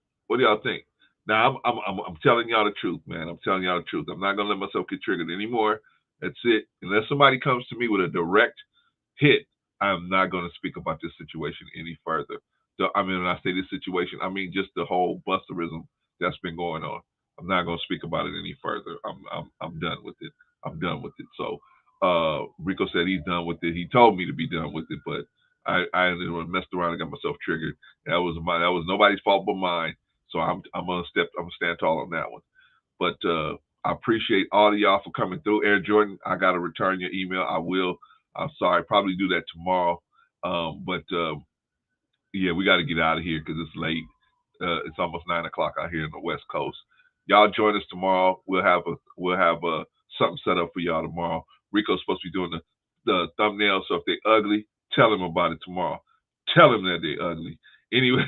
Now I'm telling y'all the truth, man. I'm not gonna let myself get triggered anymore. That's it. Unless somebody comes to me with a direct hit, I'm not gonna speak about this situation any further. When I say this situation, I mean just the whole Busterism that's been going on. I'm not gonna speak about it any further. I'm done with it. So Rico said he's done with it. He told me to be done with it, but I messed around and got myself triggered. That was nobody's fault but mine. So I'm gonna stand tall on that one. But I appreciate all of y'all for coming through. Air Jordan, I gotta return your email. I will. I'm sorry, probably do that tomorrow. Yeah, we got to get out of here because it's late. It's almost 9 o'clock out here in the West Coast. Y'all join us tomorrow. We'll have something set up for y'all tomorrow. Rico's supposed to be doing the thumbnails, so if they're ugly, tell him about it tomorrow. Tell him that they're ugly. Anyway,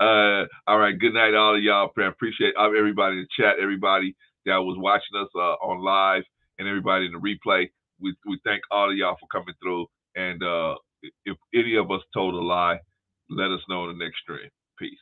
all right. Good night, all of y'all. I appreciate everybody in the chat, everybody that was watching us on live, and everybody in the replay. We thank all of y'all for coming through. And if any of us told a lie, let us know in the next stream. Peace.